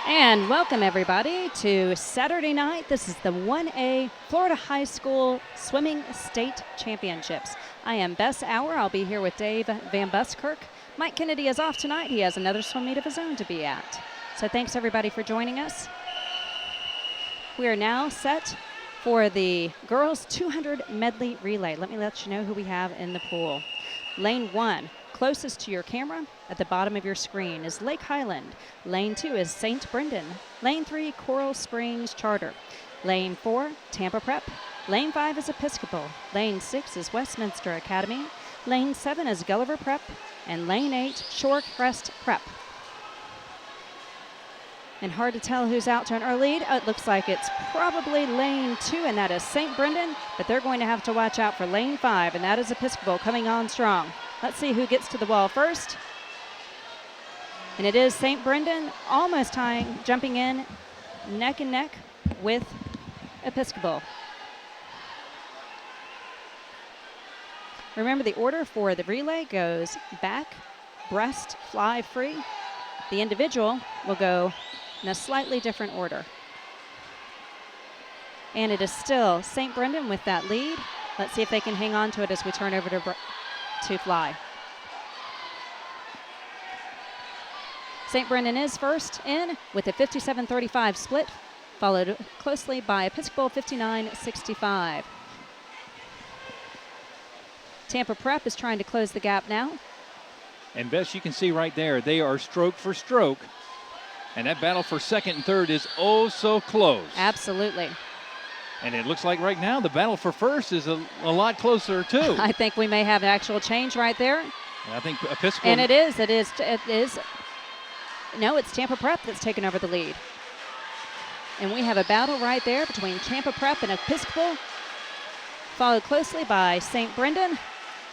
And welcome everybody to Saturday night. This is the 1A Florida High School Swimming State Championships. I am Bess Auer. I'll be here with Dave Van Buskirk. Mike Kennedy is off tonight. He has another swim meet of his own to be at. So thanks everybody for joining us. We are now set for the girls 200 medley relay. Let me let you know who we have in the pool. Lane 1, closest to your camera at the bottom of your screen, is Lake Highland. Lane 2 is St. Brendan. Lane 3, Coral Springs Charter. Lane 4, Tampa Prep. Lane 5 is Episcopal. Lane 6 is Westminster Academy. Lane 7 is Gulliver Prep. And Lane 8, Shorecrest Prep. And hard to tell who's out to our lead. Oh, it looks like it's probably Lane 2, and that is St. Brendan, but they're going to have to watch out for Lane 5, and that is Episcopal coming on strong. Let's see who gets to the wall first. And it is St. Brendan almost tying, jumping in neck and neck with Episcopal. Remember, the order for the relay goes back, breast, fly, free. The individual will go in a slightly different order. And it is still St. Brendan with that lead. Let's see if they can hang on to it as we turn over to fly. St. Brendan is first in with a 57-35 split, followed closely by Episcopal 59-65. Tampa Prep is trying to close the gap now. And Bess, you can see right there, they are stroke for stroke. And that battle for second and third is oh so close. Absolutely. And it looks like right now the battle for first is a lot closer too. I think we may have an actual change right there. And I think Episcopal. And it is. No, it's Tampa Prep that's taken over the lead. And we have a battle right there between Tampa Prep and Episcopal, followed closely by St. Brendan.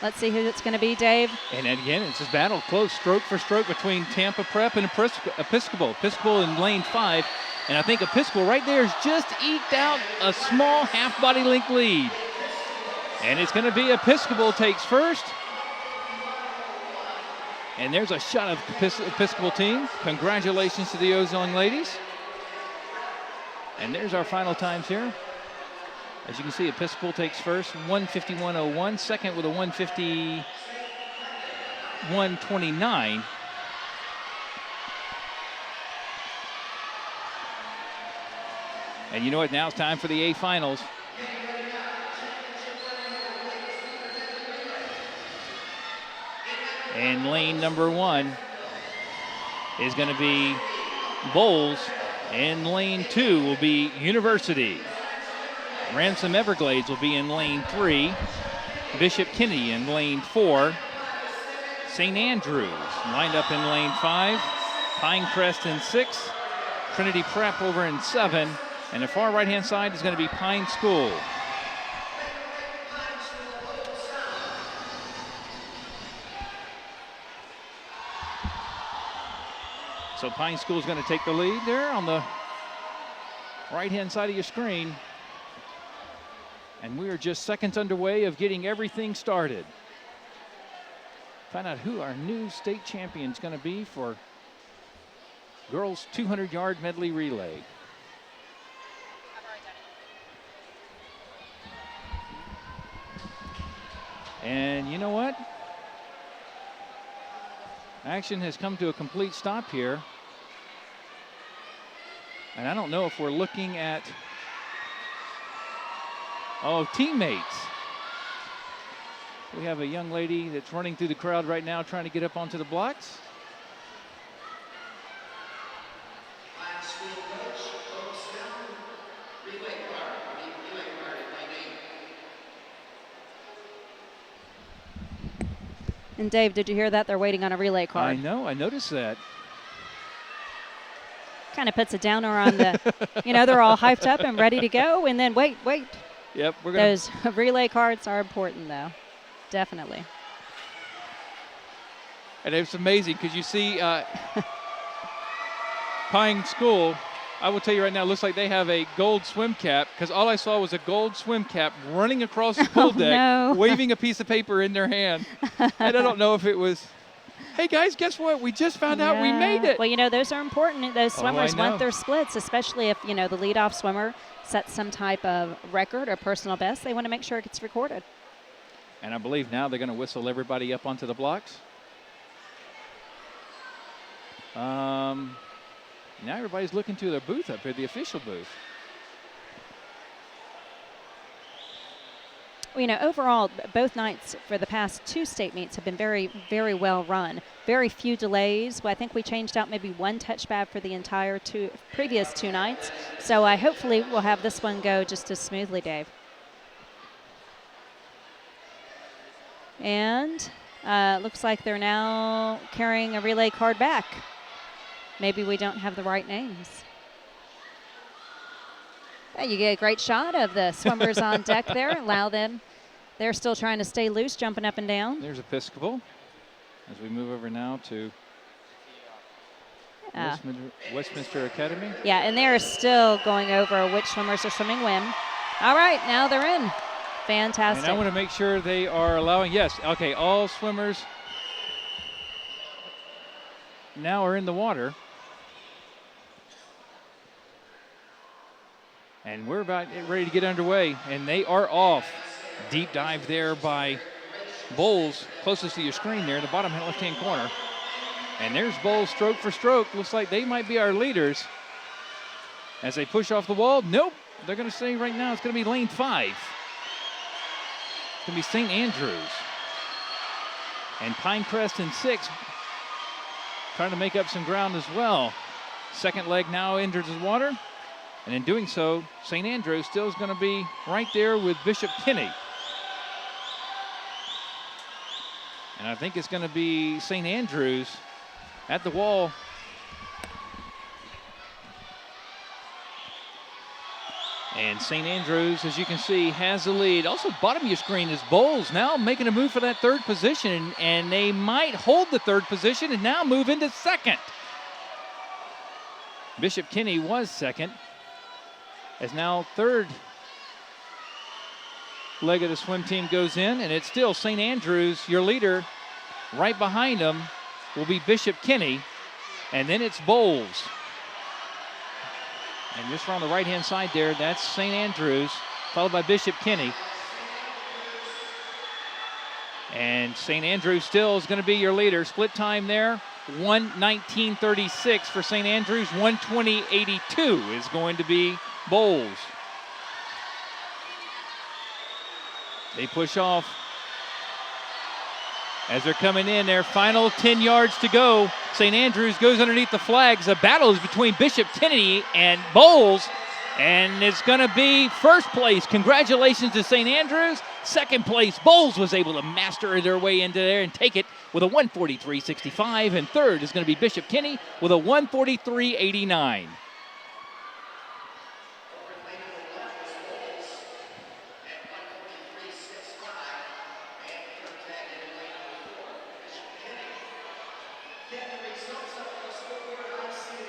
Let's see who it's going to be, Dave. And again, it's this battle close, stroke for stroke, between Tampa Prep and Episcopal. Episcopal in lane 5. And I think Episcopal right there has just eked out a small half-body length lead. And it's going to be Episcopal takes first. And there's a shot of Episcopal team. Congratulations to those young ladies. And there's our final times here. As you can see, Episcopal takes first, 1:51.01. Second with a 1:51.29. And you know what? Now it's time for the A finals. And lane number 1 is going to be Bowles, and lane 2 will be University. Ransom Everglades will be in lane 3. Bishop Kennedy in lane 4. St. Andrews lined up in lane 5. Pinecrest in 6. Trinity Prep over in 7. And the far right-hand side is going to be Pine School. So Pine School is going to take the lead there on the right-hand side of your screen. And we are just seconds underway of getting everything started. Find out who our new state champion is going to be for girls 200-yard medley relay. And you know what? Action has come to a complete stop here. And I don't know if we're looking at teammates. We have a young lady that's running through the crowd right now trying to get up onto the blocks. And Dave, did you hear that? They're waiting on a relay card. I know, I noticed that. Kind of puts a downer on the, they're all hyped up and ready to go, and then wait. Yep, we're going Those relay cards are important, though. Definitely. And it's amazing because you see Pine School, I will tell you right now, it looks like they have a gold swim cap, because all I saw was a gold swim cap running across the pool deck, waving a piece of paper in their hand. And I don't know if it was Hey, guys, guess what? We just found out we made it. Well, you know, those are important. Those swimmers I want know. their splits, especially if, you know, the leadoff swimmer sets some type of record or personal best. They want to make sure it gets recorded. And I believe now they're going to whistle everybody up onto the blocks. Now everybody's looking to their booth up here, the official booth. Well, you know, overall, both nights for the past 2 state meets have been very, very well run. Very few delays. Well, I think we changed out maybe 1 touch pad for the entire previous 2 nights. So hopefully we'll have this one go just as smoothly, Dave. And looks like they're now carrying a relay card back. Maybe we don't have the right names. Yeah, you get a great shot of the swimmers on deck there. Allow them. They're still trying to stay loose, jumping up and down. There's Episcopal as we move over now to Westminster Academy. Yeah, and they're still going over which swimmers are swimming when. All right, now they're in. Fantastic. And I want to make sure they are allowing, yes, okay, all swimmers now are in the water. And we're about ready to get underway, and they are off. Deep dive there by Bowles, closest to your screen there, the bottom left-hand corner. And there's Bowles stroke for stroke. Looks like they might be our leaders. As they push off the wall, nope. They're going to say right now it's going to be lane 5. It's going to be St. Andrews. And Pinecrest in 6, trying to make up some ground as well. Second leg now enters the water. And in doing so, St. Andrews still is going to be right there with Bishop Kinney. And I think it's going to be St. Andrews at the wall. And St. Andrews, as you can see, has the lead. Also, bottom of your screen is Bowles now making a move for that 3rd position. And they might hold the 3rd position and now move into 2nd. Bishop Kinney was 2nd. As now 3rd leg of the swim team goes in, and it's still St. Andrews, your leader. Right behind him will be Bishop Kinney, and then it's Bowles. And just on the right-hand side there, that's St. Andrews, followed by Bishop Kinney. And St. Andrews still is going to be your leader. Split time there, 1:19.36 for St. Andrews, 1:20.82 is going to be Bowles. They push off as they're coming in. Their final 10 yards to go. St. Andrews goes underneath the flags. A battle is between Bishop Kinney and Bowles, and it's going to be 1st place. Congratulations to St. Andrews. 2nd place, Bowles was able to master their way into there and take it with a 1:43.65, and 3rd is going to be Bishop Kinney with a 1:43.89.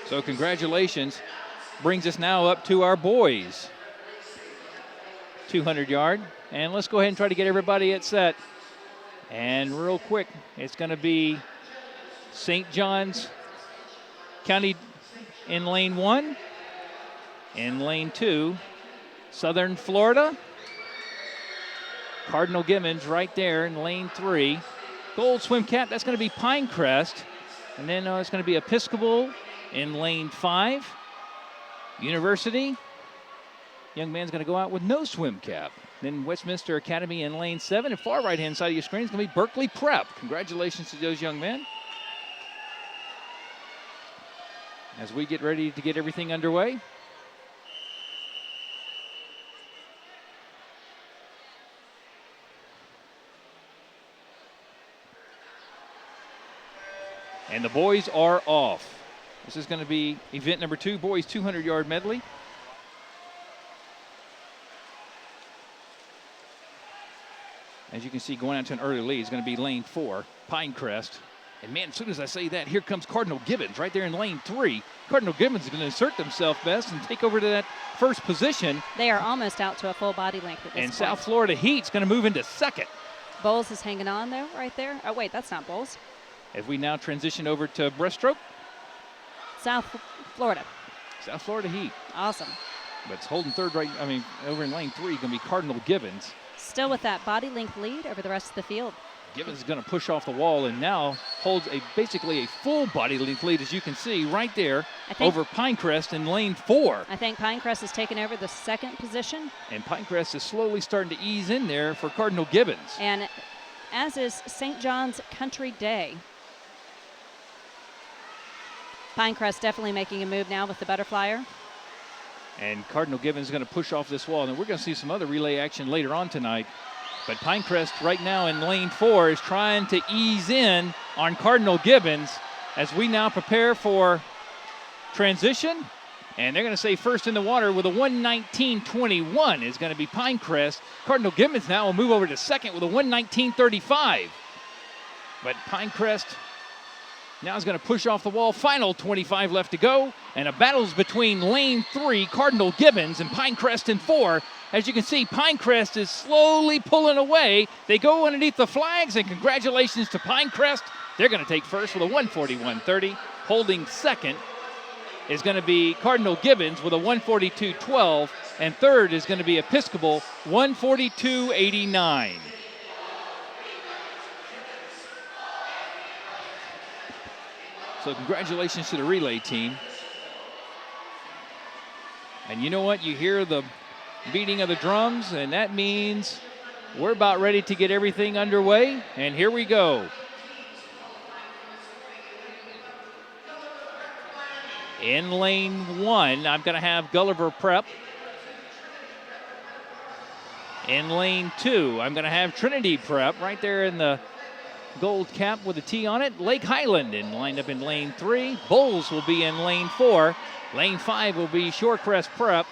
So congratulations. Brings us now up to our boys. 200-yard. And let's go ahead and try to get everybody at set. And real quick, it's going to be St. John's County in lane 1. In lane 2, Southern Florida. Cardinal Gibbons right there in lane 3. Gold swim cap, that's going to be Pinecrest. And then it's going to be Episcopal in lane 5. University, young man's going to go out with no swim cap. Then Westminster Academy in lane 7. And far right-hand side of your screen is going to be Berkeley Prep. Congratulations to those young men. As we get ready to get everything underway. And the boys are off. This is going to be event number 2, boys 200-yard medley. As you can see, going out to an early lead is going to be lane 4, Pinecrest. And man, as soon as I say that, here comes Cardinal Gibbons right there in lane 3. Cardinal Gibbons is going to insert themselves best and take over to that 1st position. They are almost out to a full body length at this point. And South Florida Heat's going to move into 2nd. Bowles is hanging on though, right there. Oh wait, that's not Bowles. As we now transition over to breaststroke. South Florida. South Florida Heat. Awesome. But it's holding third over in lane 3, going to be Cardinal Gibbons. Still with that body length lead over the rest of the field. Gibbons is going to push off the wall and now holds basically a full body length lead, as you can see right there, over Pinecrest in lane 4. I think Pinecrest has taken over the second position. And Pinecrest is slowly starting to ease in there for Cardinal Gibbons. And as is St. John's Country Day. Pinecrest definitely making a move now with the butterflyer. And Cardinal Gibbons is going to push off this wall. And we're going to see some other relay action later on tonight. But Pinecrest right now in lane 4 is trying to ease in on Cardinal Gibbons as we now prepare for transition. And they're going to say first in the water with a 1:19.21 is going to be Pinecrest. Cardinal Gibbons now will move over to second with a 1:19.35. But Pinecrest now is going to push off the wall. Final 25 left to go. And a battle's between lane 3, Cardinal Gibbons, and Pinecrest in 4. As you can see, Pinecrest is slowly pulling away. They go underneath the flags, and congratulations to Pinecrest. They're going to take first with a 1:41.30. Holding second is going to be Cardinal Gibbons with a 1:42.12. And third is going to be Episcopal, 1:42.89. So congratulations to the relay team. And you know what? You hear the beating of the drums, and that means we're about ready to get everything underway. And here we go. In lane 1, I'm going to have Gulliver Prep. In lane 2, I'm going to have Trinity Prep right there in the gold cap with a T on it. Lake Highland and lined up in lane 3. Bulls will be in lane 4. Lane 5 will be Shorecrest Prep.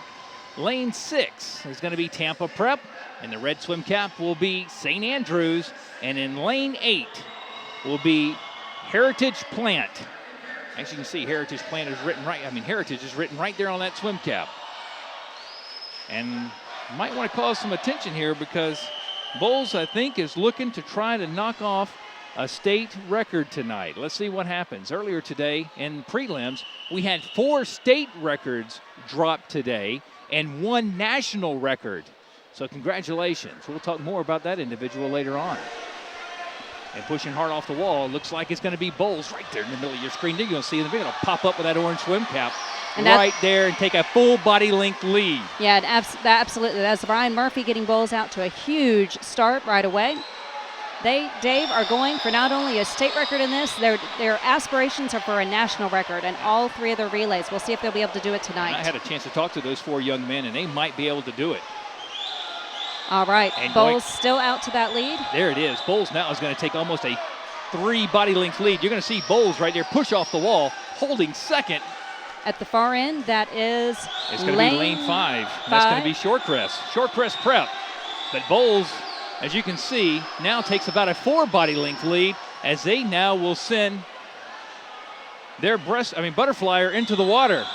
Lane 6 is going to be Tampa Prep. And the red swim cap will be St. Andrews. And in lane 8 will be Heritage Plant. As you can see, Heritage Plant is written right. Heritage is written right there on that swim cap. And you might want to cause some attention here because Bulls, I think, is looking to try to knock off a state record tonight. Let's see what happens. Earlier today in prelims, we had 4 state records dropped today and 1 national record. So congratulations. We'll talk more about that individual later on. And pushing hard off the wall, looks like it's going to be Bulls right there in the middle of your screen. You're going to see them. They're going to pop up with that orange swim cap and right there and take a full body length lead. Yeah, absolutely. That's Brian Murphy getting Bulls out to a huge start right away. They, Dave, are going for not only a state record in this, their aspirations are for a national record in all 3 of their relays. We'll see if they'll be able to do it tonight. And I had a chance to talk to those 4 young men, and they might be able to do it. All right, and Bulls still out to that lead. There it is. Bulls now is going to take almost a 3 body length lead. You're going to see Bulls right there push off the wall, holding second. At the far end, that is it's going to be lane 5. That's going to be Shorecrest Prep. But Bulls, as you can see, now takes about a 4 body length lead as they now will send their butterflyer into the water.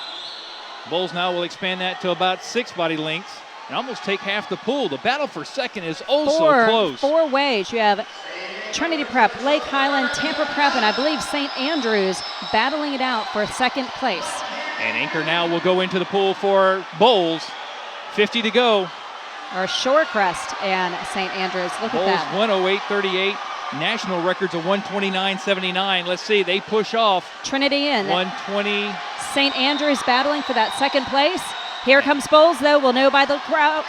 Bulls now will expand that to about 6 body lengths and almost take half the pool. The battle for second is also close. 4 ways. You have Trinity Prep, Lake Highland, Tampa Prep, and I believe St. Andrews battling it out for second place. And anchor now will go into the pool for Bulls. 50 to go. Or Shorecrest and St. Andrews. Look Bulls at that. 1:08.38. National records of 1:29.79. Let's see, they push off. Trinity in. 1:20. St. Andrews battling for that second place. Here comes Bulls, though. We'll know by the crowd.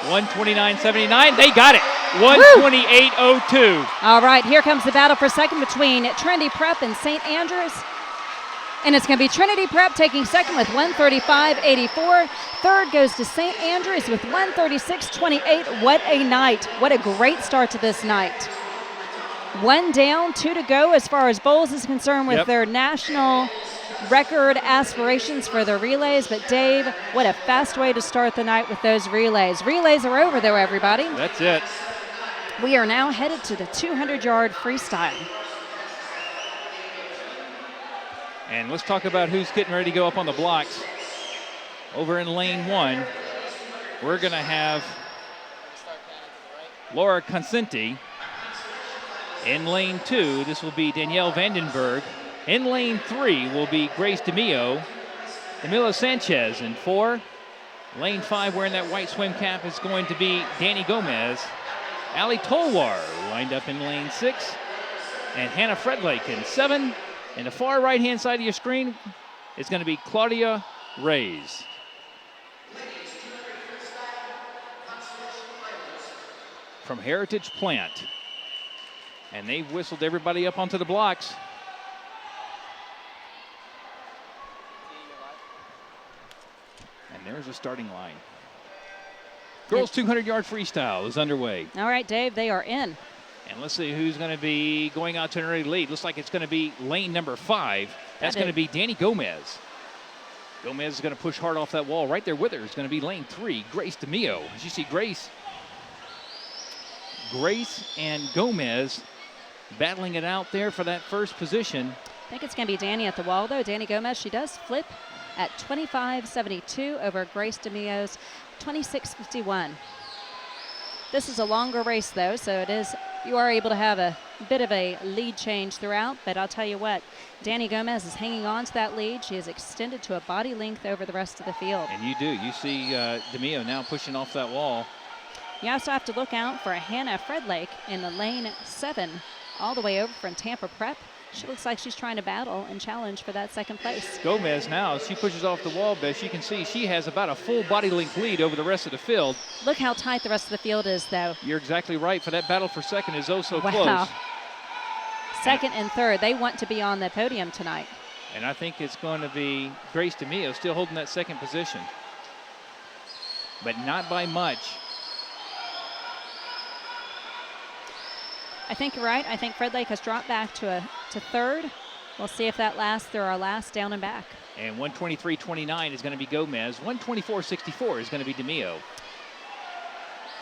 1:29.79. They got it. 1:28.02. All right, here comes the battle for second between Trinity Prep and St. Andrews. And it's going to be Trinity Prep taking second with 1:35.84. Third goes to St. Andrews with 1:36.28. What a night. What a great start to this night. 1 down, 2 to go as far as Bulls is concerned with their national record aspirations for their relays. But Dave, what a fast way to start the night with those relays. Relays are over though, everybody. That's it. We are now headed to the 200-yard freestyle. And let's talk about who's getting ready to go up on the blocks. Over in lane 1, we're going to have Laura Consenti. In lane 2, this will be Danielle Vandenberg. In lane 3 will be Grace DeMio. Camila Sanchez in 4. Lane 5, wearing that white swim cap, is going to be Danny Gomez. Ali Tolwar lined up in lane 6. And Hannah Fredlake in 7. And the far right-hand side of your screen is going to be Claudia Reyes. From Heritage Plant. And they've whistled everybody up onto the blocks. And there's a starting line. Girls 200-yard freestyle is underway. All right, Dave, they are in. And let's see who's going to be going out to an early lead. Looks like it's going to be lane number 5. That's going to be Danny Gomez. Gomez is going to push hard off that wall. Right there with her is going to be lane 3, Grace DeMio. As you see, Grace and Gomez battling it out there for that first position. I think it's going to be Danny at the wall, though. Danny Gomez, she does flip at 25.72 over Grace DeMio's 26.51. This is a longer race, though, so you are able to have a bit of a lead change throughout, but I'll tell you what, Danny Gomez is hanging on to that lead. She is extended to a body length over the rest of the field. And you do. You see DeMio now pushing off that wall. You also have to look out for Hannah Fredlake in the lane 7, all the way over from Tampa Prep. She looks like she's trying to battle and challenge for that second place. Gomez now, as she pushes off the wall, Bess, you can see she has about a full body length lead over the rest of the field. Look how tight the rest of the field is, though. You're exactly right. For that battle for second is oh so wow. close. Second and third, they want to be on the podium tonight. And I think it's going to be Grace DeMio still holding that second position. But not by much. I think you're right. I think Fredlake has dropped back to third. We'll see if that lasts through our last down and back. And 123.29 is going to be Gomez. 124.64 is going to be DeMio.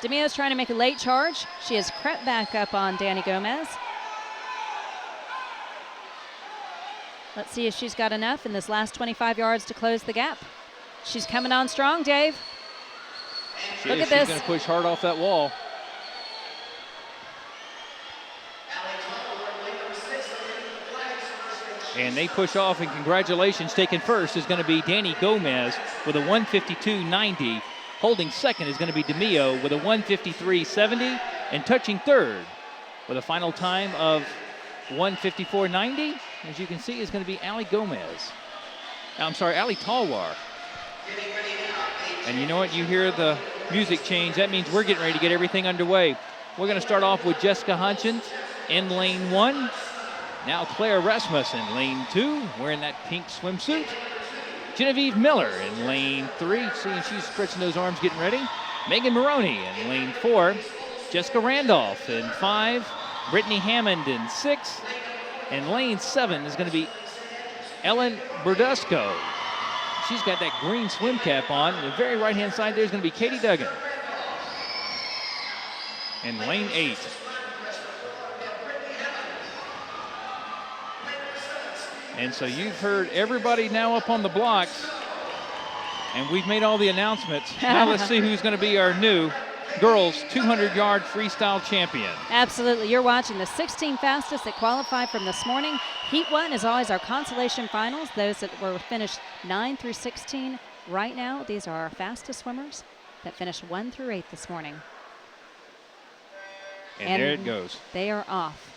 DeMio's trying to make a late charge. She has crept back up on Danny Gomez. Let's see if she's got enough in this last 25 yards to close the gap. She's coming on strong, Dave. Look at this. She's going to push hard off that wall. And they push off, and congratulations, taking first is going to be Danny Gomez with a 152.90. Holding second is going to be DeMio with a 153.70. And touching third with a final time of 154.90, as you can see, is going to be Ali Gomez. I'm sorry, Ali Talwar. And you know what? You hear the music change. That means we're getting ready to get everything underway. We're going to start off with Jessica Hutchins in lane 1. Now Claire Rasmus in lane 2, wearing that pink swimsuit. Genevieve Miller in lane 3, seeing she's stretching those arms, getting ready. Megan Maroney in lane 4. Jessica Randolph in 5. Brittany Hammond in 6. And lane 7 is going to be Ellen Burdusco. She's got that green swim cap on. The very right-hand side there is going to be Katie Duggan. In lane 8. And so you've heard everybody now up on the blocks, and we've made all the announcements. Now let's see who's going to be our new girls 200-yard freestyle champion. Absolutely. You're watching the 16 fastest that qualified from this morning. Heat 1 is always our consolation finals, those that were finished 9 through 16. Right now, these are our fastest swimmers that finished 1 through 8 this morning. And there it goes. They are off.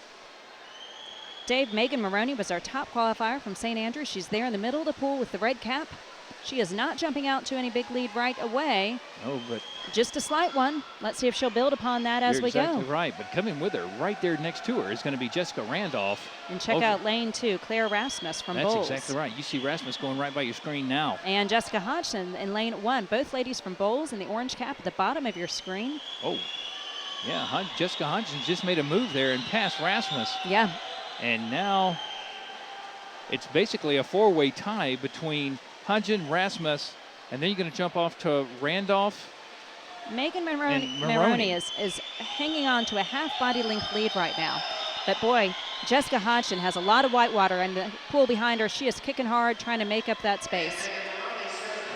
Dave, Megan Maroney was our top qualifier from St. Andrews. She's there in the middle of the pool with the red cap. She is not jumping out to any big lead right away. Oh, but just a slight one. Let's see if she'll build upon that as we go. You're exactly right, but coming with her right there next to her is going to be Jessica Randolph. And check out lane 2, Claire Rasmus from Bowles. That's exactly right. You see Rasmus going right by your screen now. And Jessica Hodgson in lane 1. Both ladies from Bowles in the orange cap at the bottom of your screen. Oh, yeah, Jessica Hodgson just made a move there and passed Rasmus. Yeah. And now it's basically a four-way tie between Hudgen, Rasmus, and then you're going to jump off to Randolph. Megan Maroney is hanging on to a half body length lead right now. But boy, Jessica Hodgson has a lot of white water, and the pool behind her, she is kicking hard, trying to make up that space.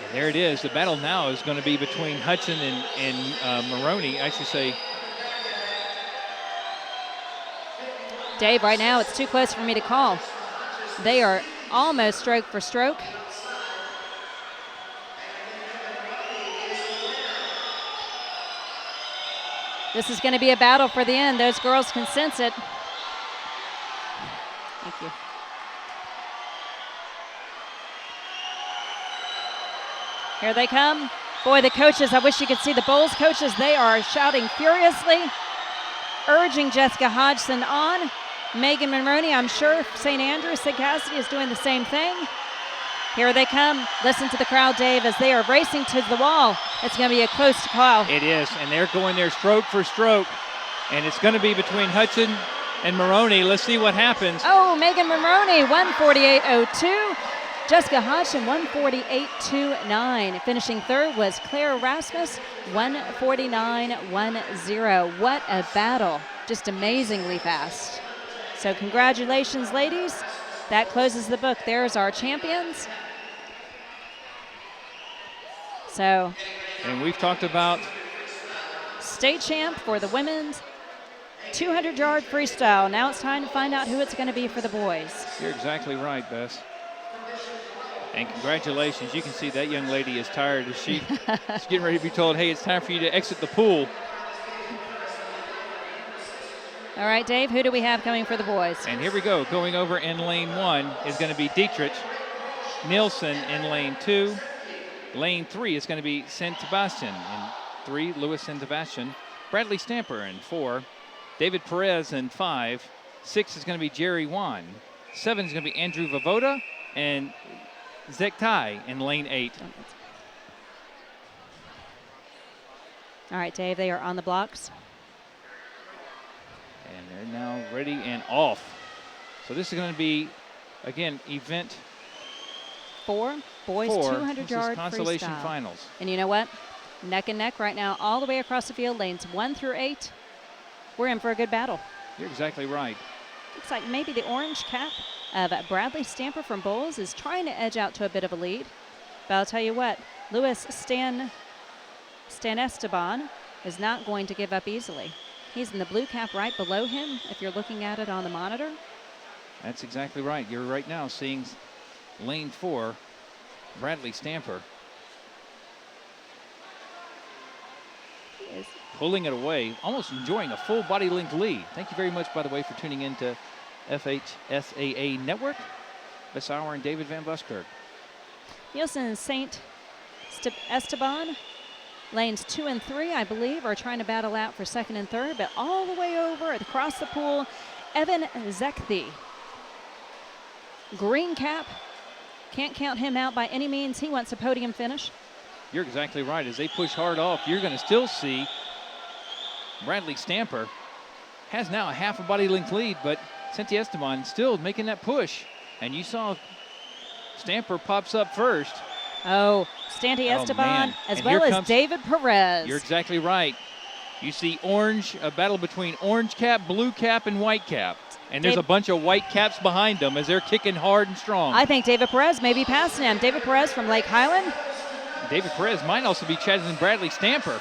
And there it is. The battle now is going to be between Hudson and Maroney. I should say Dave, right now it's too close for me to call. They are almost stroke for stroke. This is going to be a battle for the end. Those girls can sense it. Thank you. Here they come. Boy, the coaches, I wish you could see the Bulls coaches. They are shouting furiously, urging Jessica Hodgson on. Megan Monroney, I'm sure St. Andrews, Sid Cassidy is doing the same thing. Here they come. Listen to the crowd, Dave, as they are racing to the wall. It's going to be a close call. It is, and they're going there stroke for stroke, and it's going to be between Hudson and Maroney. Let's see what happens. Oh, Megan Monroney, 148.02. Jessica Hodgson, 148.29. Finishing third was Claire Rasmus, 149.10. What a battle. Just amazingly fast. So congratulations, ladies. That closes the book. There's our champions. So. And we've talked about state champ for the women's 200-yard freestyle. Now it's time to find out who it's going to be for the boys. You're exactly right, Bess. And congratulations. You can see that young lady is tired as she's getting ready to be told, hey, it's time for you to exit the pool. All right, Dave, who do we have coming for the boys? And here we go. Going over in lane 1 is going to be Dietrich. Nielsen in lane 2. Lane 3 is going to be Saint Sebastian. In 3, Lewis Saint Sebastian. Bradley Stamper in 4. David Perez in 5. 6 is going to be Jerry Wan. 7 is going to be Andrew Vavoda. And Zektai in lane 8. All right, Dave, they are on the blocks. And they're now ready and off. So this is going to be, again, event 4, boys 200-yard consolation freestyle. finals. And you know what? Neck and neck right now, all the way across the field, lanes 1 through 8. We're in for a good battle. You're exactly right. Looks like maybe the orange cap of Bradley Stamper from Bulls is trying to edge out to a bit of a lead. But I'll tell you what, Louis Stan Esteban is not going to give up easily. He's in the blue cap right below him, if you're looking at it on the monitor. That's exactly right. You're right now seeing lane 4, Bradley Stamper. He is pulling it away, almost enjoying a full body length lead. Thank you very much, by the way, for tuning in to FHSAA Network. Bess Auer and David Van Buskirk. Nielsen and Saint Esteban, lanes 2 and 3, I believe, are trying to battle out for second and third, but all the way over across the pool, Evan Zekthi. Green cap, can't count him out by any means. He wants a podium finish. You're exactly right. As they push hard off, you're going to still see Bradley Stamper has now a half a body length lead, but Cynthia Esteban still making that push. And you saw Stamper pops up first. Oh, Stanty Esteban, as well as David Perez. You're exactly right. You see orange, a battle between orange cap, blue cap, and white cap. And there's a bunch of white caps behind them as they're kicking hard and strong. I think David Perez may be passing him. David Perez from Lake Highland. David Perez might also be chasing Bradley Stamper.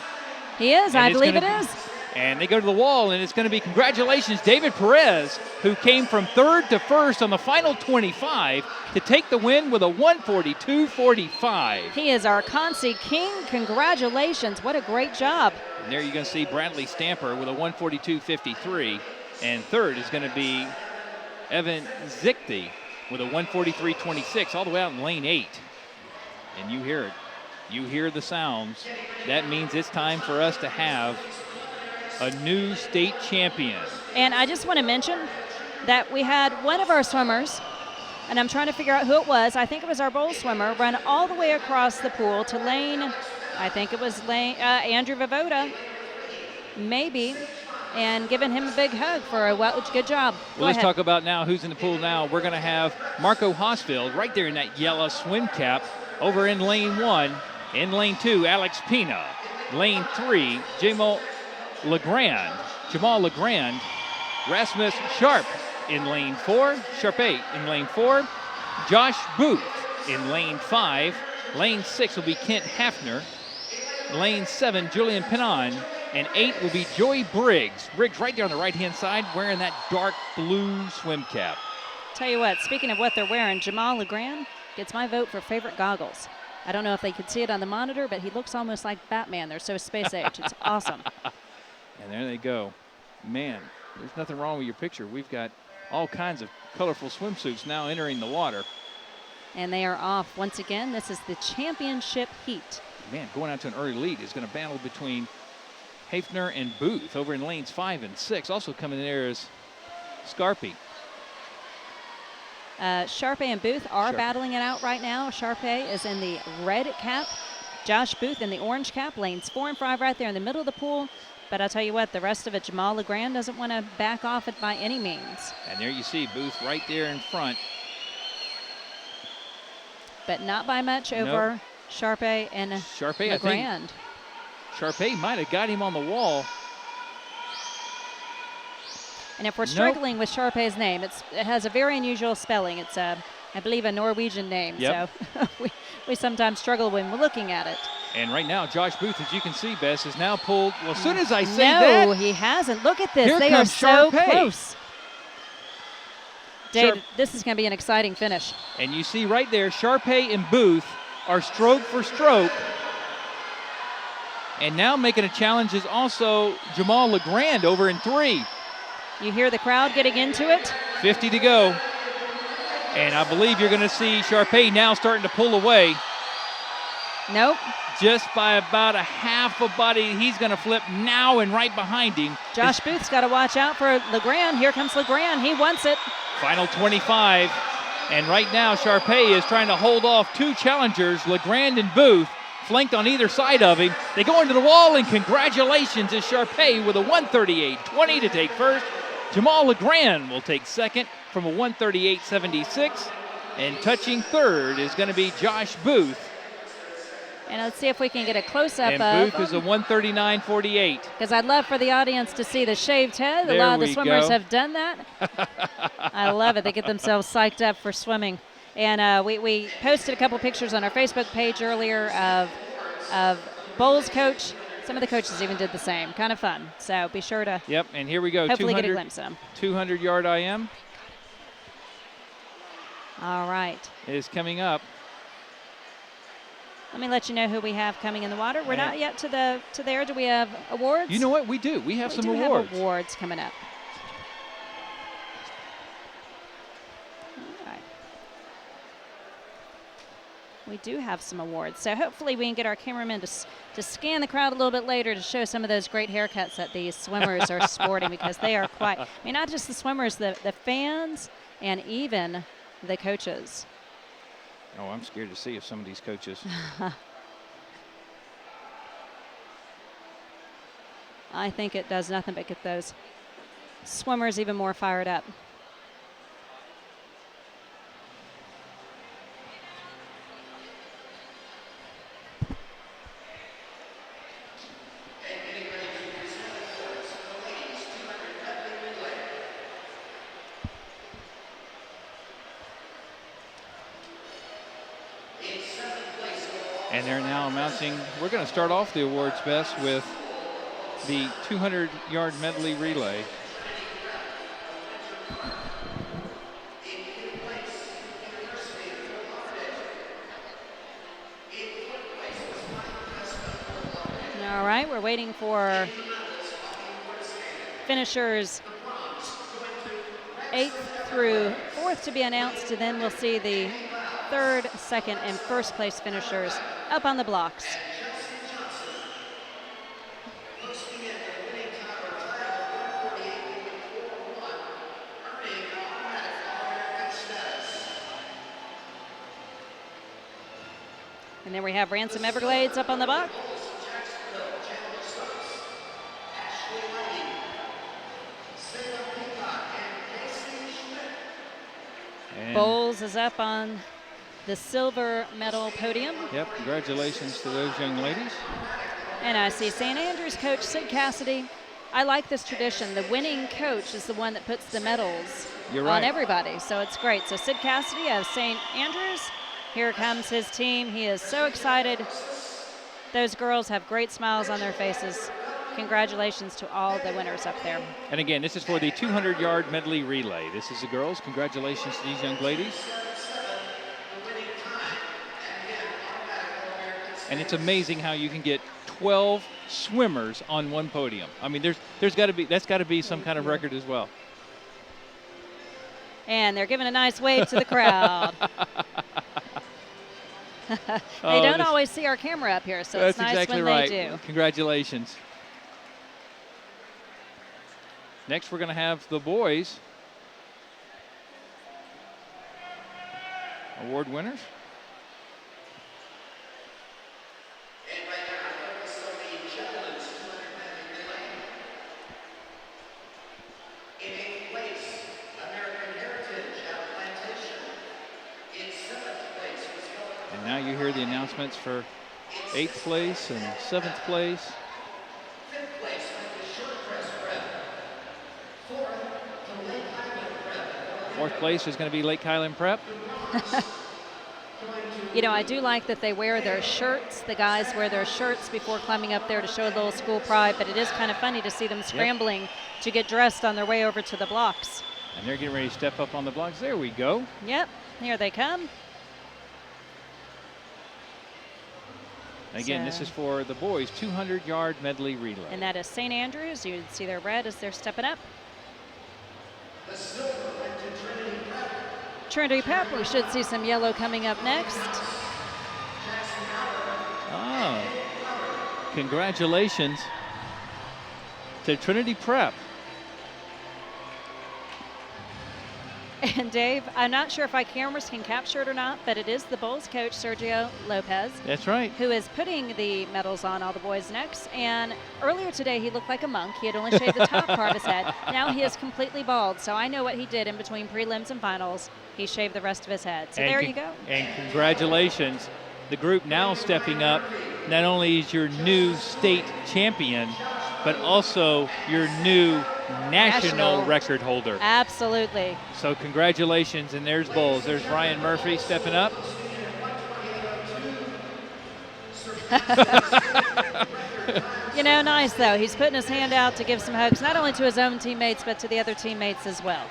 He is, I believe it is. And they go to the wall, and it's going to be congratulations, David Perez, who came from third to first on the final 25 to take the win with a 142.45. He is our Consi King. Congratulations. What a great job. And there you're going to see Bradley Stamper with a 142.53. And third is going to be Evan Zichty with a 143.26 all the way out in lane 8. And you hear it. You hear the sounds. That means it's time for us to have a new state champion. And I just want to mention that we had one of our swimmers, and I'm trying to figure out who it was. I think it was our bowl swimmer, run all the way across the pool to lane, I think it was lane, Andrew Vavoda, maybe, and giving him a big hug for a good job. Well, let's talk about now who's in the pool now. We're going to have Marco Hosfield right there in that yellow swim cap over in lane 1. In lane 2, Alex Pina. Lane 3, Jamal Legrand. Rasmus Sharp in lane 4. Sharpe in lane 4. Josh Booth in lane 5. Lane 6 will be Kent Hafner. Lane 7, Julian Pinon. And 8 will be Joey Briggs. Briggs right there on the right-hand side wearing that dark blue swim cap. Tell you what, speaking of what they're wearing, Jamal Legrand gets my vote for favorite goggles. I don't know if they could see it on the monitor, but he looks almost like Batman. They're so space age. It's awesome. And there they go. Man, there's nothing wrong with your picture. We've got all kinds of colorful swimsuits now entering the water. And they are off once again. This is the championship heat. Man, going out to an early lead is going to battle between Hafner and Booth over in lanes 5 and 6. Also coming in there is Scarpy. Sharpe and Booth are battling it out right now. Sharpe is in the red cap. Josh Booth in the orange cap. Lanes 4 and 5 right there in the middle of the pool. But I'll tell you what, the rest of it, Jamal Legrand doesn't want to back off it by any means. And there you see Booth right there in front. But not by much over Sharpe and Legrand. Sharpe might have got him on the wall. And if we're struggling with Sharpe's name, it has a very unusual spelling. It's, I believe, a Norwegian name. Yep. So we sometimes struggle when we're looking at it. And right now, Josh Booth, as you can see, Bess, is now pulled. Well, as soon as I say that. No, he hasn't. Look at this. Here they are comes so Sharpe. close. Dave, this is going to be an exciting finish. And you see right there, Sharpe and Booth are stroke for stroke. And now making a challenge is also Jamal Legrand over in 3. You hear the crowd getting into it. 50 to go. And I believe you're going to see Sharpe now starting to pull away. Nope. Just by about a half a body. He's going to flip now, and right behind him. Josh Booth's got to watch out for Legrand. Here comes Legrand. He wants it. Final 25. And right now, Sharpe is trying to hold off 2 challengers, Legrand and Booth, flanked on either side of him. They go into the wall, and congratulations to Sharpe with a 138.20 to take first. Jamal Legrand will take second from a 138.76. And touching third is going to be Josh Booth. And let's see if we can get a close-up of And Booth is a 139.48. Because I'd love for the audience to see the shaved head. A lot of the swimmers have done that. I love it. They get themselves psyched up for swimming. And we posted a couple pictures on our Facebook page earlier of Bowles' coach. Some of the coaches even did the same. Kind of fun. So be sure to Yep, and here we go. hopefully get a glimpse of them. 200-yard IM. All right. Is coming up. Let me let you know who we have coming in the water. We're not yet to there. Do we have awards? You know what? We do. We have some awards. We do have awards coming up. All right. We do have some awards. So hopefully we can get our cameraman to scan the crowd a little bit later to show some of those great haircuts that these swimmers are sporting, because they are quite, I mean, not just the swimmers, the fans, and even the coaches. Oh, I'm scared to see if some of these coaches. I think it does nothing but get those swimmers even more fired up. And they're now announcing, we're going to start off the awards, Bess, with the 200-yard medley relay. All right, we're waiting for finishers 8th through 4th to be announced, and then we'll see the 3rd, 2nd, and 1st place finishers up on the blocks. And then we have Ransom Everglades up on the box. Bowles is up on the silver medal podium. Yep, congratulations to those young ladies. And I see St. Andrews coach Sid Cassidy. I like this tradition. The winning coach is the one that puts the medals on everybody, so it's great. So Sid Cassidy of St. Andrews, here comes his team. He is so excited. Those girls have great smiles on their faces. Congratulations to all the winners up there. And again, this is for the 200-yard medley relay. This is the girls. Congratulations to these young ladies. And it's amazing how you can get 12 swimmers on one podium. I mean, that's got to be some kind of record as well. And they're giving a nice wave to the crowd. They don't always see our camera up here, so it's nice exactly when right. they do. Congratulations. Next, we're going to have the boys award winners. And now you hear the announcements for 8th place and 7th place. 5th place went to short press prep. 4th to Lake Highland prep. 4th place is going to be Lake Highland Prep. You know, I do like that they wear their shirts. The guys wear their shirts before climbing up there to show a little school pride, but it is kind of funny to see them scrambling to get dressed on their way over to the blocks. And they're getting ready to step up on the blocks. There we go. Yep, here they come. Again, this is for the boys' 200-yard medley relay. And that is St. Andrews. You can see their red as they're stepping up. The silver went to Trinity Prep. Trinity Prep, we should see some yellow coming up next. Ah, congratulations to Trinity Prep. And Dave, I'm not sure if our cameras can capture it or not, but it is the Bulls coach, Sergio Lopez. That's right. Who is putting the medals on all the boys' necks. And earlier today, he looked like a monk. He had only shaved the top part of his head. Now he is completely bald. So I know what he did in between prelims and finals. He shaved the rest of his head. So there you go. And congratulations. The group now stepping up. Not only is your new state champion, but also your new national record holder. Absolutely. So congratulations, and there's Bulls. There's Ryan Murphy stepping up. You know, nice though. He's putting his hand out to give some hugs, not only to his own teammates, but to the other teammates as well.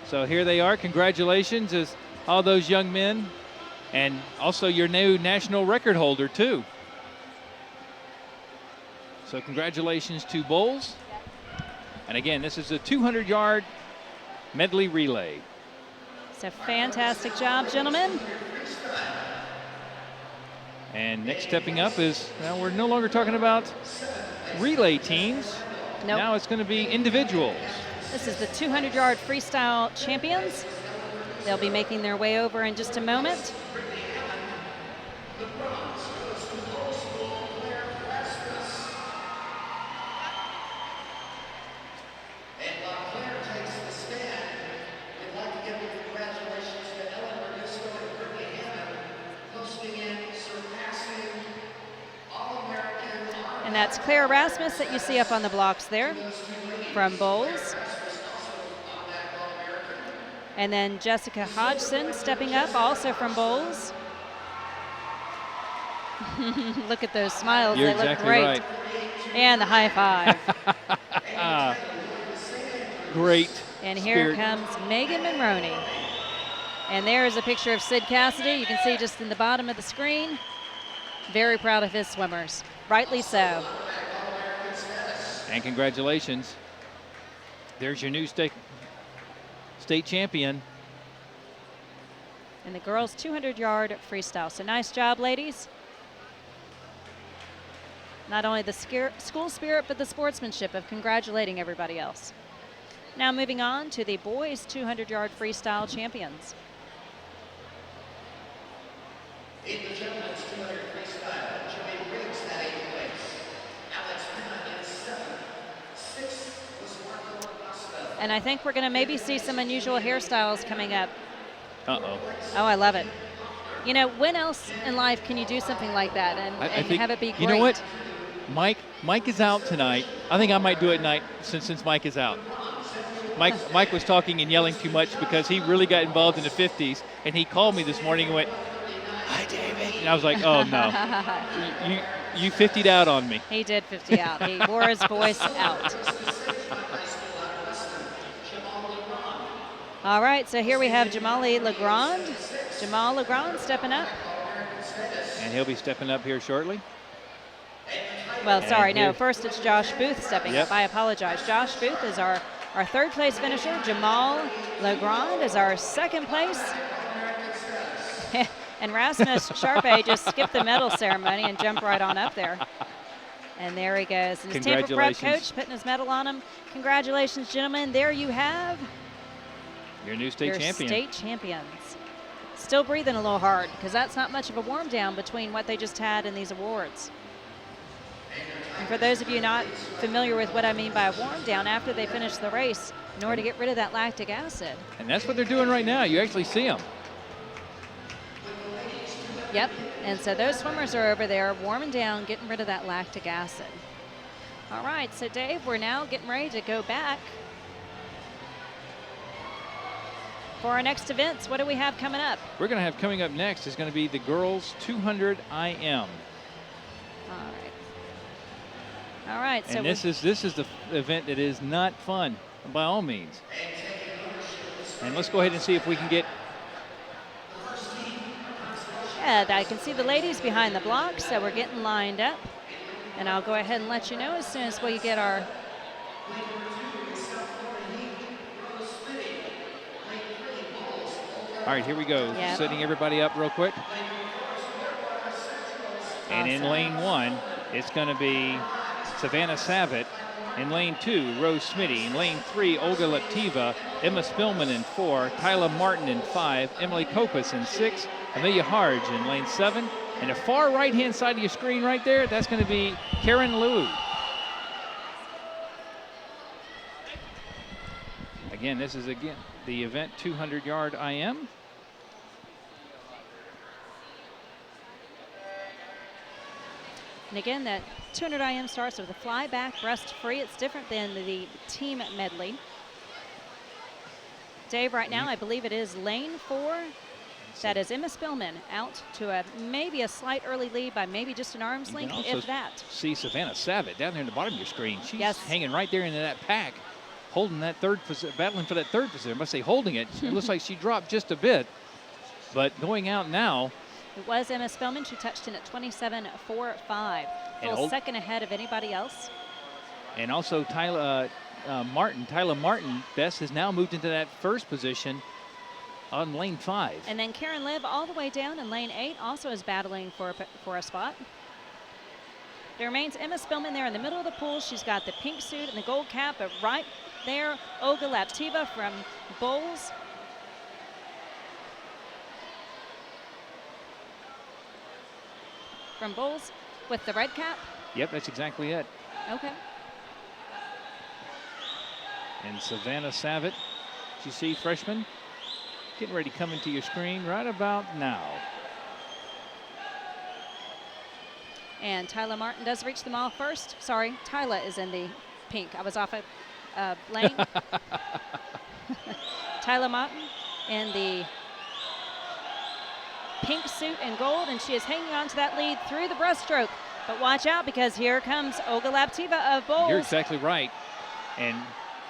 So here they are. Congratulations as all those young men, and also your new national record holder too. So congratulations to Bulls. And again, this is a 200-yard medley relay. It's a fantastic job, gentlemen. And next stepping up is, now we're no longer talking about relay teams. Nope. Now it's going to be individuals. This is the 200-yard freestyle champions. They'll be making their way over in just a moment. And that's Claire Rasmus that you see up on the blocks there from Bulls. And then Jessica Hodgson stepping up, also from Bulls. Look at those smiles. You're they look exactly great. Right. And the high five. Great. And here spirit. comes Megan Monroney. And there is a picture of Sid Cassidy. You can see just in the bottom of the screen. Very proud of his swimmers. Rightly so. And congratulations. There's your new state champion. And the girls' 200-yard freestyle. So nice job, ladies. Not only the school spirit, but the sportsmanship of congratulating everybody else. Now moving on to the boys' 200-yard freestyle champions. In the gentlemen's 200 freestyle, Joey Riggs had 8th place. Alex Pena in 7th. 6th was Marco Acosta. And I think we're going to maybe see some unusual hairstyles coming up. Uh-oh. Oh, I love it. You know, when else in life can you do something like that and have it be great? You know what? Mike is out tonight. I think I might do it tonight since Mike is out. Mike was talking and yelling too much because he really got involved in the 50s, and he called me this morning and went, "Hi, David," and I was like, "Oh no, you 50'd out on me." He did 50 out. He wore his voice out. All right, so here we have Jamali Legrand. Jamal Legrand stepping up. And he'll be stepping up here shortly. Well, sorry, no. First, it's Josh Booth stepping up. I apologize. Josh Booth is our third place finisher. Jamal Legrand is our second place. And Rasmus Sharpe just skipped the medal ceremony and jumped right on up there. And there he goes. And his Tampa Prep coach putting his medal on him. Congratulations, gentlemen. There you have your new state champion. State champions. Still breathing a little hard because that's not much of a warm down between what they just had and these awards. And for those of you not familiar with what I mean by a warm down, after they finish the race, in order to get rid of that lactic acid. And that's what they're doing right now. You actually see them. Yep, and so those swimmers are over there warming down, getting rid of that lactic acid. All right, so Dave, we're now getting ready to go back for our next events. What do we have coming up? We're going to have coming up next is going to be the girls 200 IM. All right. And so this is the event that is not fun by all means. And let's go ahead and see if we can get. Yeah, I can see the ladies behind the blocks, so we're getting lined up. And I'll go ahead and let you know as soon as we get our. All right, here we go. Yep. Setting everybody up real quick. And awesome. in lane 1, it's going to be Savannah Savitt. In lane 2, Rose Smitty. In lane 3, Olga Leptiva. Emma Spillman in 4. Tyler Martin in 5. Emily Kopus in 6. Amelia Harge in lane 7. And the far right-hand side of your screen right there, that's going to be Karen Liu. Again, this is the event 200-yard IM. And again, that 200 IM starts with a fly back, breast free. It's different than the team medley. Dave, right now, I believe it is lane 4. That is Emma Spillman out to maybe a slight early lead by maybe just an arm's length, if that. See Savannah Savitt down there in the bottom of your screen. She's hanging right there into that pack, holding that third position, battling for that third position. I must say holding it. It looks like she dropped just a bit, but going out now. It was Emma Spillman. She touched in at 27.45. Full second ahead of anybody else. And also Tyler Martin, Bess, has now moved into that first position on lane 5. And then Karen Liv all the way down in lane 8 also is battling for a spot. There remains Emma Spillman there in the middle of the pool. She's got the pink suit and the gold cap, but right there, Olga Leptiva from Bowles. From Bowles with the red cap? Yep, that's exactly it. Okay. And Savannah Savitt, you see freshman, getting ready to come into your screen right about now. And Tyler Martin does reach them all first. Sorry, Tyler is in the pink. I was off a lane. Tyler Martin in the pink suit and gold, and she is hanging on to that lead through the breaststroke. But watch out, because here comes Olga Leptiva of Bowles. You're exactly right. And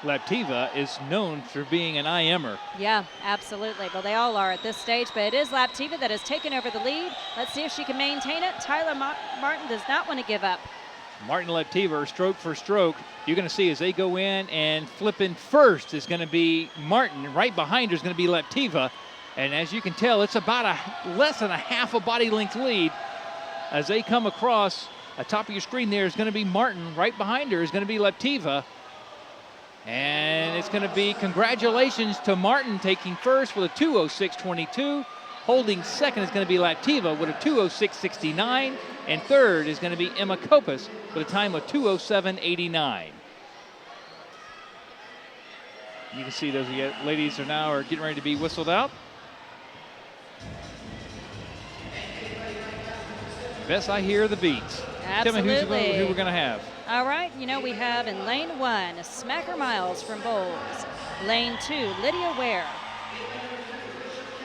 Leptiva is known for being an IMer. Yeah, absolutely. Well, they all are at this stage, but it is Leptiva that has taken over the lead. Let's see if she can maintain it. Tyler Martin does not want to give up. Martin Leptiva, stroke for stroke. You're going to see as they go in, and flipping first is going to be Martin. Right behind her is going to be Leptiva. And as you can tell, it's about less than a half a body length lead. As they come across, the top of your screen there is going to be Martin. Right behind her is going to be Leptiva. And it's going to be congratulations to Martin taking first with a 2:06.22. Holding second is going to be Leptiva with a 2:06.69. And third is going to be Emma Kopus with a time of 2:07.89. You can see those ladies are getting ready to be whistled out. Bess, I hear the beats. Absolutely. Tell me who we're going to have. All right, you know, we have in lane 1, Smacker Miles from Bowles. Lane 2, Lydia Ware.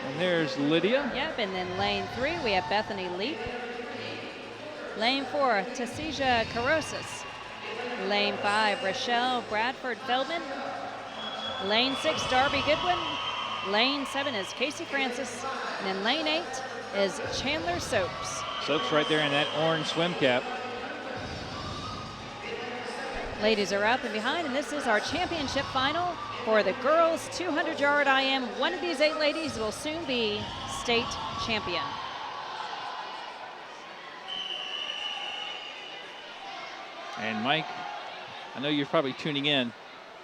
And there's Lydia. Yep, and then lane 3, we have Bethany Leap. Lane 4, Tassija Carosis. Lane 5, Rochelle Bradford Feldman. Lane 6, Darby Goodwin. Lane 7 is Casey Francis. And then lane 8 is Chandler Soaps. Soaps right there in that orange swim cap. Ladies are up and behind, and this is our championship final for the girls 200-yard IM. One of these 8 ladies will soon be state champion. And Mike, I know you're probably tuning in.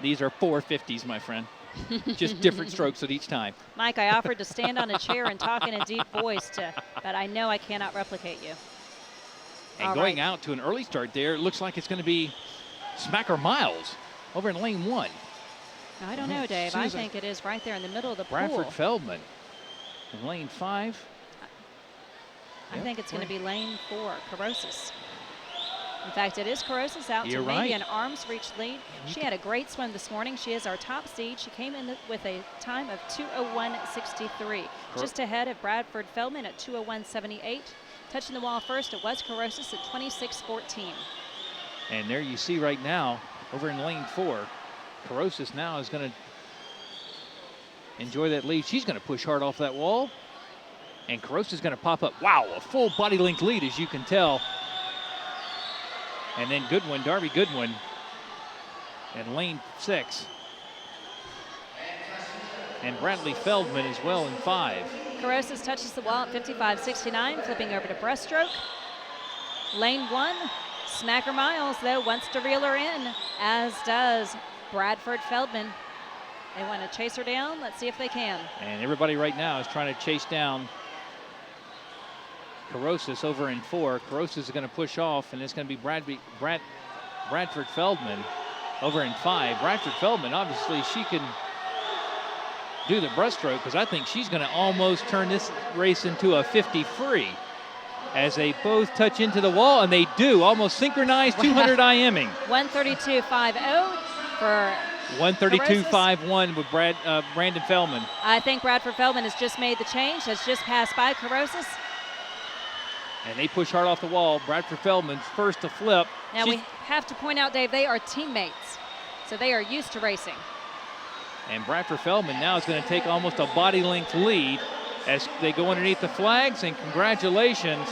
These are 450s, my friend. Just different strokes at each time. Mike, I offered to stand on a chair and talk in a deep voice, but I know I cannot replicate you. And All going right. out to an early start there, it looks like it's going to be Smacker Miles over in lane 1. I don't know, Dave. I Susan think it is right there in the middle of the Bradford pool. Feldman in lane 5. I think it's going to be lane 4, Carosis. In fact, it is Carosis out You're to maybe right. an arm's reach lead. She had a great swim this morning. She is our top seed. She came in with a time of 2:01.63, just ahead of Bradford Feldman at 2:01.78. Touching the wall first, it was Carosis at 26:14. And there you see right now, over in lane 4, Carosis now is going to enjoy that lead. She's going to push hard off that wall. And Carosis is going to pop up. Wow, a full body length lead, as you can tell. And then Goodwin, Darby Goodwin, in lane 6. And Bradley Feldman as well in 5. Carosis touches the wall at 55.69, flipping over to breaststroke. Lane 1, Smacker Miles, though, wants to reel her in, as does Bradford Feldman. They want to chase her down. Let's see if they can. And everybody right now is trying to chase down Carosis over in 4. Carosis is going to push off, and it's going to be Bradford Feldman over in 5. Bradford Feldman, obviously, she can do the breaststroke, because I think she's going to almost turn this race into a 50 free as they both touch into the wall, and they do, almost synchronized 200 IMing. 132.50 for 132.51 with Brandon Feldman. I think Bradford Feldman has just made the change, has just passed by Carosis. And they push hard off the wall. Bradford Feldman's first to flip. Now we have to point out, Dave, they are teammates, so they are used to racing. And Bradford Feldman now is going to take almost a body length lead as they go underneath the flags, and congratulations.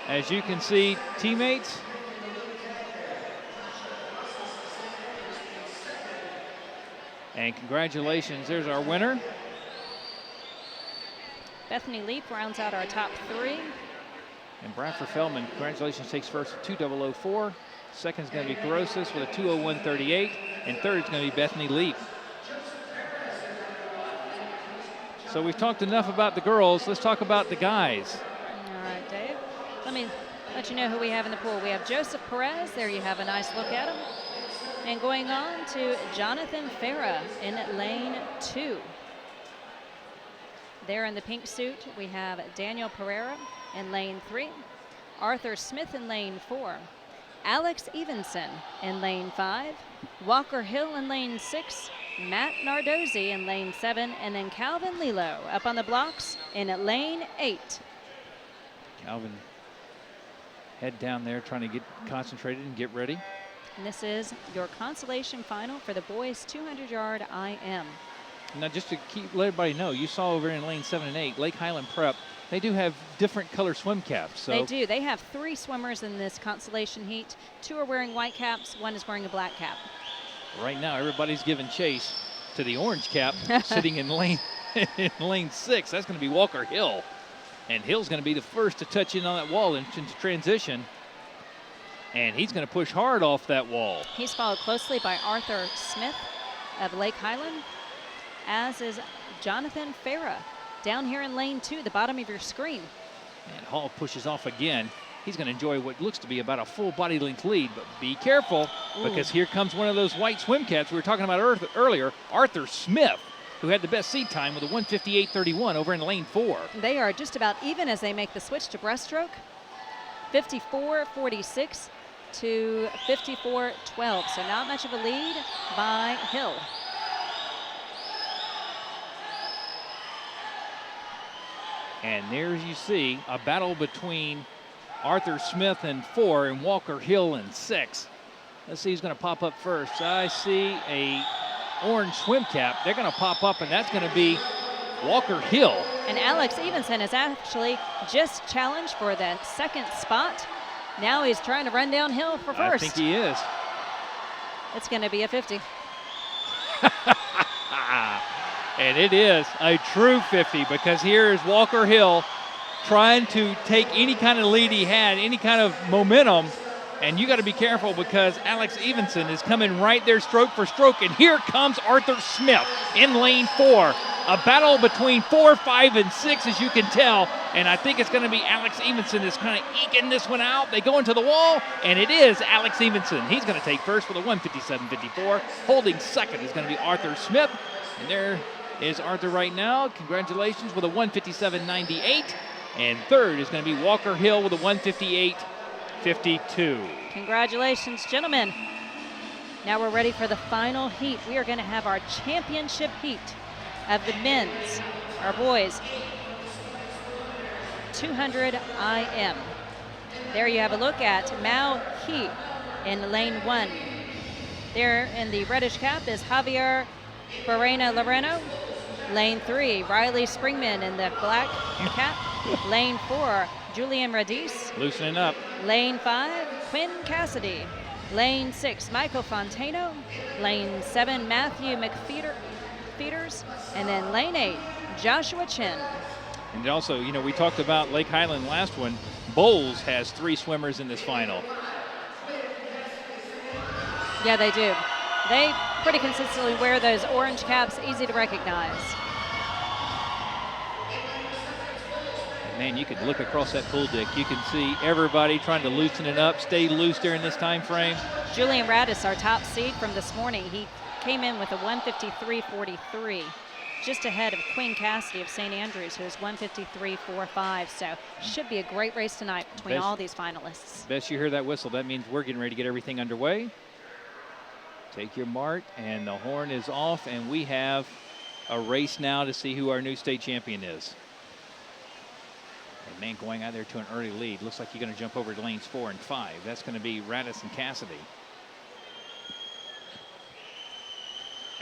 As you can see, teammates. And congratulations, there's our winner. Bethany Leap rounds out our top 3. And Bradford Feldman, congratulations, takes first at 2:00.04. Second is going to be Carosis with a 2:01.38. And third is going to be Bethany Leap. So we've talked enough about the girls. Let's talk about the guys. All right, Dave. Let me let you know who we have in the pool. We have Joseph Perez. There you have a nice look at him. And going on to Jonathan Farah in lane 2. There in the pink suit, we have Daniel Pereira in lane 3, Arthur Smith in lane 4, Alex Evenson in lane 5, Walker Hill in lane 6, Matt Nardozzi in lane 7, and then Calvin Lilo up on the blocks in lane 8. Calvin, head down there trying to get concentrated and get ready. And this is your consolation final for the boys 200-yard IM. Now, just to let everybody know, you saw over in lane 7 and 8, Lake Highland Prep, they do have different color swim caps. So They do. They have 3 swimmers in this consolation heat. 2 are wearing white caps, 1 is wearing a black cap. right now, everybody's giving chase to the orange cap sitting in lane 6. That's going to be Walker Hill. And Hill's going to be the first to touch in on that wall into transition. And he's going to push hard off that wall. He's followed closely by Arthur Smith of Lake Highland, as is Jonathan Farah down here in lane 2, the bottom of your screen. And Hall pushes off again. He's going to enjoy what looks to be about a full body length lead, but be careful because here comes one of those white swim caps we were talking about earlier, Arthur Smith, who had the best seed time with a 1:58.31 over in lane 4. They are just about even as they make the switch to breaststroke. 54-46 to 54-12. So not much of a lead by Hill. And there you see a battle between Arthur Smith in 4 and Walker Hill in 6. Let's see who's going to pop up first. I see a orange swim cap. They're going to pop up, and that's going to be Walker Hill. And Alex Evenson has actually just challenged for the 2nd spot. Now he's trying to run downhill for first. I think he is. It's going to be a 50. And it is a true 50, because here is Walker Hill trying to take any kind of lead he had, any kind of momentum. And you got to be careful, because Alex Evenson is coming right there stroke for stroke. And here comes Arthur Smith in lane 4. A battle between 4, 5, and 6, as you can tell. And I think it's going to be Alex Evenson that's kind of eking this one out. They go into the wall, and it is Alex Evenson. He's going to take first with a 157.54. Holding second is going to be Arthur Smith. And there is Arthur right now. Congratulations with a 157.98. And third is going to be Walker Hill with a 158.52. Congratulations, gentlemen. Now we're ready for the final heat. We are going to have our championship heat of the men's, our boys, 200 IM. There you have a look at Mao He in lane 1. There in the reddish cap is Javier Barrena Loreno. Lane 3, Riley Springman in the black cap. Lane 4, Julian Radice. Loosening up. Lane 5, Quinn Cassidy. Lane 6, Michael Fontano. Lane 7, Matthew McFeeters. And then lane 8, Joshua Chin. And also, you know, we talked about Lake Highland last one. Bowles has 3 swimmers in this final. Yeah, they do. They pretty consistently wear those orange caps, easy to recognize. Man, you could look across that pool deck. You can see everybody trying to loosen it up, stay loose during this time frame. Julian Radis, our top seed from this morning, he came in with a 153.43, just ahead of Quinn Cassidy of St. Andrews, who is 153.45. So should be a great race tonight between all these finalists. Best you hear that whistle. That means we're getting ready to get everything underway. Take your mark, and the horn is off, and we have a race now to see who our new state champion is. And man, going out there to an early lead. Looks like you're going to jump over to lanes 4 and 5. That's going to be Radis and Cassidy.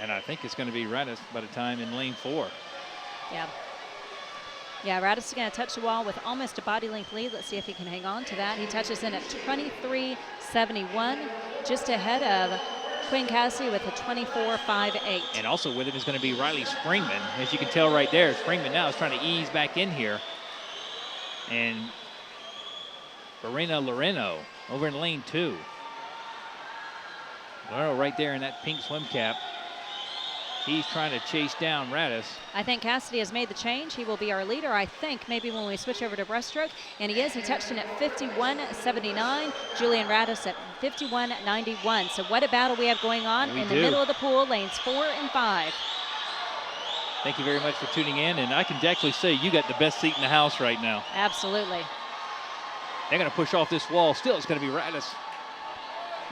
And I think it's going to be Radis by the time in lane 4. Yeah. Yeah, Radis is going to touch the wall with almost a body length lead. Let's see if he can hang on to that. He touches in at 23.71, just ahead of Quinn Cassidy with a 24.58. And also with him is going to be Riley Springman. As you can tell right there, Springman now is trying to ease back in here. And Barrena Loreno over in lane 2. Loreno right there in that pink swim cap. He's trying to chase down Radis. I think Cassidy has made the change. He will be our leader, I think, maybe when we switch over to breaststroke. And he is. He touched in at 51.79. Julian Radis at 51.91. So what a battle we have going on in the middle of the pool, lanes 4 and 5. Thank you very much for tuning in. And I can actually say you got the best seat in the house right now. Absolutely. They're going to push off this wall. Still, it's going to be Radis.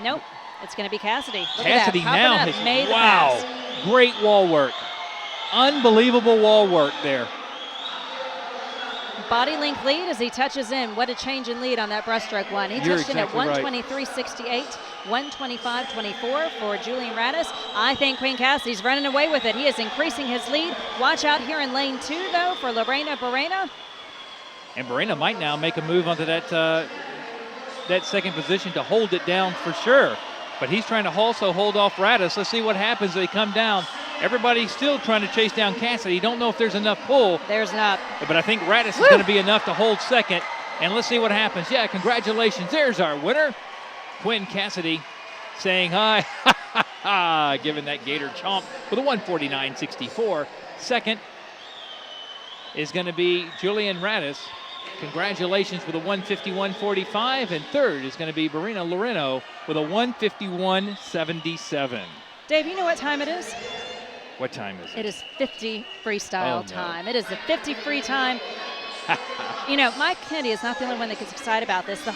Nope. It's going to be Cassidy. Look Cassidy at that. now Popping up, made the wow, pass. Great wall work. Unbelievable wall work there. Body length lead as he touches in. What a change in lead on that breaststroke one. He touched in at 123.68, 125.24 for Julian Radis. I think Quinn Cassidy's running away with it. He is increasing his lead. Watch out here in lane 2, though, for Lorena Barrena. And Barrena might now make a move onto that second position to hold it down for sure. But he's trying to also hold off Radis. Let's see what happens as they come down. Everybody's still trying to chase down Cassidy. You don't know if there's enough pull. There's not. But I think Radis is going to be enough to hold second. And let's see what happens. Yeah, congratulations. There's our winner. Quinn Cassidy saying hi. Giving that Gator chomp with a 149.64. Second is going to be Julian Radis. Congratulations with a 151.45. And third is going to be Barrena Loreno with a 151.77. Dave, you know what time it is? What time is it? It is 50 freestyle time. It is the 50 free time. You know, Mike Kennedy is not the only one that gets excited about this. The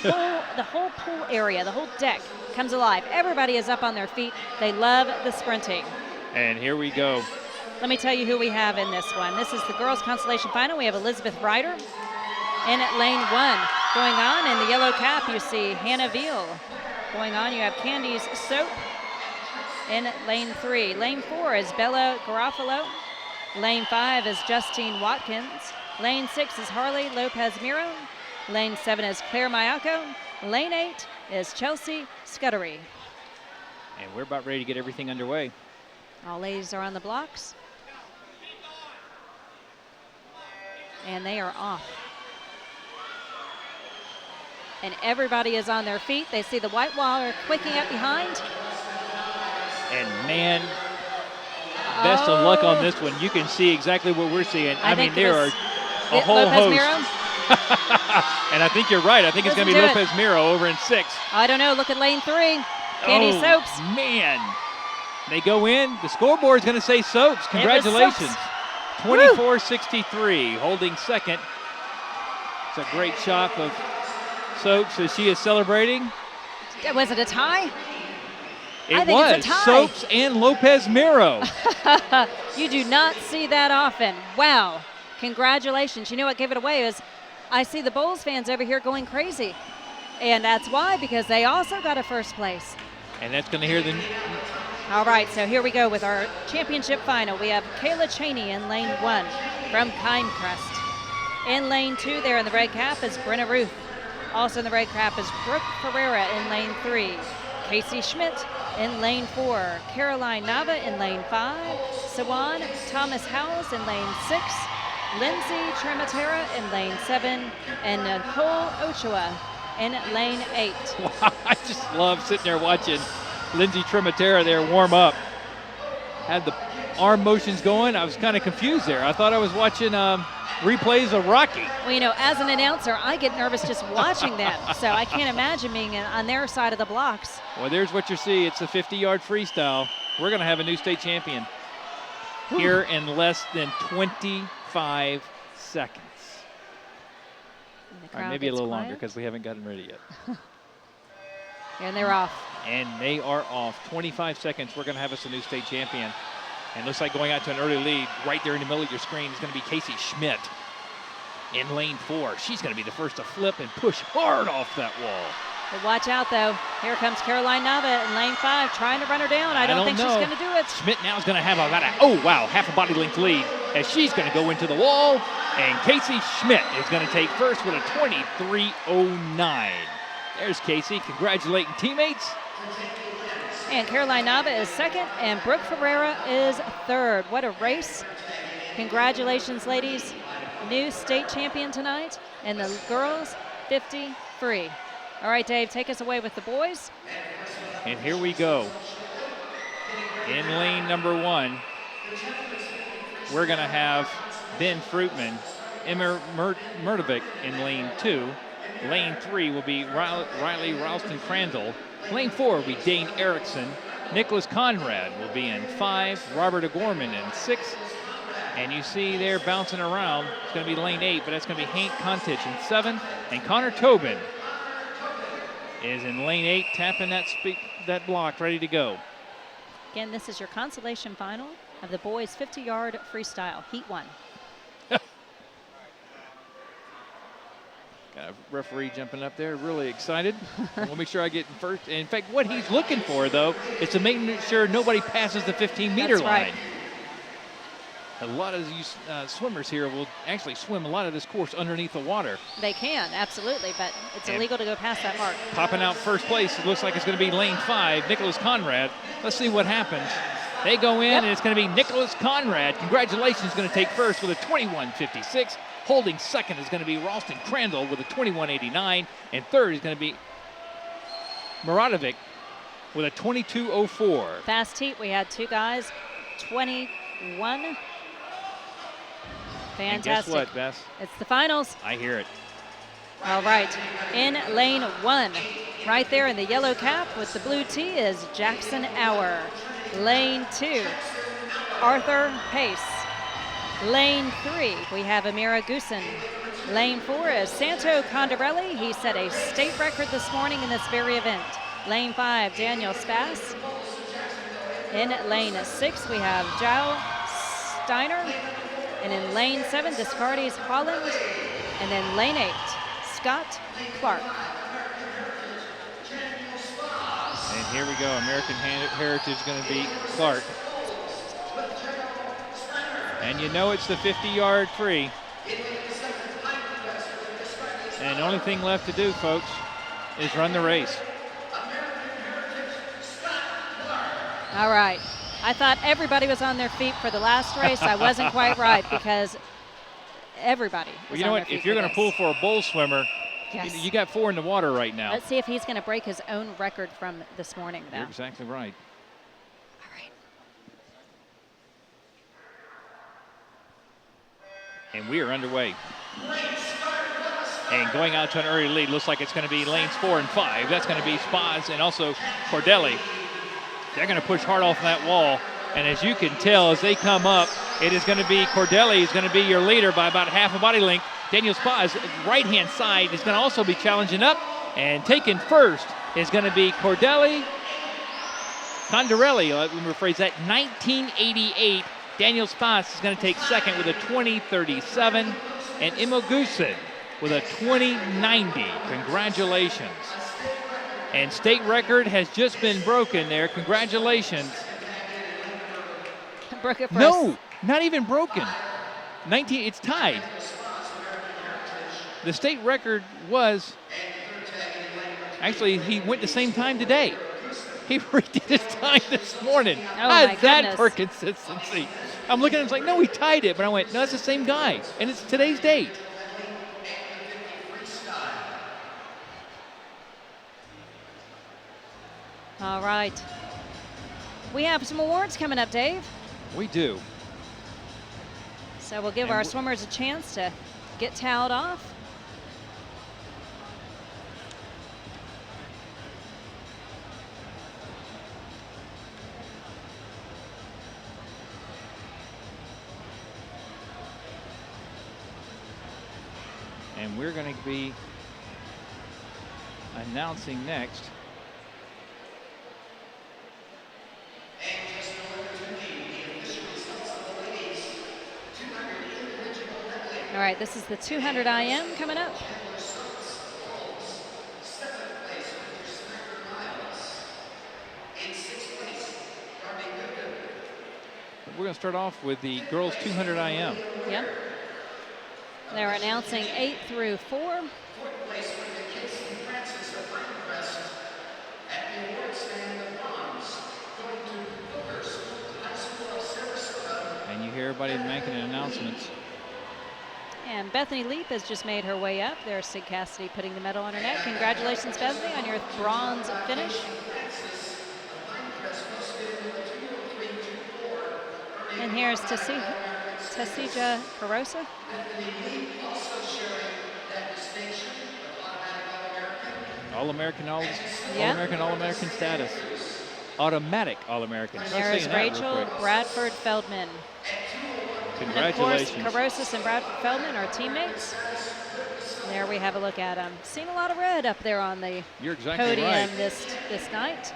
whole pool area, the whole deck comes alive. Everybody is up on their feet. They love the sprinting. And here we go. Let me tell you who we have in this one. This is the girls' consolation final. We have Elizabeth Ryder in lane 1. Going on in the yellow cap, you see Hannah Veal. Going on, you have Candice Soap in lane 3. Lane 4 is Bella Garofalo. Lane 5 is Justine Watkins. Lane 6 is Harley Lopez Miro. Lane 7 is Claire Mayako. Lane 8 is Chelsea Scuddery. And we're about ready to get everything underway. All ladies are on the blocks. And they are off. And everybody is on their feet. They see the white wall quicking up behind. And man, best of luck on this one. You can see exactly what we're seeing. I mean, there are a whole Lopez host. Miro? And I think you're right. I think it's going to be Listen to Lopez Miro over in 6. I don't know. Look at lane 3. Candy Soaps. Man. They go in. The scoreboard is going to say Soaps. And it was Congratulations. Soaps. 24-63. Holding second. It's a great shot of Soaps as she is celebrating. Was it a tie? It I think was it's a tie. Soaps and Lopez Miro. You do not see that often. Wow. Congratulations. You know what gave it away is I see the Bulls fans over here going crazy. And that's why, because they also got a first place. And that's going to hear the... All right, so here we go with our championship final. We have Kayla Cheney in lane 1 from Pinecrest. In lane 2 there in the red cap is Brenna Ruth. Also in the red cap is Brooke Ferreira in lane 3. Casey Schmidt in lane 4. Caroline Nava in lane 5. Sawan Thomas Howes in lane 6. Lindsay Trematera in lane 7. And Nicole Ochoa in lane 8. Wow, I just love sitting there watching Lindsay Trematera there warm up. Had the arm motions going. I was kind of confused there. I thought I was watching replays of Rocky. Well, you know, as an announcer, I get nervous just watching them. So I can't imagine being on their side of the blocks. Well, there's what you see. It's a 50-yard freestyle. We're going to have a new state champion here in less than 25 seconds. All right, maybe a little longer because we haven't gotten ready yet. And they're off. And they are off. 25 seconds. We're going to have us a new state champion. And looks like going out to an early lead right there in the middle of your screen is going to be Casey Schmidt in lane 4. She's going to be the first to flip and push hard off that wall. But watch out, though. Here comes Caroline Nava in lane 5 trying to run her down. I don't think she's going to do it. Schmidt now is going to have about half a body length lead as she's going to go into the wall. And Casey Schmidt is going to take first with a 23:09. There's Casey congratulating teammates. And Caroline Nava is second, and Brooke Ferreira is third. What a race. Congratulations, ladies. New state champion tonight, and the girls 50 free. All right, Dave, take us away with the boys. And here we go. In lane number 1, we're going to have Ben Fruitman, Emma Murdovic in lane 2. Lane 3 will be Riley Ralston Crandall. Lane 4 will be Dane Erickson. Nicholas Conrad will be in 5. Robert O'Gorman in 6. And you see there bouncing around, it's going to be lane 8, but that's going to be Hank Contich in 7. And Connor Tobin is in lane 8, tapping that block, ready to go. Again, this is your consolation final of the boys' 50-yard freestyle, Heat 1. Got a referee jumping up there, really excited. We'll make sure I get in first. And in fact, what he's looking for, though, is to make sure nobody passes the 15-meter line. Right. A lot of these swimmers here will actually swim a lot of this course underneath the water. They can, absolutely, but it's illegal to go past that mark. Popping out first place, it looks like it's going to be lane 5, Nicholas Conrad. Let's see what happens. They go in, and it's going to be Nicholas Conrad. Congratulations, going to take first with a 21:56. Holding second is going to be Ralston Crandall with a 21:89. And third is going to be Muradovic with a 22:04. Fast heat, we had 2 guys, 21. Fantastic. And guess what, Bess? It's the finals. I hear it. All right, in lane 1, right there in the yellow cap with the blue tee is Jackson Auer. Lane 2, Arthur Pace. Lane 3, we have Amira Goosen. Lane 4 is Santo Condarelli. He set a state record this morning in this very event. Lane 5, Daniel Spass. In lane 6, we have Joe Steiner. And in lane 7, Discartes Holland. And then lane 8, Scott Clark. And here we go. American Heritage going to beat Clark. And you know it's the 50-yard free. And the only thing left to do, folks, is run the race. All right. I thought everybody was on their feet for the last race. I wasn't quite right because everybody was well, you know on what? their feet If you're going to pull for a bull swimmer, yes. you got 4 in the water right now. Let's see if he's going to break his own record from this morning, though. You're exactly right. All right. And we are underway. And going out to an early lead, looks like it's going to be lanes 4 and 5. That's going to be Spaz and also Cordelli. They're going to push hard off that wall. And as you can tell, as they come up, it is going to be Cordelli is going to be your leader by about half a body length. Daniel Spaz, right-hand side, is going to also be challenging up. And taken first is going to be Condarelli, let me rephrase that, 1988. Daniel Spaz is going to take second with a 20:37. And Imogusin with a 20:90. Congratulations. And state record has just been broken there. Congratulations. Broke it for No, us. not even broken. 19, it's tied. The state record was, actually, he went the same time today. He redid his time this morning. Oh, How's my that goodness. for consistency? I'm looking at him, it's like, no, he tied it. But I went, no, it's the same guy. And it's today's date. All right. We have some awards coming up, Dave. We do. So we'll give And our swimmers a chance to get toweled off. And we're going to be announcing next. All right, this is the 200 IM coming up. We're going to start off with the girls 200 IM. Yep. They're announcing 8 through 4. And you hear everybody making announcements. And Bethany Leap has just made her way up. There's Sid Cassidy putting the medal on her neck. Congratulations, Bethany, on your bronze finish. And here's Tasija Carosa. All-American, Yeah. All-American, All-American status. Automatic All-American. And Start there's saying that real Rachel quick. Bradford Feldman. Congratulations. And of course, Carosis and Bradford Feldman are teammates. There we have a look at them. Seen a lot of red up there on the You're exactly podium right. this night.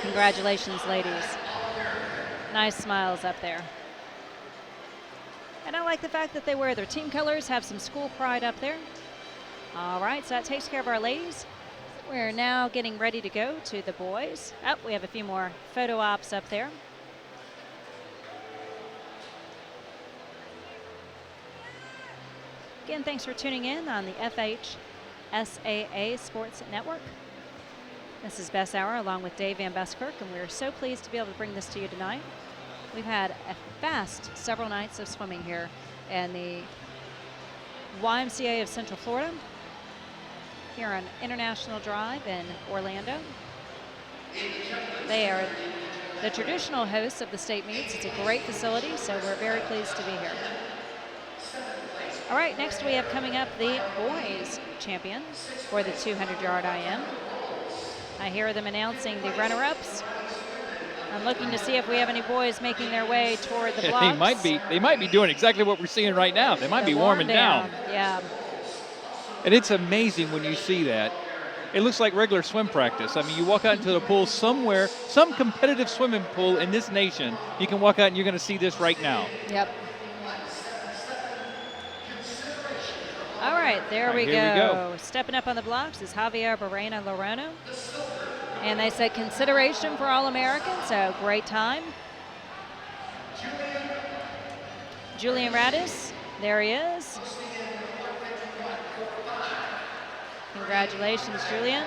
Congratulations, ladies. Nice smiles up there. And I like the fact that they wear their team colors, have some school pride up there. All right, so that takes care of our ladies. We're now getting ready to go to the boys. Oh, we have a few more photo ops up there. Again, thanks for tuning in on the FHSAA Sports Network. This is Best Hour along with Dave Van Buskirk, and we're so pleased to be able to bring this to you tonight. We've had a fast several nights of swimming here in the YMCA of Central Florida, here on International Drive in Orlando. They are the traditional hosts of the state meets. It's a great facility, so we're very pleased to be here. All right, next we have coming up the boys champion for the 200-yard IM. I hear them announcing the runner-ups. I'm looking to see if we have any boys making their way toward the blocks. They might be doing exactly what we're seeing right now. They might be warming down. Yeah. And it's amazing when you see that. It looks like regular swim practice. I mean, you walk out into the pool somewhere, some competitive swimming pool in this nation, you can walk out and you're going to see this right now. Yep. All right, there we here we go. Stepping up on the blocks is Javier Barrena Lorano. And they said consideration for All-American, so great time. Julian Radis, there he is. Congratulations, Julian.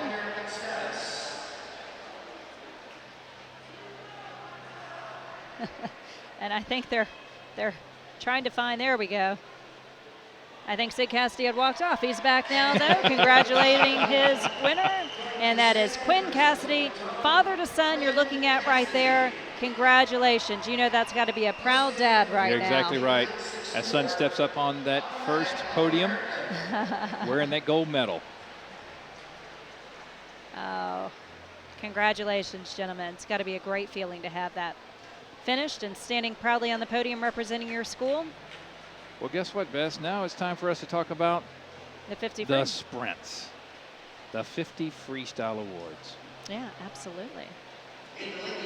And I think they're trying to find, there we go. I think Sid Cassidy had walked off. He's back now, though, congratulating his winner, and that is Quinn Cassidy, father to son you're looking at right there. Congratulations. You know that's got to be a proud dad right now. You're exactly right. As son steps up on that first podium, wearing that gold medal. Oh, congratulations, gentlemen. It's got to be a great feeling to have that finished and standing proudly on the podium representing your school. Well, guess what, Bess? Now it's time for us to talk about the 50 the sprints, the 50 freestyle awards. Yeah, absolutely.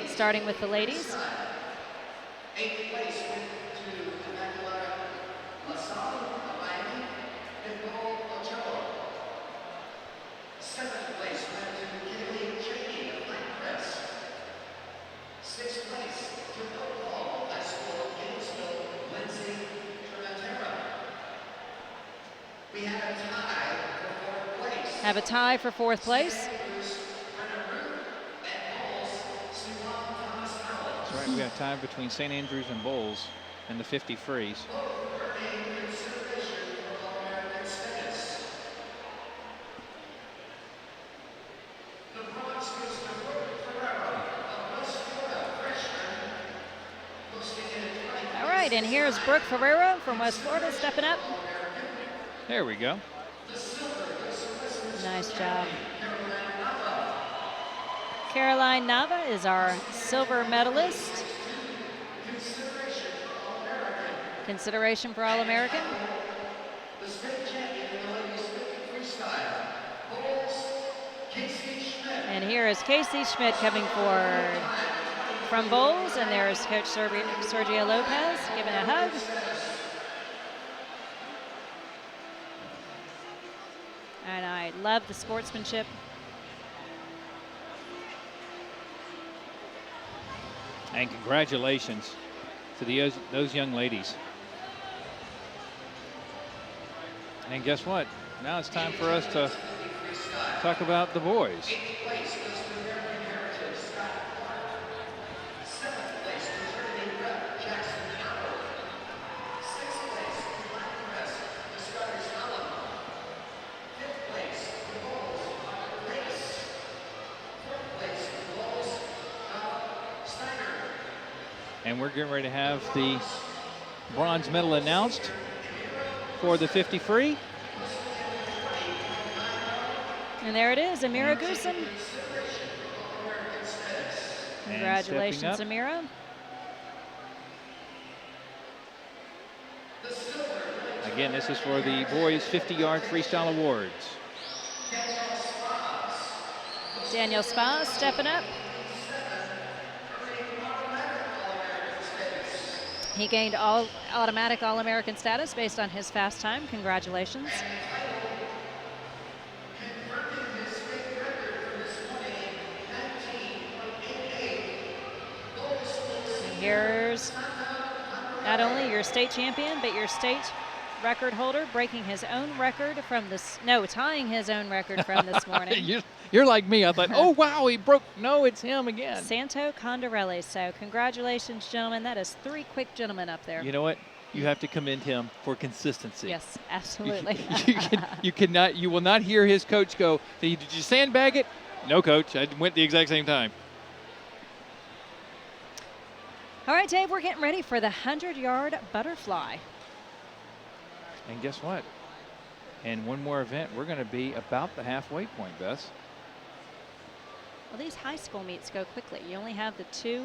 Starting with the ladies. 8th place went to LaSalle, Miami, and Paul Ochoa. 7th place went to Kaylee Cheney of Black Press. 6th place to Bill Paul, High School of Gainesville, Lindsay Trematera. We have a tie for 4th place. Have a tie for 4th place. That's right, we got a tie between St. Andrews and Bowles in the 50 frees. All right, and here's Brooke Ferreira from West Florida stepping up. There we go. Nice job. Caroline Nava is our silver medalist. Consideration for All-American. The state champion in the ladies 50 freestyle, Bowles, Casey Schmidt. And here is Casey Schmidt coming forward from Bowles, and there's Coach Sergio Lopez giving a hug. And I love the sportsmanship. And congratulations to those young ladies. And guess what? Now it's time for us to talk about the boys. 8th place goes to American Heritage, Scott Clark. 7th place to Trinity Rep, Jackson Howard. 6th place to Black Press, the Scottish Allen. 5th place to Bowles, Dr. Davis. 4th place to Bowles, Steiner. And we're getting ready to have the bronze medal announced for the 50 free. And there it is, Amira Goosen. Congratulations, Amira. Again, this is for the boys 50-yard freestyle awards. Daniel Spa stepping up. He gained automatic All-American status based on his fast time. Congratulations. And here's not only your state champion, but your state record holder breaking his own record from this, no, tying his own record from this morning. You're like me. I thought, oh, wow, he broke. No, it's him again. Santo Condorelli. So congratulations, gentlemen. That is 3 quick gentlemen up there. You know what? You have to commend him for consistency. Yes, absolutely. You will not hear his coach go, did you sandbag it? No, coach. I went the exact same time. All right, Dave, we're getting ready for the 100-yard butterfly. And guess what? In one more event, we're going to be about the halfway point, Bess. Well, these high school meets go quickly. You only have the 2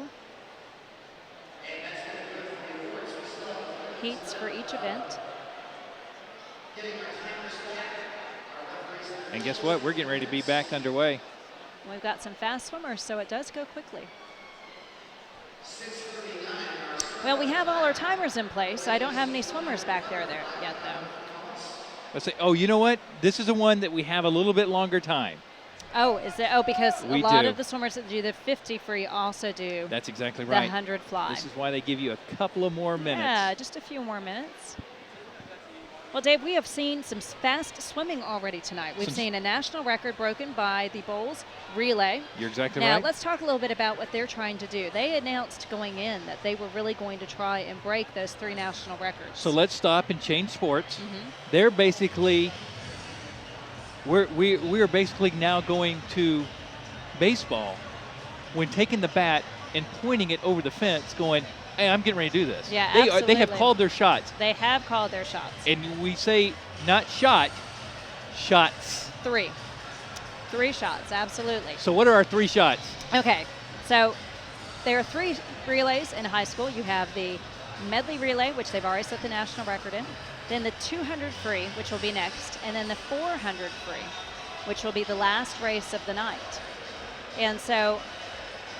heats for each event. And guess what? We're getting ready to be back underway. We've got some fast swimmers, so it does go quickly. Well, we have all our timers in place. I don't have any swimmers back there yet, though. Let's say, oh, you know what? This is the one that we have a little bit longer time. Oh, is it? Oh, because We a lot do. of the swimmers that do the 50 free also do That's exactly the right. 100 fly. This is why they give you a couple of more minutes. Yeah, just a few more minutes. Well, Dave, we have seen some fast swimming already tonight. We've seen a national record broken by the bowls relay. You're exactly Now, right. let's talk a little bit about what they're trying to do. They announced going in that they were really going to try and break those 3 national records. So let's stop and change sports. They're basically, we are basically now going to baseball when taking the bat and pointing it over the fence going, hey, I'm getting ready to do this. Yeah, They have absolutely. called their shots. They have called their shots. And we say not shot, shots. 3 shots, absolutely. So what are our 3 shots? Okay, so there are 3 relays in high school. You have the medley relay, which they've already set the national record in, then the 200 free, which will be next, and then the 400 free, which will be the last race of the night. And so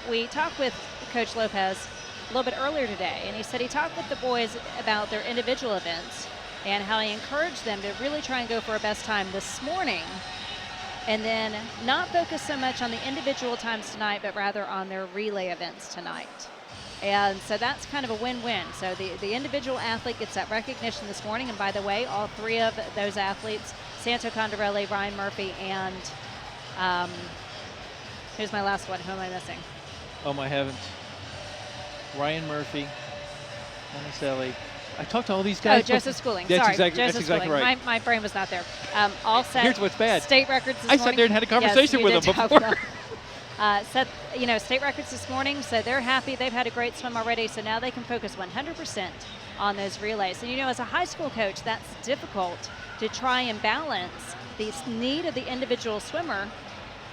we talked with Coach Lopez a little bit earlier today, and he said he talked with the boys about their individual events and how he encouraged them to really try and go for a best time this morning, and then not focus so much on the individual times tonight, but rather on their relay events tonight. And so that's kind of a win-win. So the individual athlete gets that recognition this morning, and by the way, all 3 of those athletes, Santo Condarelli, Ryan Murphy, and who's my last one? Who am I missing? Oh my heavens. Ryan Murphy, Monticelli. I talked to all these guys. Oh, Joseph Schooling. That's Sorry, exactly, Joseph that's exactly Schooling. right. My brain was not there. All set. Here's what's bad. State records this I morning. sat there and had a conversation Yes, with you them did talk before. about- set, state records this morning, so they're happy. They've had a great swim already, so now they can focus 100% on those relays. And as a high school coach, that's difficult to try and balance the need of the individual swimmer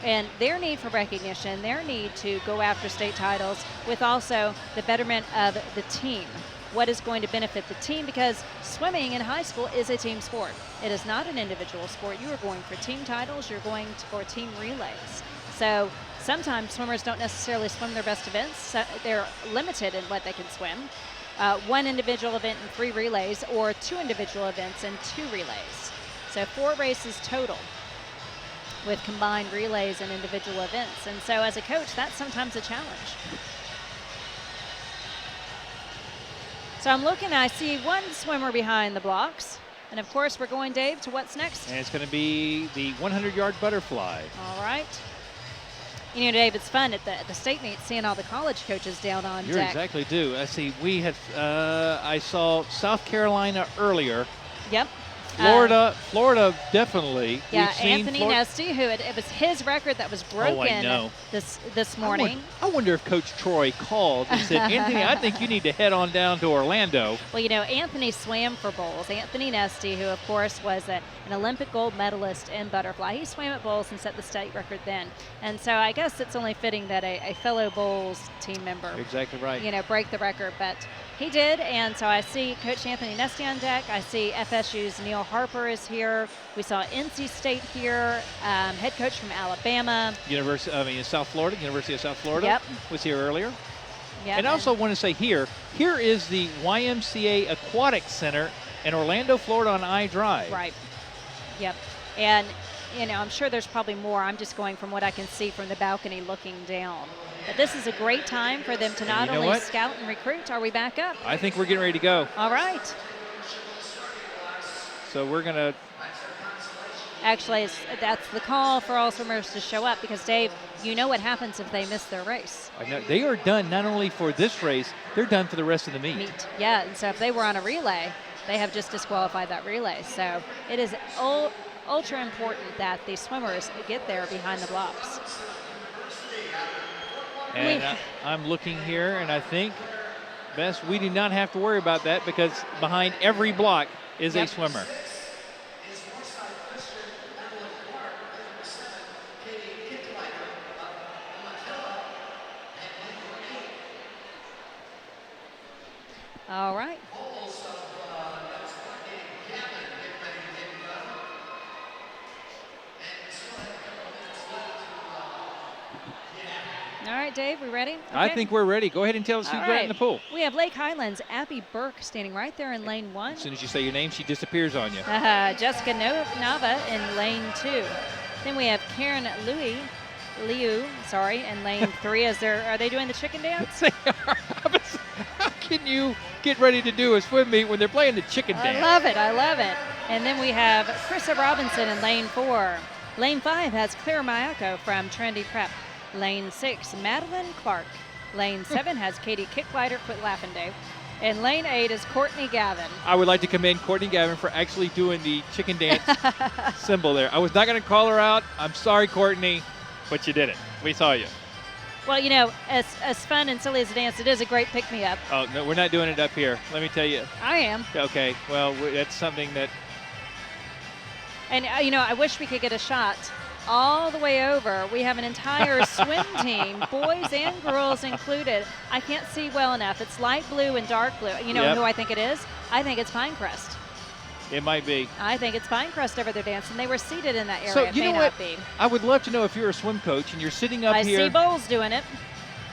and their need for recognition, their need to go after state titles, with also the betterment of the team. What is going to benefit the team, because swimming in high school is a team sport. It is not an individual sport. You are going for team titles, you're going for team relays. So sometimes swimmers don't necessarily swim their best events. So they're limited in what they can swim. 1 individual event and 3 relays, or 2 individual events and 2 relays. So 4 races total with combined relays and individual events. And so as a coach, that's sometimes a challenge. So I'm looking, I see 1 swimmer behind the blocks. And of course, we're going, Dave, to what's next? And it's going to be the 100-yard butterfly. All right. Dave, it's fun at the state meet seeing all the college coaches down on You're deck. exactly due. I see. We had. I saw South Carolina earlier. Yep. Florida definitely. Yeah, We've seen Anthony Florida. Nesty, it was his record that was broken know. this morning. I wonder if Coach Troy called and said, Anthony, I think you need to head on down to Orlando. Well, Anthony swam for bowls. Anthony Nesty, who of course was an Olympic gold medalist in butterfly, he swam at bowls and set the state record then. And so I guess it's only fitting that a fellow bowls team member, Exactly right. break the record. But he did, and so I see Coach Anthony Nesty on deck. I see FSU's Neil Harper is here. We saw NC State here, head coach from Alabama. South Florida, University of South Florida Yep. was here earlier. Yep, And I also want to say here is the YMCA Aquatic Center in Orlando, Florida on I Drive. Right. Yep. And, I'm sure there's probably more. I'm just going from what I can see from the balcony looking down. But this is a great time for them to not you know only what? scout and recruit. Are we back up? I think we're getting ready to go. All right. So we're going to. Actually, that's the call for all swimmers to show up, because, Dave, you know what happens if they miss their race. I know they are done not only for this race, they're done for the rest of the meet. Yeah, and so if they were on a relay, they have just disqualified that relay. So it is ultra important that the swimmers get there behind the blocks. And I'm looking here, and I think, Bess, we do not have to worry about that, because behind every block is a swimmer. right, Dave, we ready? I Okay. think we're ready. Go ahead and tell us who's All got in the pool. We have Lake Highlands, Abby Burke standing right there in lane 1. As soon as you say your name, she disappears on you. Jessica Nava in lane 2. Then we have Karen Liu, in lane 3. Are they doing the chicken dance? They are. How can you get ready to do a swim meet when they're playing the chicken dance? I love it. And then we have Krista Robinson in lane 4. Lane 5 has Claire Mayako from Trendy Prep. Lane 6, Madeline Clark. Lane 7 has Katie Kicklighter. Quit laughing, Dave. And lane 8 is Courtney Gavin. I would like to commend Courtney Gavin for actually doing the chicken dance symbol there. I was not going to call her out. I'm sorry, Courtney, but you did it. We saw you. Well, you know, as fun and silly as a dance, it is a great pick-me-up. Oh, no, we're not doing it up here. Let me tell you. I am. Okay, well, that's something that... And, you know, I wish we could get a shot all the way over. We have an entire swim team, boys and girls included. I can't see well enough. It's light blue and dark blue. You know who I think it is? I think it's Pinecrest. It might be. I think it's Pinecrest over there dancing. They were seated in that area. So, it you may know not what? be. I would love to know if you're a swim coach and you're sitting up here. I see Bowles doing it.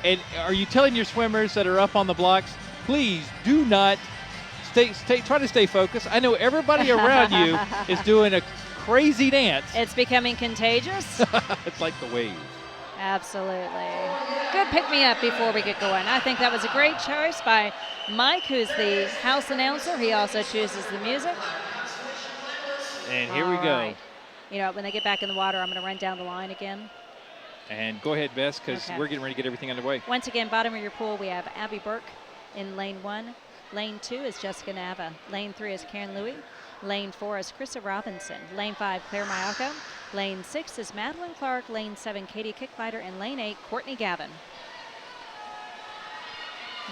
And are you telling your swimmers that are up on the blocks, please do not try to stay focused. I know everybody around you is doing a crazy dance. It's becoming contagious. It's like the waves. Absolutely. Good pick-me-up before we get going. I think that was a great choice by Mike, who's the house announcer. He also chooses the music. And here we go. Right. You know, when they get back in the water, I'm going to run down the line again. And go ahead, Bess, because we're getting ready to get everything underway. Once again, bottom of your pool, we have Abby Burke in lane 1. Lane 2 is Jessica Nava. Lane 3 is Karen Louie. Lane 4 is Krista Robinson. Lane 5, Claire Mayako. Lane 6 is Madeline Clark. Lane 7, Katie Kicklighter. And lane 8, Courtney Gavin.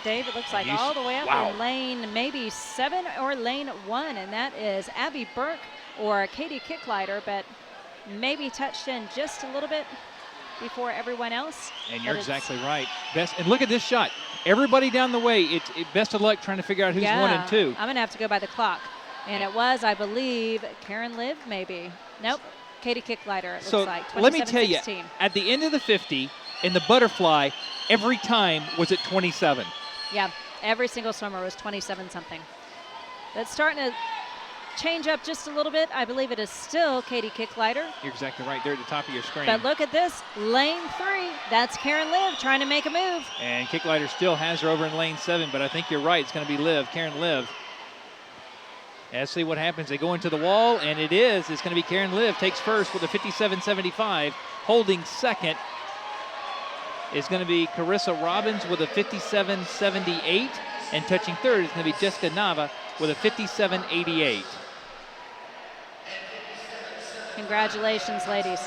Dave, it looks like all the way up in lane maybe 7 or lane 1, and that is Abby Burke or Katie Kicklighter, but maybe touched in just a little bit before everyone else. And you're exactly right. Best, and look at this shot. Everybody down the way, best of luck trying to figure out who's 1 and 2. I'm going to have to go by the clock. And it was, I believe, Karen Liv, maybe. Nope, Katie Kicklighter, it looks like. Let me tell you, at the end of the 50, in the butterfly, every time was at 27. Yeah, every single swimmer was 27-something. But it's starting to change up just a little bit. I believe it is still Katie Kicklighter. You're exactly right there at the top of your screen. But look at this, lane 3. That's Karen Liv trying to make a move. And Kicklighter still has her over in lane 7, but I think you're right. It's going to be Liv, Karen Liv. Let's see what happens. They go into the wall, and it's going to be Karen Liv. Takes first with a 57.75. Holding second is going to be Carissa Robbins with a 57.78. And touching third is going to be Jessica Nava with a 57.88. Congratulations, ladies.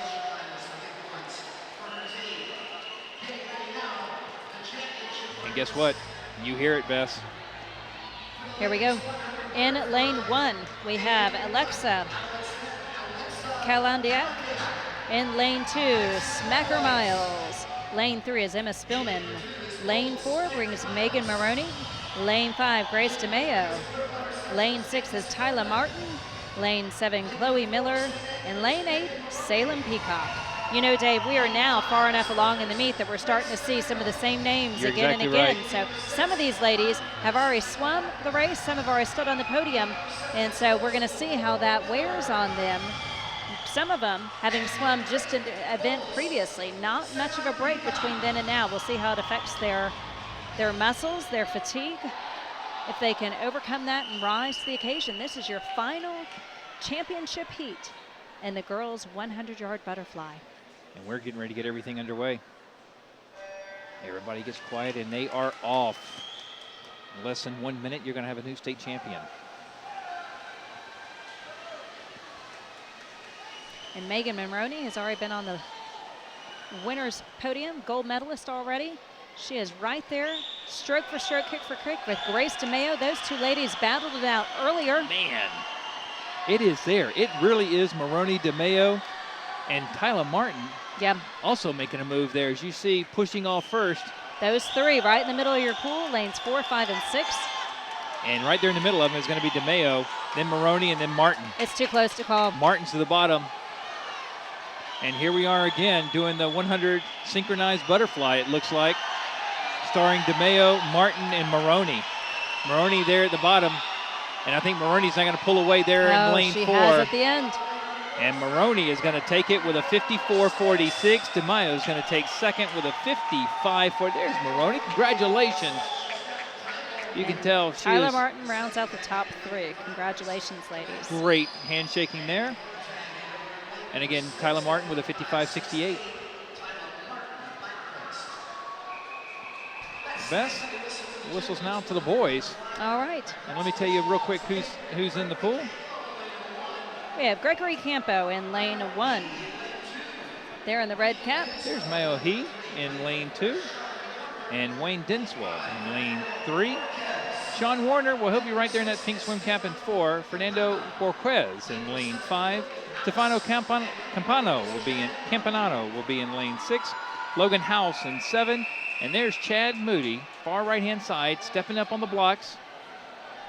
And guess what? You hear it, Bess. Here we go. In lane 1, we have Alexa Kalandiak. In lane 2, Smacker Miles. Lane 3 is Emma Spillman. Lane 4 brings Megan Maroney. Lane 5, Grace DeMayo. Lane 6 is Tyla Martin. Lane 7, Chloe Miller. And lane 8, Salem Peacock. You know, Dave, we are now far enough along in the meet that we're starting to see some of the same names again and again. Right. So some of these ladies have already swum the race. Some have already stood on the podium. And so we're going to see how that wears on them. Some of them having swum just an event previously. Not much of a break between then and now. We'll see how it affects their muscles, their fatigue, if they can overcome that and rise to the occasion. This is your final championship heat in the girls' 100-yard butterfly. And we're getting ready to get everything underway. Everybody gets quiet, and they are off. In less than 1 minute, you're going to have a new state champion. And Megan Maroney has already been on the winner's podium, gold medalist already. She is right there, stroke for stroke, kick for kick with Grace DeMayo. Those two ladies battled it out earlier. Man, it is there. It really is Maroney, DeMayo, and Tyla Martin. Yeah. Also making a move there, as you see, pushing off first. Those three right in the middle of your pool, lanes 4, 5, and 6. And right there in the middle of them is going to be DeMayo, then Maroney, and then Martin. It's too close to call. Martin's to the bottom. And here we are again doing the 100 synchronized butterfly, it looks like, starring DeMeo, Martin, and Maroney. Maroney there at the bottom, and I think Maroney's not going to pull away there in lane 4. She has at the end. And Maroney is going to take it with a 54.46. DeMeo is going to take second with a 55.40. There's Maroney. Congratulations. You can tell she Tyler was Martin rounds out the top 3. Congratulations, ladies. great handshaking there. And again, Tyler Martin with a 55.68. Bess, whistles now to the boys. All right. And let me tell you real quick who's in the pool. We have Gregory Campo in lane 1. There in the red cap. There's Mayo He in lane 2. And Wayne Dinswell in lane 3. Sean Warner, well, he'll be right there in that pink swim cap in 4. Fernando Borquez in lane 5. Stefano Campanano will be in lane 6. Logan House in 7. And there's Chad Moody, far right-hand side, stepping up on the blocks.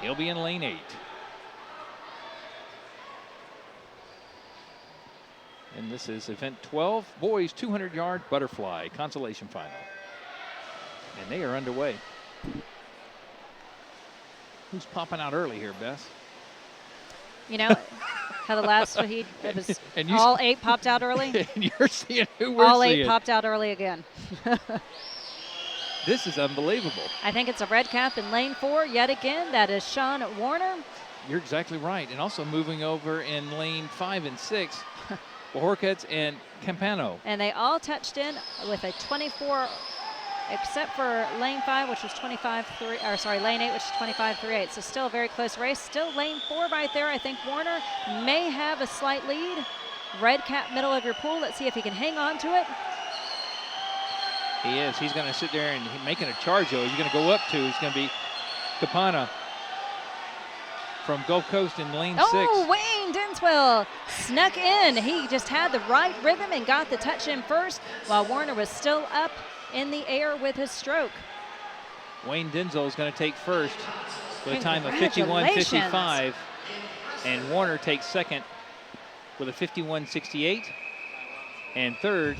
He'll be in lane 8. And this is event 12, boys 200-yard butterfly consolation final. And they are underway. Who's popping out early here, Bess? You know how the last heat, it was all 8 popped out early? And you're seeing who we're all seeing. 8 popped out early again. This is unbelievable. I think it's a red cap in lane 4 yet again. That is Sean Warner. You're exactly right. And also moving over in lane 5 and 6, Borquez and Campano. And they all touched in with a 24, except for lane 5, which was 25.3, or sorry, lane 8, which is 25.38. So still a very close race. Still lane 4 right there. I think Warner may have a slight lead. Red cap middle of your pool. Let's see if he can hang on to it. He is. He's going to sit there and making a charge, though. He's going to go up to. It's going to be Capana from Gulf Coast in lane 6. Oh, Wayne Dinswell snuck in. He just had the right rhythm and got the touch in first, while Warner was still up in the air with his stroke. Wayne Dinswell is going to take first with a time of 51.55. And Warner takes second with a 51.68. And third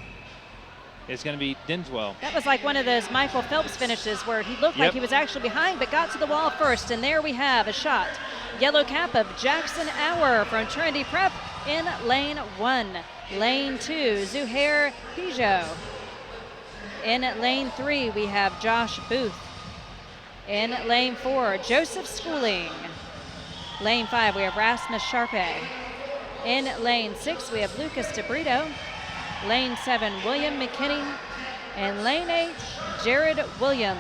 is going to be Dinswell. That was like one of those Michael Phelps finishes where he looked like he was actually behind but got to the wall first. And there we have a shot. Yellow cap of Jackson Auer from Trinity Prep in lane 1. Lane 2, Zuhair Pijot. In lane 3, we have Josh Booth. In lane 4, Joseph Schooling. Lane 5, we have Rasmus Sharpe. In lane 6, we have Lucas DeBrito. Lane 7, William McKinney. And lane 8, Jared Williams.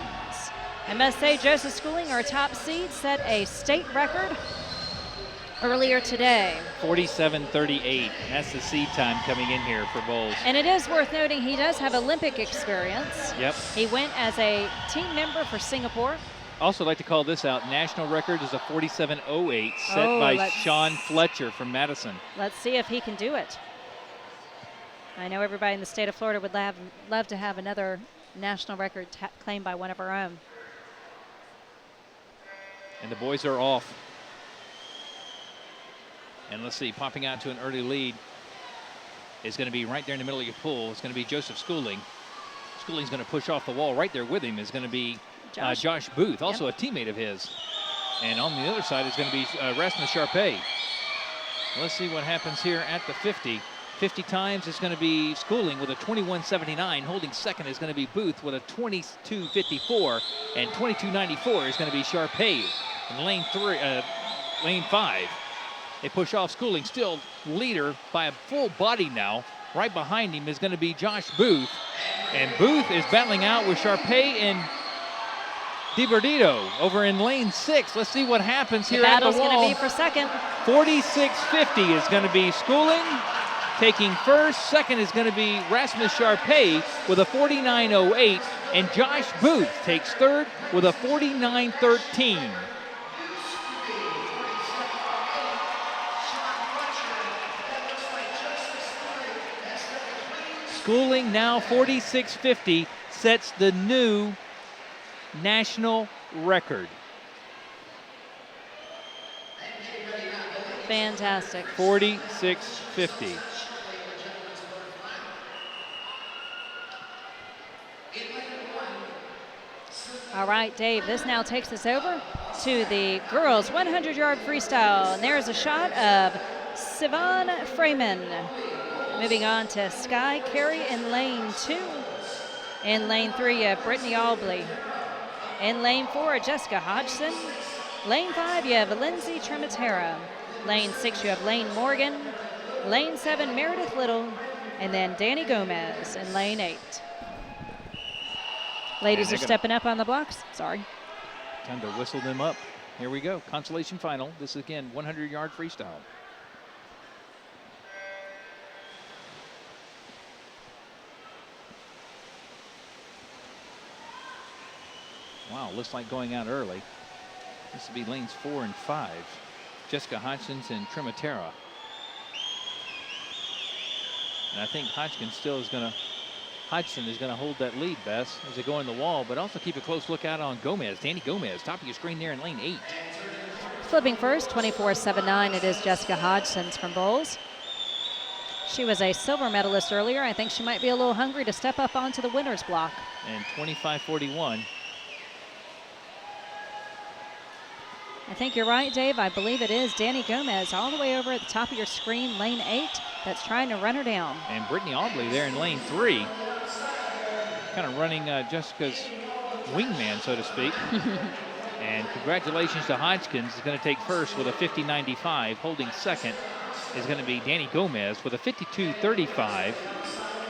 I must say, Joseph Schooling, our top seed, set a state record earlier today. 47.38. That's the seed time coming in here for bowls. And it is worth noting he does have Olympic experience. Yep. He went as a team member for Singapore. Also like to call this out. National record is a 47.08 set by Sean Fletcher from Madison. Let's see if he can do it. I know everybody in the state of Florida would love to have another national record claimed by one of our own. And the boys are off. And let's see, popping out to an early lead is going to be right there in the middle of your pool. It's going to be Joseph Schooling. Schooling's going to push off the wall. Right there with him is going to be Josh Booth, also a teammate of his. And on the other side is going to be Rasmus Sharpe. Let's see what happens here at the 50. 50 times is going to be Schooling with a 21.79. Holding second is going to be Booth with a 22.54. And 22.94 is going to be Sharpe in lane 5. They push off Schooling, still leader by a full body now. Right behind him is going to be Josh Booth. And Booth is battling out with Sharpe and DiBerdito over in lane 6. Let's see what happens here at the wall. The battle's going to be for second. 46.50 is going to be Schooling taking first. Second is going to be Rasmus Sharpe with a 49.08. And Josh Booth takes third with a 49.13. Schooling now 46.50 sets the new national record. Fantastic. 46.50. All right, Dave, this now takes us over to the girls 100-yard freestyle. And there's a shot of Sivan Freeman. Moving on to Sky Carey in lane 2. In lane 3, you have Brittany Albley. In lane 4, Jessica Hodgson. Lane 5, you have Lindsay Trematera. Lane 6, you have Lane Morgan. Lane 7, Meredith Little. And then Danny Gomez in lane 8. Ladies are stepping up on the blocks. Sorry. Time to whistle them up. Here we go. Consolation final. This is again 100-yard freestyle. Wow, looks like going out early. This will be lanes 4 and 5. Jessica Hodgson and Trematera. And I think Hodgson is going to hold that lead, Bess, as they go in the wall, but also keep a close look out on Gomez. Danny Gomez, top of your screen there in lane 8. Flipping first, 24.79, it is Jessica Hodgson from Bowles. She was a silver medalist earlier. I think she might be a little hungry to step up onto the winner's block. And 25.41. I think you're right, Dave. I believe it is Danny Gomez all the way over at the top of your screen, lane 8, that's trying to run her down. And Brittany Albley there in lane 3. Kind of running Jessica's wingman, so to speak. And congratulations to Hodgkins. Is going to take first with a 50.95. Holding second is going to be Danny Gomez with a 52.35.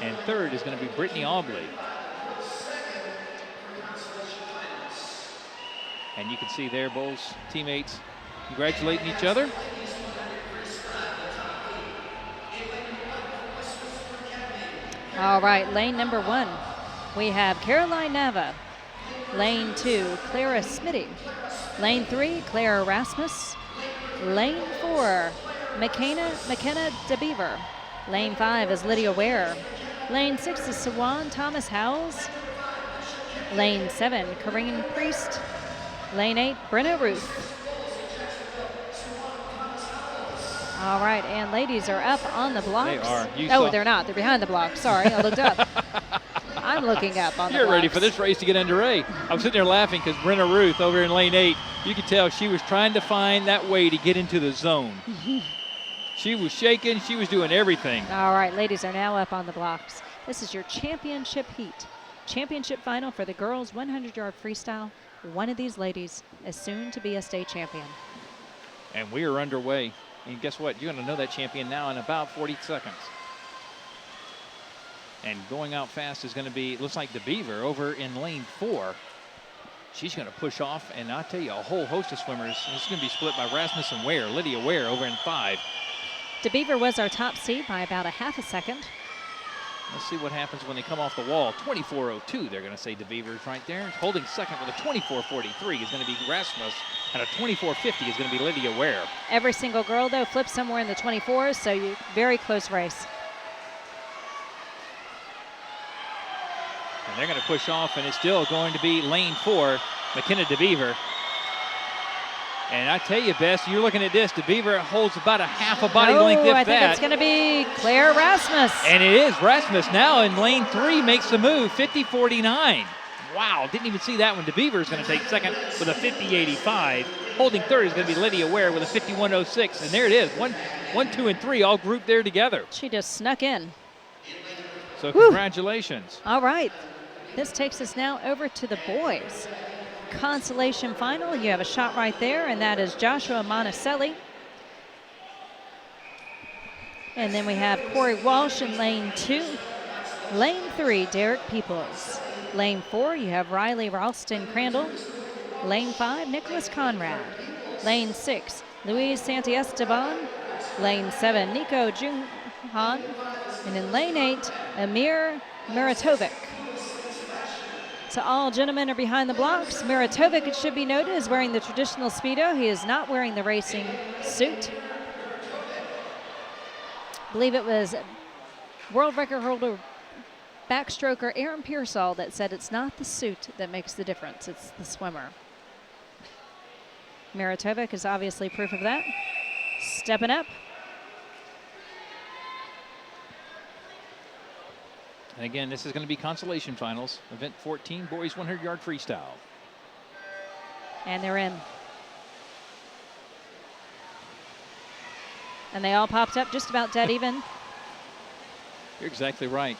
And third is going to be Brittany Albley. And you can see there Bowles teammates congratulating each other. All right, lane number 1. We have Caroline Nava. Lane 2, Clara Smitty. Lane 3, Clara Rasmus. Lane 4, McKenna DeBeaver. Lane 5 is Lydia Ware. Lane 6 is Sawan Thomas Howells. Lane 7, Corinne Priest. Lane 8, Brenna Ruth. All right, and ladies are up on the blocks. They are. They're not. They're behind the block. Sorry, I looked up. I'm looking up on the blocks. You're ready for this race to get underway. I'm sitting there laughing because Brenna Ruth over in lane 8, you could tell she was trying to find that way to get into the zone. She was shaking. She was doing everything. All right, ladies are now up on the blocks. This is your championship heat. Championship final for the girls 100-yard freestyle. One of these ladies is soon to be a state champion. And we are underway. And guess what? You're going to know that champion now in about 40 seconds. And going out fast is going to be, looks like DeBeaver over in lane 4. She's going to push off, and I'll tell you, a whole host of swimmers. It's going to be split by Rasmus and Ware, Lydia Ware over in 5. DeBeaver was our top seed by about a half a second. Let's see what happens when they come off the wall. 24.02, they're going to say DeBeaver's right there. Holding second with a 24.43 is going to be Rasmus, and a 24.50 is going to be Lydia Ware. Every single girl, though, flips somewhere in the 24s, so very close race. And they're going to push off, and it's still going to be lane 4, McKenna DeBeaver. And I tell you, Bess, you're looking at this. DeBeaver holds about a half a body length, if I think that. it's going to be Claire Rasmus. And it is. Rasmus now in lane 3 makes the move, 50.49. Wow, didn't even see that one. DeBeaver is going to take second with a 50.85. Holding third is going to be Lydia Ware with a 51.06. And there it is. 1, 2, and 3 all grouped there together. She just snuck in. So congratulations. All right. This takes us now over to the boys. Consolation final. You have a shot right there, and that is Joshua Monticelli. And then we have Corey Walsh in lane 2. Lane 3, Derek Peoples. Lane 4, you have Riley Ralston Crandall. Lane 5, Nicholas Conrad. Lane 6, Luis Santiesteban. Lane 7, Nico Junhan. And in lane 8, Amir Miratovic. So all gentlemen are behind the blocks. Miratovic, it should be noted, is wearing the traditional Speedo. He is not wearing the racing suit. I believe it was world record holder backstroker Aaron Pearsall that said it's not the suit that makes the difference, it's the swimmer. Miratovic is obviously proof of that. Stepping up. And again, this is going to be consolation finals. Event 14, boys 100-yard freestyle. And they're in. And they all popped up just about dead even. You're exactly right.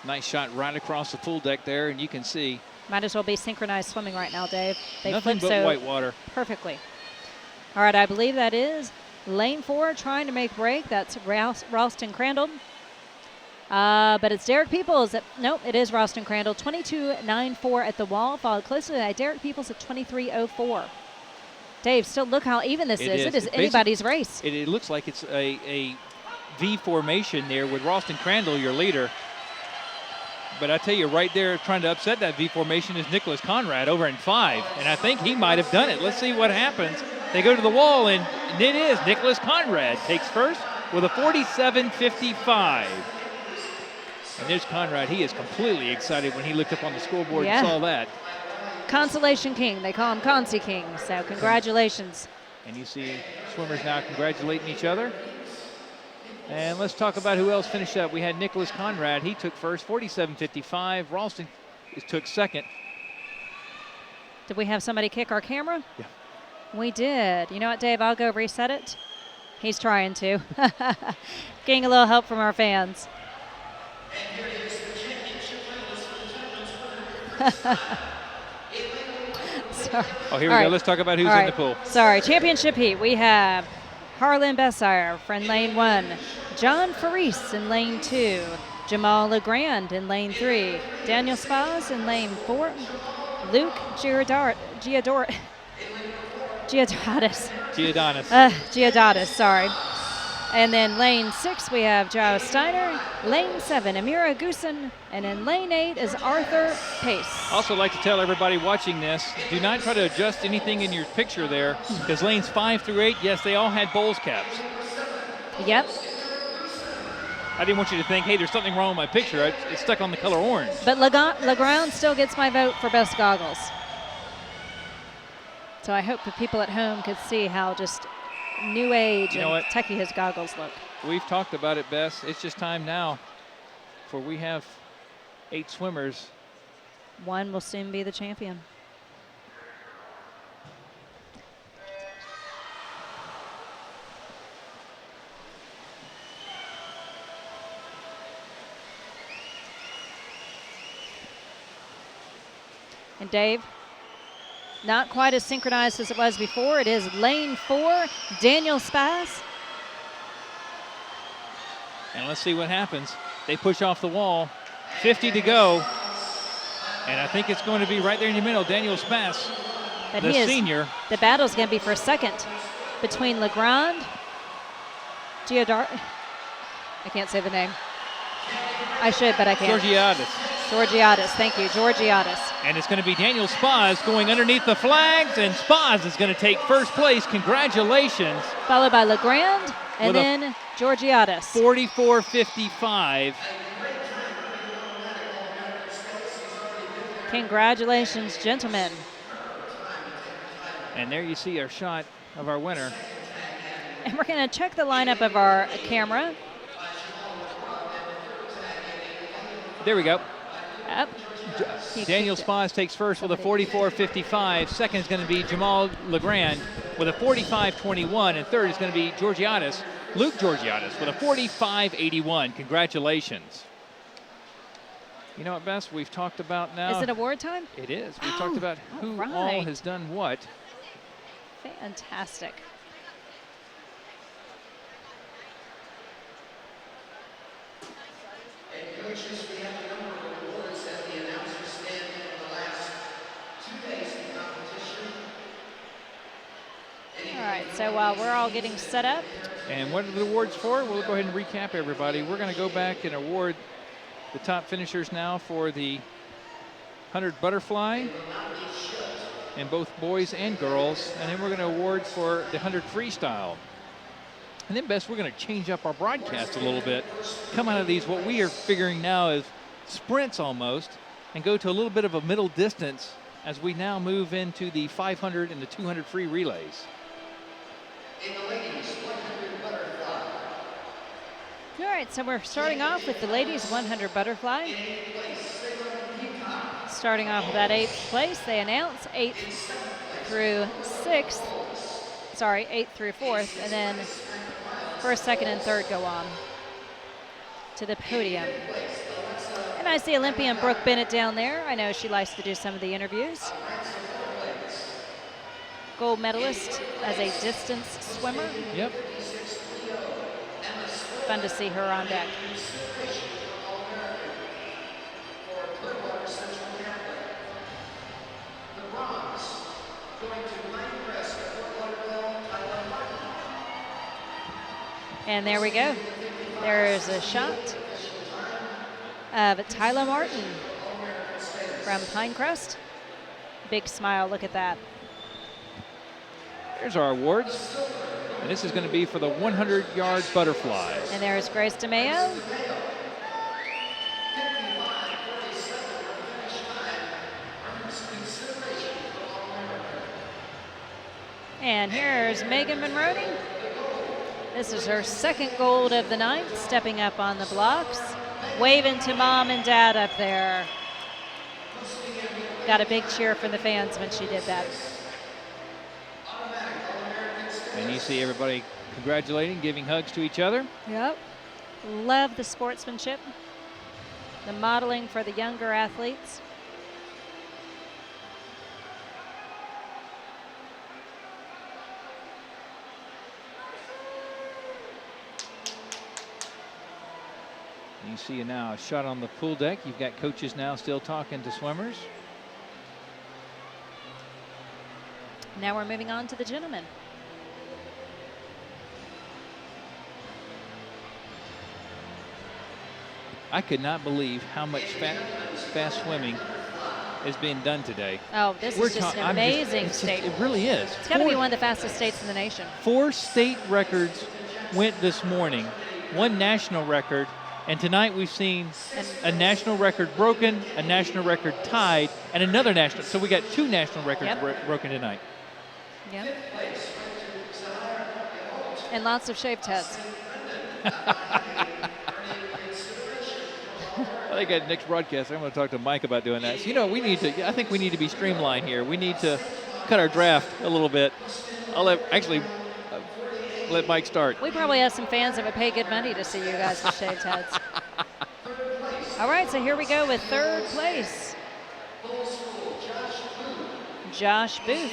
Nice shot right across the pool deck there, and you can see. Might as well be synchronized swimming right now, Dave. They Nothing flip but so white water. perfectly. All right, I believe that is lane 4 trying to make break. That's Ralston Crandall. But it's Derek Peoples. Nope, it is Ralston Crandall. 22.94 at the wall, followed closely by Derek Peoples at 23.04. Dave, still look how even this is. It is anybody's race. It looks like it's a V formation there with Ralston Crandall, your leader. But I tell you, right there trying to upset that V formation is Nicholas Conrad over in 5. And I think he might have done it. Let's see what happens. They go to the wall, and it is Nicholas Conrad takes first with a 47.55. And there's Conrad. He is completely excited when he looked up on the scoreboard and saw that. Consolation King. They call him Consi King. So congratulations. And you see swimmers now congratulating each other. And let's talk about who else finished up. We had Nicholas Conrad. He took first, 47.55. Ralston took second. Did we have somebody kick our camera? Yeah. We did. You know what, Dave? I'll go reset it. He's trying to. Getting a little help from our fans. Sorry. Oh, here we go. Let's talk about who's in the pool. Sorry. Championship heat. We have Harlan Bessire in lane 1. John Faris in lane 2. Jamal LeGrand in lane 3. Daniel Spaz in lane 4. Luke Giadatis, sorry. And then lane 6, we have Giles Steiner. Lane 7, Amira Goosen. And in lane 8 is Arthur Pace. Also like to tell everybody watching this, do not try to adjust anything in your picture there, because lanes 5 through 8, yes, they all had bowls caps. Yep. I didn't want you to think, hey, there's something wrong with my picture. It's stuck on the color orange. But Legrand still gets my vote for best goggles. So I hope the people at home could see how just new age and techie his goggles look. We've talked about it, Bess. It's just time now, for we have 8 swimmers. One will soon be the champion. And Dave, not quite as synchronized as it was before. It is lane 4, Daniel Spaz. And let's see what happens. They push off the wall, 50 to go. And I think it's going to be right there in the middle, Daniel Spaz, the senior. The battle's going to be for second between Legrand, I can't say the name. I should, but I can't. Georgiadis, thank you, Georgiadis. And it's going to be Daniel Spaz going underneath the flags, and Spaz is going to take first place. Congratulations. Followed by Legrand, and then Georgiadis. 44.55. Congratulations, gentlemen. And there you see our shot of our winner. And we're going to check the lineup of our camera. There we go. Up. Daniel Spaz takes first with a 44.55. Second is going to be Jamal LeGrand with a 45.21. And third is going to be Luke Georgiadis, with a 45.81. Congratulations. You know what, Bess, we've talked about now. Is it award time? It is. We've talked about who all has done what. Fantastic. And coaches, we have a number of awards that the announcers stand for the last 2 days of competition. All right, so while we're all getting set up. And what are the awards for? We'll go ahead and recap everybody. We're going to go back and award the top finishers now for the 100 butterfly in both boys and girls. And then we're going to award for the 100 freestyle. And then, Bess, we're going to change up our broadcast a little bit. Come out of these, what we are figuring now is sprints almost, and go to a little bit of a middle distance as we now move into the 500 and the 200 free relays. In the ladies 100 butterfly. All right, so we're starting off with the ladies 100 butterfly. Starting off with that 8th place, they announce 8th through 6th, sorry, 8th through 4th, and then 1st, 2nd, and 3rd go on to the podium. And I see Olympian Brooke Bennett down there. I know she likes to do some of the interviews. Gold medalist as a distance swimmer. Yep. Fun to see her on deck. And there we go. There's a shot of Tyler Martin from Pinecrest. Big smile, look at that. There's our awards. And this is going to be for the 100-yard butterfly. And there's Grace DeMeo. And here's Megan Monroney. This is her 2nd gold of the night, stepping up on the blocks, waving to mom and dad up there. Got a big cheer from the fans when she did that. And you see everybody congratulating, giving hugs to each other. Yep. Love the sportsmanship, the modeling for the younger athletes. You see now a shot on the pool deck. You've got coaches now still talking to swimmers. Now we're moving on to the gentlemen. I could not believe how much fast swimming is being done today. Oh, this is just an amazing state. It really is. It's got to be one of the fastest states in the nation. 4 state records went this morning, 1 national record, and tonight we've seen a national record broken, a national record tied, and another national. So we got 2 national records broken tonight. Yep. And lots of shaved heads. I think at next broadcast, I'm going to talk to Mike about doing that. So, you know, I think we need to be streamlined here. We need to cut our draft a little bit. I'll let Mike start. We probably have some fans that would pay good money to see you guys with shaved heads. All right, so here we go with 3rd place. Josh Booth.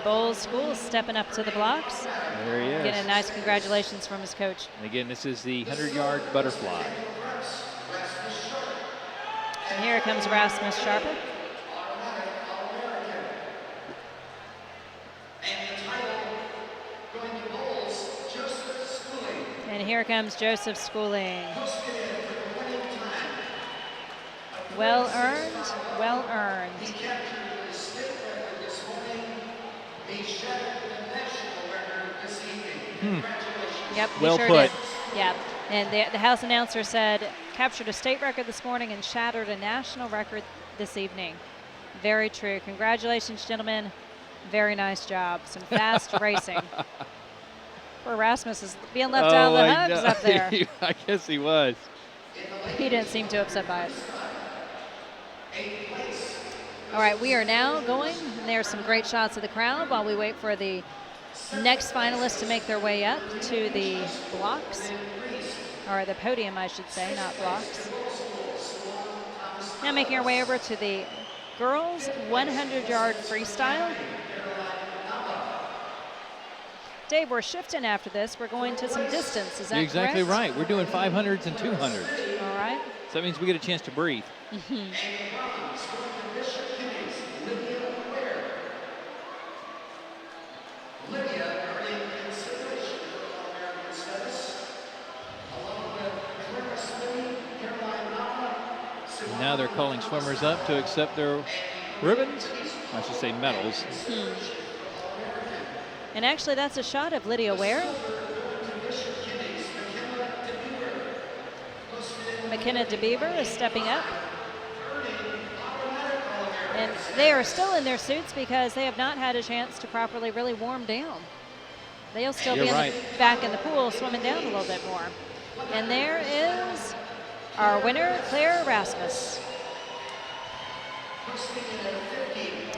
Bowles School stepping up to the blocks. There he is. Getting a nice congratulations from his coach. And again, this is the 100-yard butterfly. And here comes Rasmus Sharper. And here comes Joseph Schooling. Well earned, well earned. Yep, well sure put. Did. Yeah, and the house announcer said, captured a state record this morning and shattered a national record this evening. Very true. Congratulations, gentlemen. Very nice job. Some fast racing. Poor Rasmus is being left out of the hugs up there. I guess he was. He didn't seem too upset by it. All right, we are now going. And there's some great shots of the crowd while we wait for the next finalists to make their way up to the blocks, or the podium, I should say, not blocks. Now making our way over to the girls 100-yard freestyle. Dave, we're shifting after this. We're going to some distance. Is that You're exactly correct? right. We're doing 500s and 200s. All right. So that means we get a chance to breathe. Now they're calling swimmers up to accept their ribbons. I should say medals. And actually, that's a shot of Lydia Ware. McKenna DeBeaver is stepping up. And they are still in their suits because they have not had a chance to properly really warm down. They'll still be back in the pool swimming down a little bit more. And there is our winner, Claire Rasmus.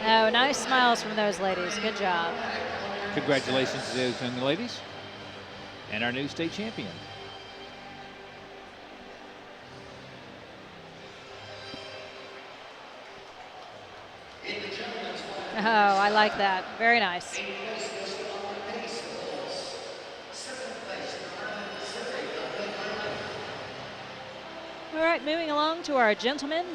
Oh, nice smiles from those ladies. Good job. Congratulations to those young ladies and our new state champion. Oh, I like that. Very nice. All right, moving along to our gentlemen.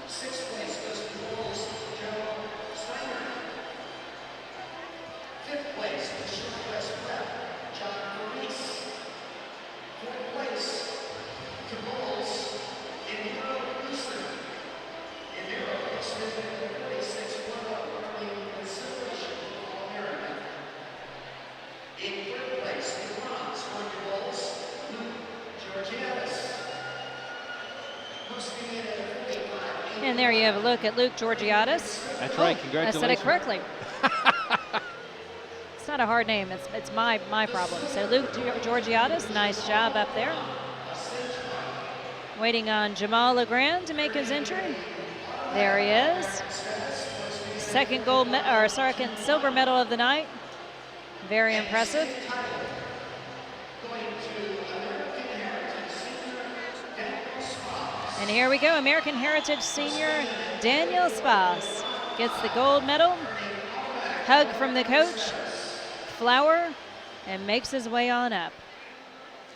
And there you have a look at Luke Georgiadis. That's right. I Congratulations. said it correctly. It's not a hard name. It's my problem. So Luke Georgiadis, nice job up there. Waiting on Jamal Legrand to make his entry. There he is. Second silver medal of the night. Very impressive. And here we go, American Heritage senior Daniel Spas gets the gold medal. Hug from the coach, flower, and makes his way on up.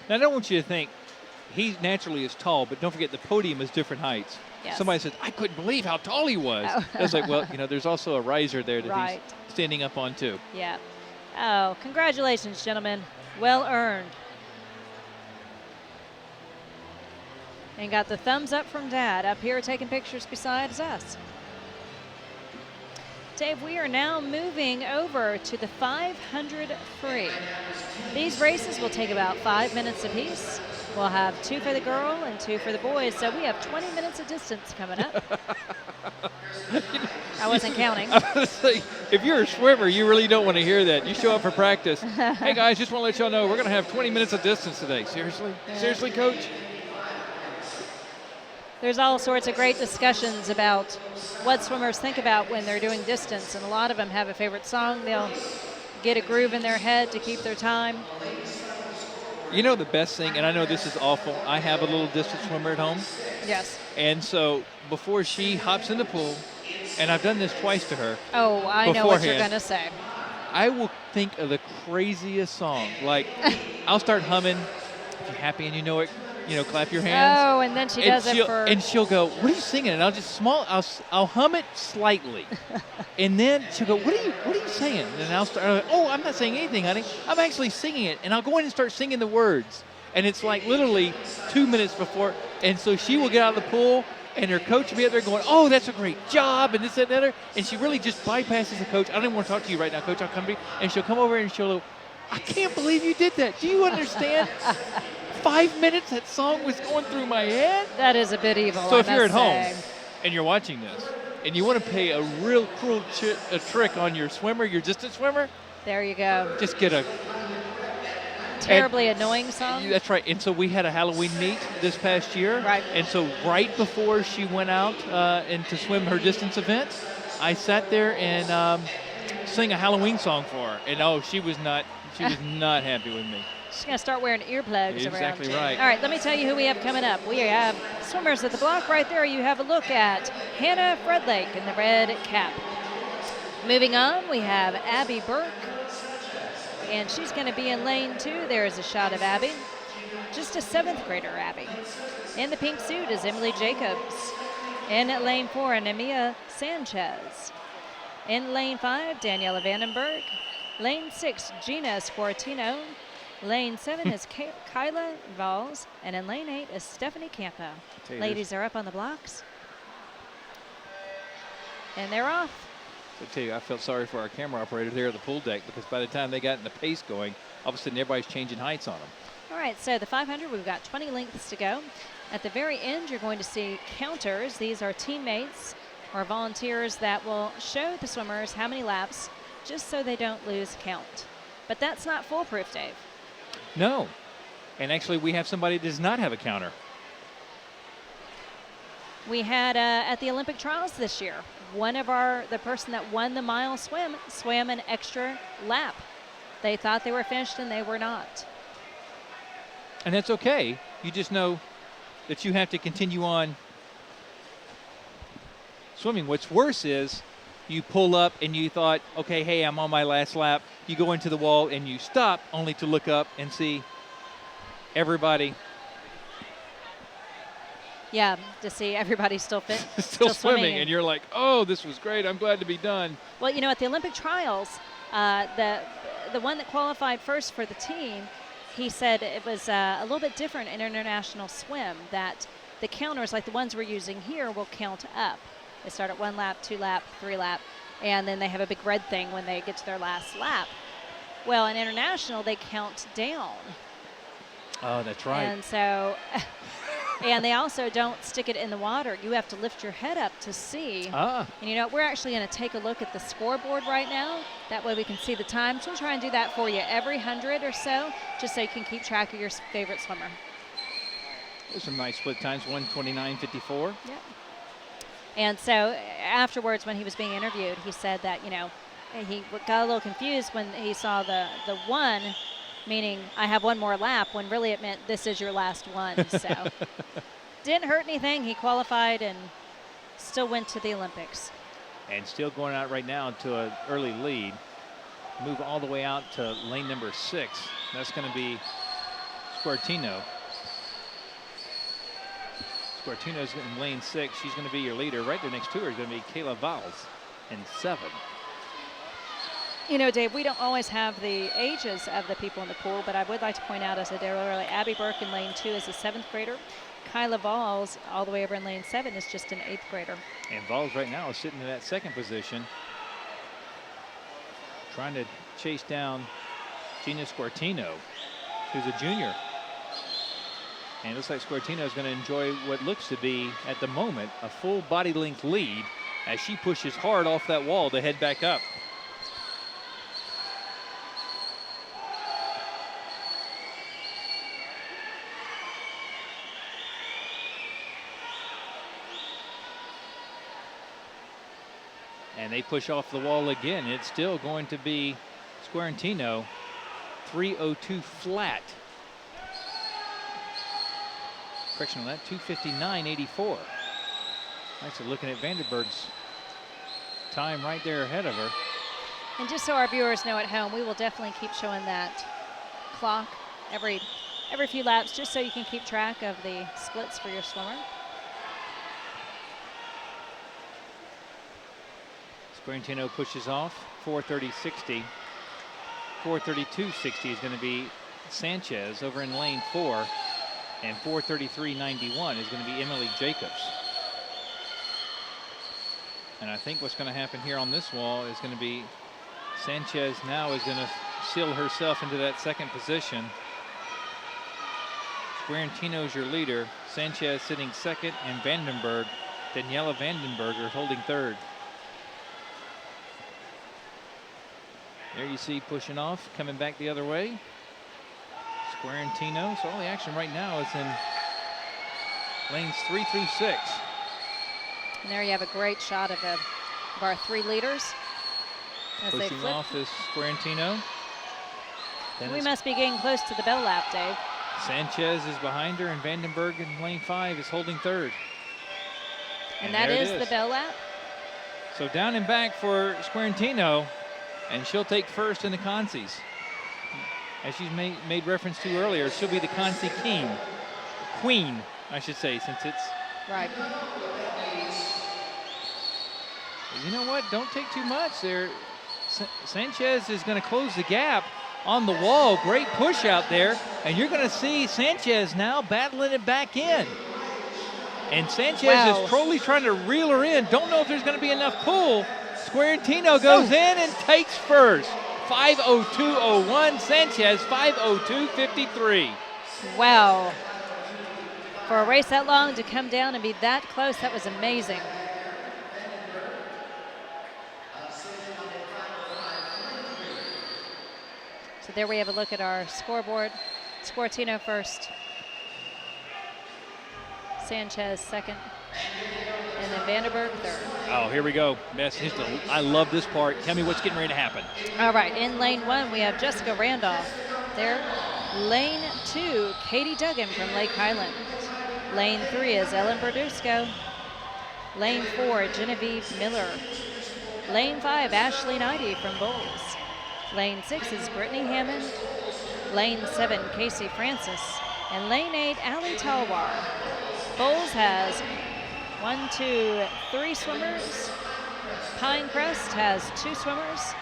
Now, I don't want you to think he naturally is tall, but don't forget the podium is different heights. Yes. Somebody said, I couldn't believe how tall he was. Oh. I was like, well, there's also a riser there that Right. he's standing up on too. Yeah. Oh, congratulations, gentlemen. Well earned. And got the thumbs up from Dad up here taking pictures besides us. Dave, we are now moving over to the 500 free. These races will take about 5 minutes apiece. We'll have 2 for the girl and 2 for the boys, so we have 20 minutes of distance coming up. I wasn't counting. If you're a swimmer, you really don't want to hear that. You show up for practice. Hey, guys, just want to let y'all know we're going to have 20 minutes of distance today. Seriously? Yeah. Seriously, Coach? There's all sorts of great discussions about what swimmers think about when they're doing distance, and a lot of them have a favorite song. They'll get a groove in their head to keep their time. You know the best thing, and I know this is awful, I have a little distance swimmer at home. Yes. And so before she hops in the pool, and I've done this twice to her. Oh, I know what you're beforehand, going to say. I will think of the craziest song. Like, I'll start humming. If you're happy and you know it, clap your hands. Oh, and then she does it for... And she'll go, what are you singing? And I'll just I'll hum it slightly. And then she'll go, what are you saying? And I'll start, I'm not saying anything, honey. I'm actually singing it. And I'll go in and start singing the words. And it's like literally 2 minutes before. And so she will get out of the pool, and her coach will be up there going, oh, that's a great job, and this, that, and the other. And she really just bypasses the coach. I don't even want to talk to you right now, Coach. I'll come to you. And she'll come over and she'll go, I can't believe you did that. Do you understand? 5 minutes that song was going through my head. That is a bit evil. So if you're at home and you're watching this and you want to play a real cruel trick on your swimmer, your distance swimmer, there you go. just get a terribly annoying song. That's right. And so we had a Halloween meet this past year. Right. And so right before she went out and to swim her distance event, I sat there and sang a Halloween song for her. And she was not happy with me. She's going to start wearing earplugs around. Exactly right. All right, let me tell you who we have coming up. We have swimmers at the block right there. You have a look at Hannah Fredlake in the red cap. Moving on, we have Abby Burke, and she's going to be in lane 2. There's a shot of Abby. Just a 7th grader, Abby. In the pink suit is Emily Jacobs. In lane 4, Anemia Sanchez. In lane 5, Daniela Vandenberg. Lane 6, Gina Squartino. Lane 7 is Kyla Valls, and in lane 8 is Stephanie Campo. Ladies are up on the blocks, and they're off. I tell you, I felt sorry for our camera operator there at the pool deck, because by the time they got in the pace going, all of a sudden everybody's changing heights on them. All right, so the 500, we've got 20 lengths to go. At the very end, you're going to see counters. These are teammates or volunteers that will show the swimmers how many laps, just so they don't lose count. But that's not foolproof, Dave. No. And actually, we have somebody that does not have a counter. We had at the Olympic trials this year, the person that won the mile swim swam an extra lap. They thought they were finished and they were not. And that's okay. You just know that you have to continue on swimming. What's worse is you pull up and you thought, okay, hey, I'm on my last lap. You go into the wall and you stop only to look up and see everybody. Yeah, to see everybody still fit, still swimming. And you're like, oh, this was great. I'm glad to be done. Well, you know, at the Olympic trials, the one that qualified first for the team, he said it was a little bit different in international swim, that the counters, like the ones we're using here, will count up. They start at 1 lap, 2 lap, 3 lap, and then they have a big red thing when they get to their last lap. Well, in international, they count down. Oh, that's right. And so, and they also don't stick it in the water. You have to lift your head up to see. And you know, we're actually going to take a look at the scoreboard right now. That way we can see the time. So we'll try and do that for you every 100 or so, just so you can keep track of your favorite swimmer. There's some nice split times, 1:29.54. Yeah. And so afterwards, when he was being interviewed, he said that, you know, he got a little confused when he saw the one, meaning I have one more lap, when really it meant this is your last one. So didn't hurt anything. He qualified and still went to the Olympics. And still going out right now to an early lead. Move all the way out to lane number 6. That's going to be Squartino. Squartino's in lane 6. She's going to be your leader. Right there next to her is going to be Kayla Valls in 7. You know, Dave, we don't always have the ages of the people in the pool, but I would like to point out, as I did earlier, Abby Burke in lane 2 is a 7th grader. Kyla Valls, all the way over in lane 7, is just an 8th grader. And Valls right now is sitting in that 2nd position, trying to chase down Gina Squartino, who's a junior. And it looks like Squartino is going to enjoy what looks to be, at the moment, a full body length lead as she pushes hard off that wall to head back up. And they push off the wall again. It's still going to be Squartino, 3:02 flat. Correction on that, 2:59.84. Actually looking at Vandenberg's time right there ahead of her. And just so our viewers know at home, we will definitely keep showing that clock every few laps, just so you can keep track of the splits for your swimmer. Squartino pushes off, 4:30.60. 4:32.60 is going to be Sanchez over in lane 4. And 4:33.91 is going to be Emily Jacobs. And I think what's going to happen here on this wall is going to be Sanchez now is going to seal herself into that 2nd position. Squartino's your leader. Sanchez sitting 2nd, and Vandenberg, Daniela Vandenberger, holding 3rd. There you see pushing off, coming back the other way. Squartino. So all the action right now is in lanes 3 through 6. And there you have a great shot of our 3 leaders as they Pushing flip. off is Squartino. We must be getting close to the bell lap, Dave. Sanchez is behind her, and Vandenberg in lane 5 is holding 3rd. And that is the bell lap. So down and back for Squartino, and she'll take 1st in the Consies. As she's made reference to earlier, she'll be the Consi Queen, I should say, since it's... Right. You know what? Don't take too much there. Sanchez is going to close the gap on the wall. Great push out there. And you're going to see Sanchez now battling it back in. And Sanchez is totally trying to reel her in. Don't know if there's going to be enough pull. Squartino goes in and takes 1st. 5:02.01. Sanchez 5:02.53. Wow. For a race that long to come down and be that close, that was amazing. So there we have a look at our scoreboard. Squartino 1st. Sanchez 2nd. and then Vanderberg third. Oh, here we go. I love this part. Tell me what's getting ready to happen. All right, in lane 1, we have Jessica Randolph there. Lane 2, Katie Duggan from Lake Highland. Lane 3 is Ellen Berdusco. Lane 4, Genevieve Miller. Lane 5, Ashley Knighty from Bowles. Lane 6 is Brittany Hammond. Lane 7, Casey Francis. And lane 8, Allie Talwar. Bowles has 3 swimmers. Pinecrest has 2 swimmers.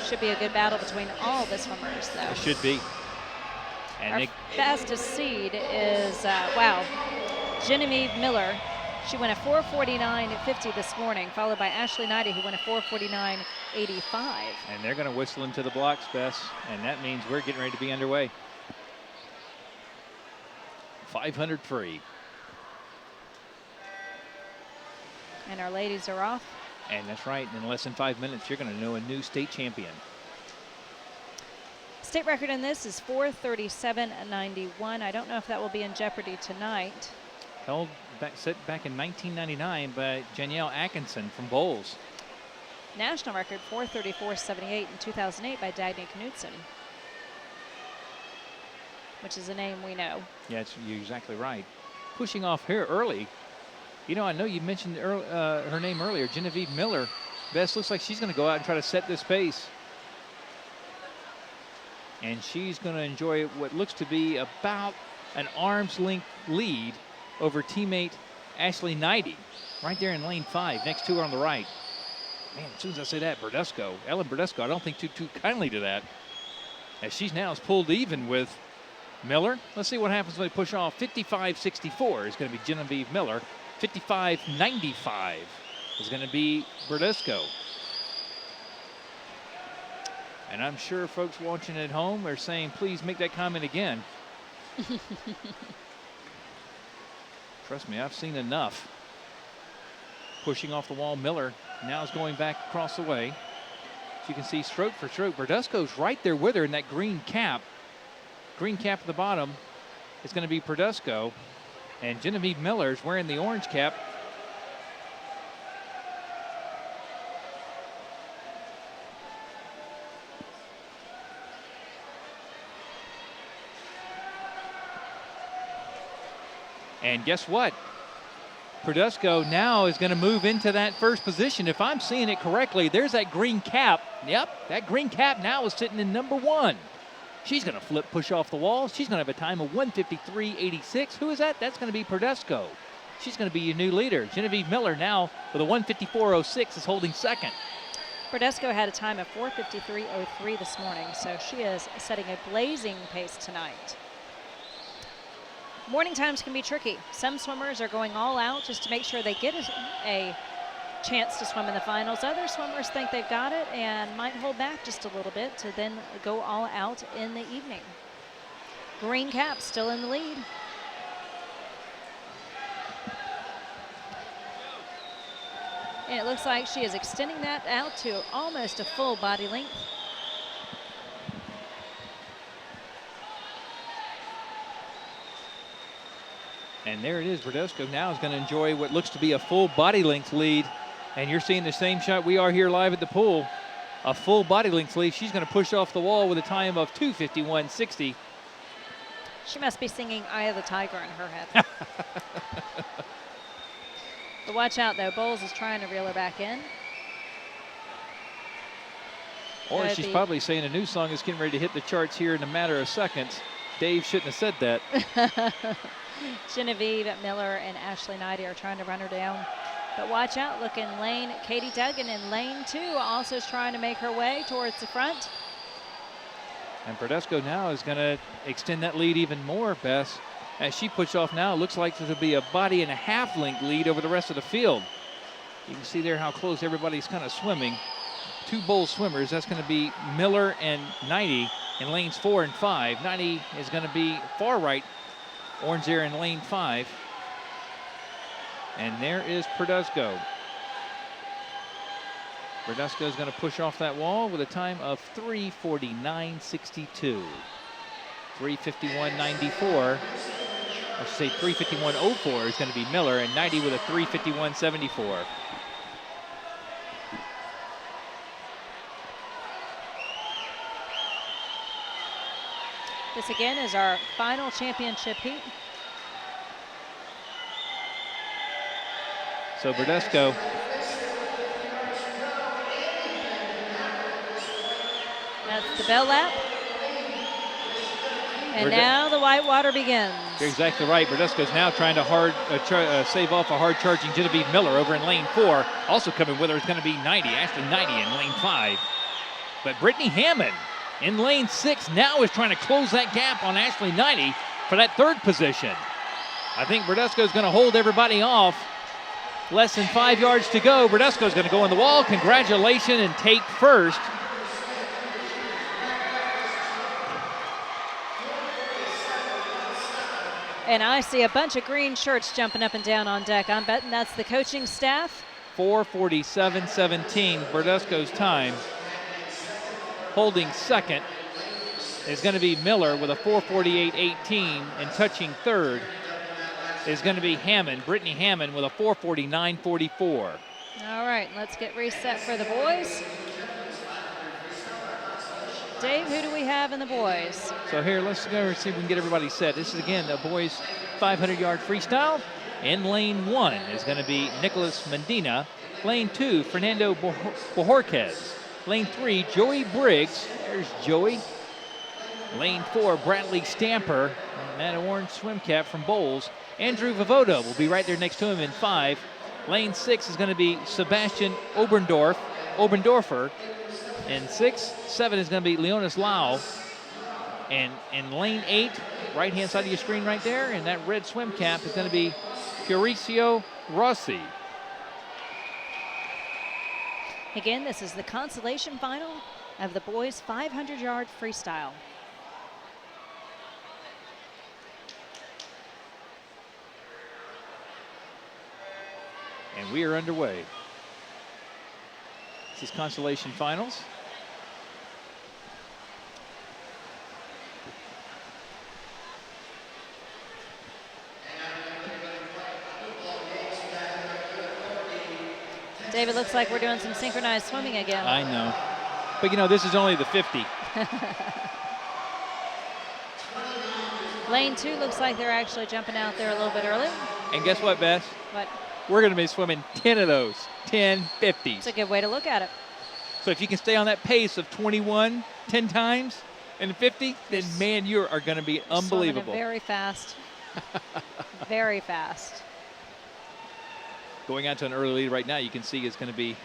Should be a good battle between all the swimmers, though. It should be. And our fastest seed is, Genevieve Miller. She went a 4:49.50 this morning, followed by Ashley Knighty, who went a 4:49.85. And they're going to whistle into the blocks, Bess, and that means we're getting ready to be underway. 500 free. And our ladies are off. And that's right. In less than 5 minutes, you're going to know a new state champion. State record in this is 4:37.91. I don't know if that will be in jeopardy tonight. Set back in 1999 by Danielle Atkinson from Bowles. National record 4:34.78 in 2008 by Dagny Knudsen, which is a name we know. Yeah, you're exactly right. Pushing off here early. You know, I know you mentioned her name earlier, Genevieve Miller. Bess looks like she's going to go out and try to set this pace. And she's going to enjoy what looks to be about an arm's length lead over teammate Ashley Knighty, right there in lane 5, next to her on the right. Man, as soon as I say that, Ellen Berdusco, I don't think too kindly to that, as she's now pulled even with Miller. Let's see what happens when they push off. 55.64 is going to be Genevieve Miller. 55.95 is going to be Berdusco. And I'm sure folks watching at home are saying, please make that comment again. Trust me, I've seen enough. Pushing off the wall, Miller now is going back across the way. As you can see, stroke for stroke, Berdusco's right there with her in that green cap. Green cap at the bottom is going to be Berdusco. And Genevieve Miller is wearing the orange cap. And guess what? Berdusco now is going to move into that first position. If I'm seeing it correctly, there's that green cap. Yep, that green cap now is sitting in number 1. She's going to push off the wall. She's going to have a time of 1:53.86. Who is that? That's going to be Berdusco. She's going to be your new leader. Genevieve Miller now with a 1:54.06 is holding second. Berdusco had a time of 4:53.03 this morning, so she is setting a blazing pace tonight. Morning times can be tricky. Some swimmers are going all out just to make sure they get a chance to swim in the finals. Other swimmers think they've got it and might hold back just a little bit to then go all out in the evening. Green cap still in the lead. And it looks like she is extending that out to almost a full body length. And there it is. Berdusco now is going to enjoy what looks to be a full body length lead. And you're seeing the same shot we are here live at the pool. A full body length lead. She's going to push off the wall with a time of 2:51.60. She must be singing Eye of the Tiger in her head. But watch out, though. Bowles is trying to reel her back in. Or she's probably saying a new song is getting ready to hit the charts here in a matter of seconds. Dave shouldn't have said that. Genevieve Miller and Ashley Knighty are trying to run her down. But watch out, look in lane. Katie Duggan in lane 2 also is trying to make her way towards the front. And Berdusco now is going to extend that lead even more, Bess. As she pushes off now, it looks like there'll be a body and a half length lead over the rest of the field. You can see there how close everybody's kind of swimming. 2 Bowles swimmers, that's going to be Miller and Knighty in lanes 4 and 5. Knighty is going to be far right, orange there in lane 5. And there is Berdusco. Berdusco is going to push off that wall with a time of 3:49.62. 3:51.94 I should say 3:51.04 is going to be Miller, and 90 with a 3:51.74. This again is our final championship heat. So Burdesco, that's the bell lap. And now the whitewater begins. you're exactly right. Burdesco's now trying to save off a hard charging Genevieve Miller over in lane 4. Also coming with her is going to be 90, Ashley 90 in lane 5. But Brittany Hammond in lane 6 now is trying to close that gap on Ashley 90 for that 3rd position. I think Burdesco's going to hold everybody off. Less than 5 yards to go. Burdesco's going to go on the wall. Congratulations and take first. And I see a bunch of green shirts jumping up and down on deck. I'm betting that's the coaching staff. 4:47.17, Burdesco's time. Holding second is going to be Miller with a 4:48.18, and touching third is going to be Hammond, Brittany Hammond, with a 4:49.44. All right, let's get reset for the boys. Dave, who do we have in the boys? So here, let's go and see if we can get everybody set. This is, again, the boys' 500-yard freestyle. In lane 1 is going to be Nicholas Medina. Lane 2, Fernando Bojorquez. Lane 3, Joey Briggs. There's Joey. Lane 4, Bradley Stamper. And that orange swim cap from Bowles. Andrew Vivoda will be right there next to him in 5. Lane 6 is going to be Sebastian Oberndorfer. And 6, 7 is going to be Leonis Lau. And in lane 8, right-hand side of your screen right there, and that red swim cap is going to be Mauricio Rossi. Again, this is the consolation final of the boys' 500-yard freestyle. And we are underway. This is consolation finals. David, looks like we're doing some synchronized swimming again. I know. But, you know, this is only the 50. Lane 2 looks like they're actually jumping out there a little bit early. And guess what, Beth? What? We're going to be swimming 10 of those, 10 50s. It's a good way to look at it. So if you can stay on that pace of 21 10 times in 50, then, man, you are going to be unbelievable. Very fast. Very fast. Going out to an early lead right now, you can see it's going to be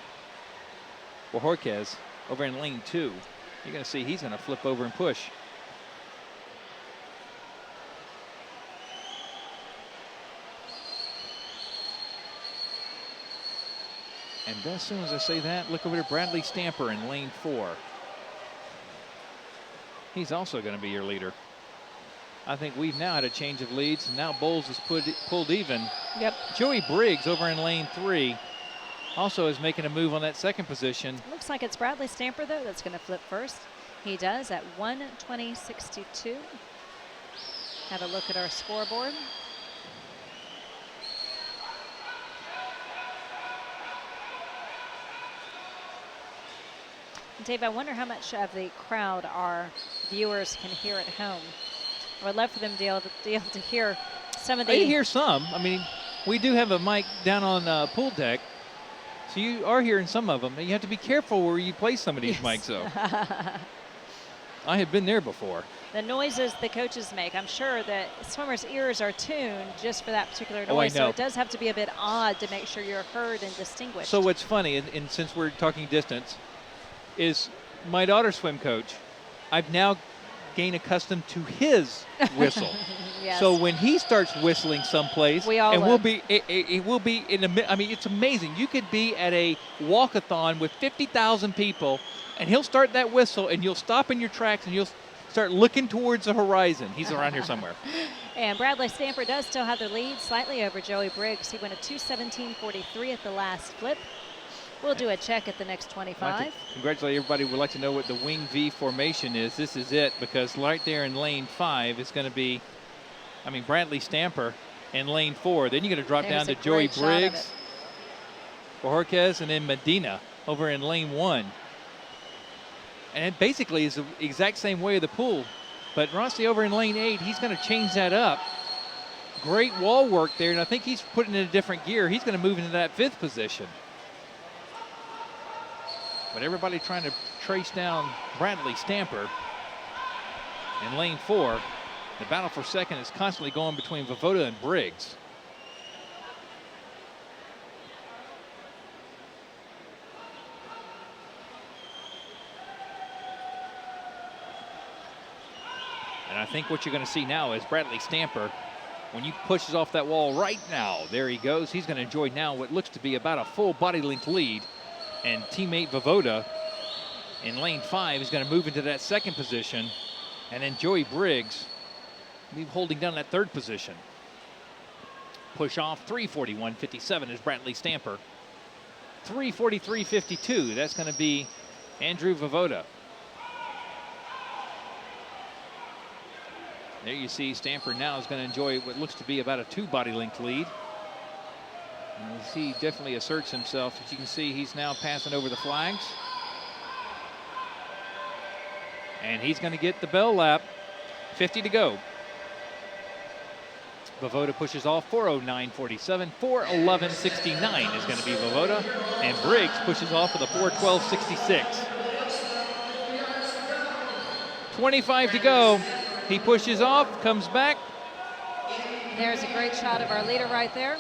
Bojorquez over in lane 2. You're going to see he's going to flip over and push. And as soon as I say that, look over to Bradley Stamper in lane 4. He's also going to be your leader. I think we've now had a change of leads, and now Bowles is pulled even. Yep. Joey Briggs over in lane 3 also is making a move on that second position. Looks like it's Bradley Stamper, though, that's going to flip first. He does at 1:20.62. Have a look at our scoreboard. Dave, I wonder how much of the crowd our viewers can hear at home. I would love for them to be able to hear some of the... I hear some. I mean, we do have a mic down on pool deck, so you are hearing some of them. And you have to be careful where you place some of these mics, though. I have been there before. The noises the coaches make, I'm sure that swimmers' ears are tuned just for that particular noise. Oh, I know. So it does have to be a bit odd to make sure you're heard and distinguished. So what's funny, and since we're talking distance, is my daughter's swim coach, I've now gained accustomed to his whistle. Yes. So when he starts whistling someplace, we all and will be, it will be in a, I mean, it's amazing. You could be at a walkathon with 50,000 people, and he'll start that whistle, and you'll stop in your tracks, and you'll start looking towards the horizon. He's around here somewhere. And Bradley Stamper does still have the lead slightly over Joey Briggs. He went a 2:17.43 at the last flip. We'll do a check at the next 25. Congratulate everybody. We'd like to know what the wing V formation is. This is it, because right there in lane 5 is going to be Bradley Stamper in lane 4. Then you're going to drop down There's to a Joey great shot of Briggs, it. Bojorquez, and then Medina over in lane 1. And it basically is the exact same way of the pool. But Rossi over in lane 8, he's going to change that up. Great wall work there, and I think he's putting it in a different gear. He's going to move into that 5th position. But everybody trying to trace down Bradley Stamper in lane 4. The battle for second is constantly going between Vovoda and Briggs. And I think what you're going to see now is Bradley Stamper, when he pushes off that wall right now, there he goes. He's going to enjoy now what looks to be about a full body length lead. And teammate Vovoda in lane 5 is going to move into that 2nd position. And then Joey Briggs will be holding down that 3rd position. Push off 3:41.57 is Bradley Stamper. 3:43.52, that's going to be Andrew Vovoda. There you see Stamper now is going to enjoy what looks to be about a 2 body length lead. And he definitely asserts himself. As you can see, he's now passing over the flags. And he's going to get the bell lap. 50 to go. Vovoda pushes off 4:09.47. 4:11.69 is going to be Vovoda. And Briggs pushes off with a 4:12.66. 25 to go. He pushes off, comes back. There's a great shot of our leader right there.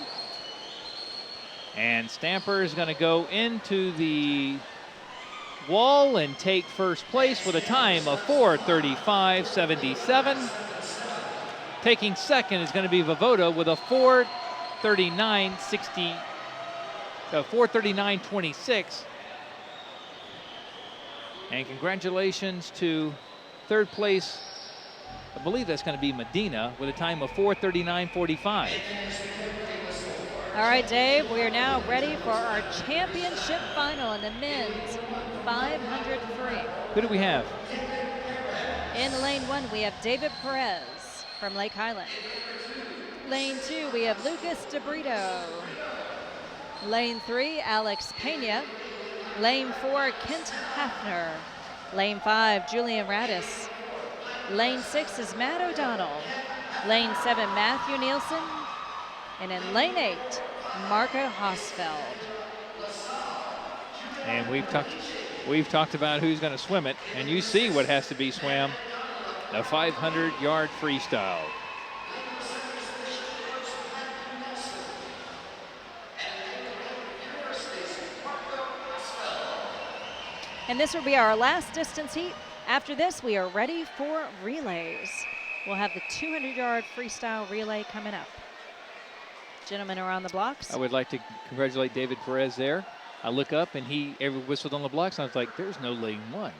And Stamper is going to go into the wall and take first place with a time of 4:35.77. Taking second is going to be Vovoda with a 4:39.26. And congratulations to 3rd place. I believe that's going to be Medina with a time of 4:39.45. All right, Dave, we are now ready for our championship final in the men's 500 free. Who do we have? In lane 1, we have David Perez from Lake Highland. Lane 2, we have Lucas DeBrito. Lane 3, Alex Pena. Lane 4, Kent Hafner. Lane 5, Julian Radis. Lane 6 is Matt O'Donnell. Lane 7, Matthew Nielsen. And in lane 8, Marco Hosfeld. And we've talked about who's going to swim it, and you see what has to be swam. A 500-yard freestyle. And this will be our last distance heat. After this, we are ready for relays. We'll have the 200-yard freestyle relay coming up. Gentlemen are on the blocks. I would like to congratulate David Perez there. I look up and he whistled on the blocks, and I was like, there's no lane 1.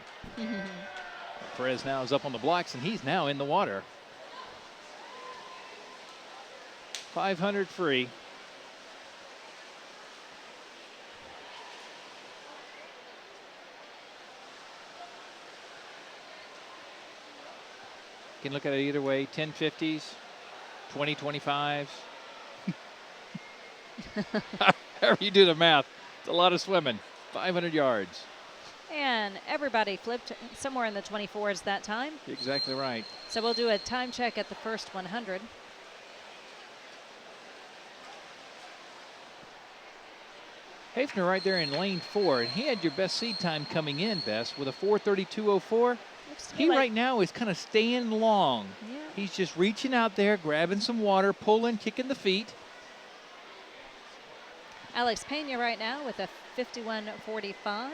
Perez now is up on the blocks, and he's now in the water. 500 free. You can look at it either way, 1050s, 2025s. However you do the math, it's a lot of swimming, 500 yards. And everybody flipped somewhere in the 24s that time. You're exactly right. So we'll do a time check at the first 100. Hafner right there in lane 4, and he had your best seed time coming in, Bess, with a 4:32.04. He right now is kind of staying long. Yeah. He's just reaching out there, grabbing some water, pulling, kicking the feet. Alex Pena right now with a 51.45,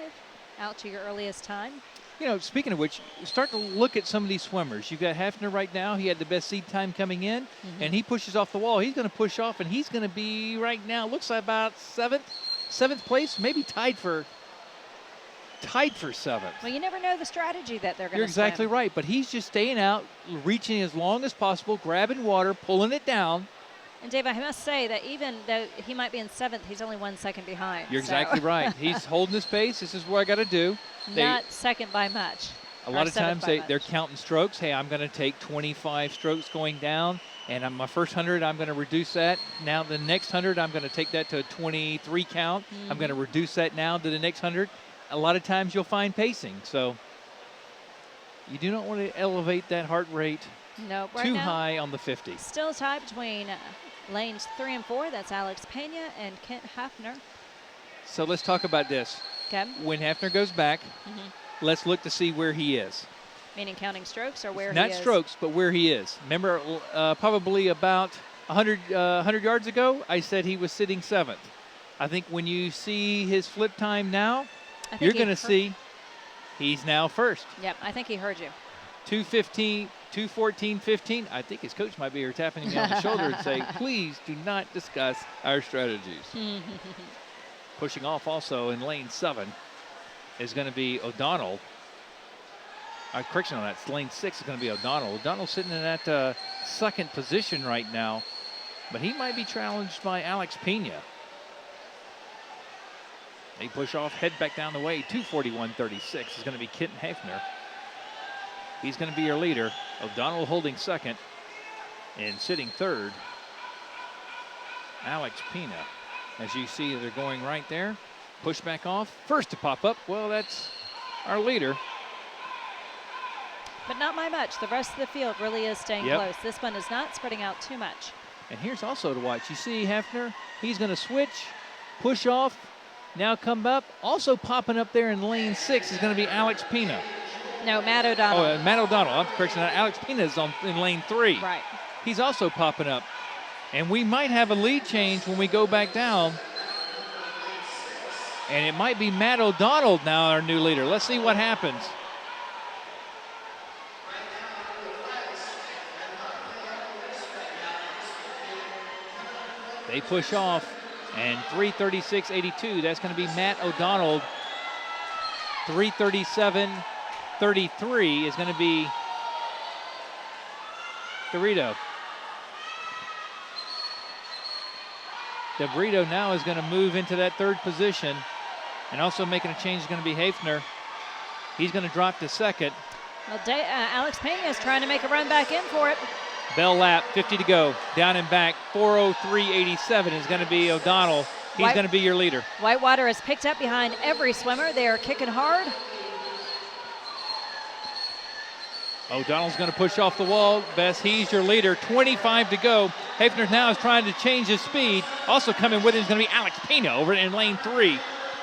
out to your earliest time. You know, speaking of which, start to look at some of these swimmers. You've got Hafner right now. He had the best seed time coming in, and he pushes off the wall. He's going to push off, and he's going to be right now, looks like about seventh place, maybe tied for 7th. Well, you never know the strategy that they're going to You're exactly swim. right, but he's just staying out, reaching as long as possible, grabbing water, pulling it down. And Dave, I must say that even though he might be in 7th, he's only 1 second behind. You're exactly right. He's holding his pace. This is what I got to do. Not second by much. A lot of times they're much. counting strokes. Hey, I'm going to take 25 strokes going down, And on my first 100, I'm going to reduce that. Now the next 100, I'm going to take that to a 23 count. I'm going to reduce that now to the next 100. A lot of times you'll find pacing. So you do not want to elevate that heart rate too high on the 50. Still tied between lanes 3 and 4. That's Alex Pena and Kent Hafner. So let's talk about this. Okay. When Hafner goes back, let's look to see where he is. Meaning counting strokes or where he is? Not strokes, but where he is. Remember, probably about 100 yards ago, I said he was sitting 7th. I think when you see his flip time now, you're going to see he's now first. Yep, I think he heard you. 2:15, 2:14:15. I think his coach might be here tapping him on the shoulder and saying, please do not discuss our strategies. Pushing off also in lane 7 is going to be O'Donnell. Correction on that. Lane 6 is going to be O'Donnell. O'Donnell's sitting in that second position right now, but he might be challenged by Alex Pena. They push off, head back down the way. 2:41:36 is going to be Kent Hafner. He's going to be your leader. O'Donnell holding second and sitting third. Alex Pena. As you see, they're going right there. Push back off. First to pop up. Well, that's our leader. But not by much. The rest of the field really is staying close. This one is not spreading out too much. And here's also to watch. You see Hafner, he's going to switch, push off, now come up. Also popping up there in lane 6 is going to be Alex Pena. No, Matt O'Donnell. Oh, Matt O'Donnell. I'm correction. Alex Pena is in lane 3. Right. He's also popping up. And we might have a lead change when we go back down. And it might be Matt O'Donnell now, our new leader. Let's see what happens. They push off, and 3:36.82. That's going to be Matt O'Donnell. 3:37.33 is going to be Dorito. De Brito now is going to move into that third position, and also making a change is going to be Hafner. He's going to drop to second. Well, Alex Pena is trying to make a run back in for it. Bell lap, 50 to go. Down and back, 4:03.87 is going to be O'Donnell. He's going to be your leader. Whitewater is picked up behind every swimmer. They are kicking hard. O'Donnell's going to push off the wall. Bess, he's your leader. 25 to go. Hafner now is trying to change his speed. Also coming with him is going to be Alex Pena over in lane 3.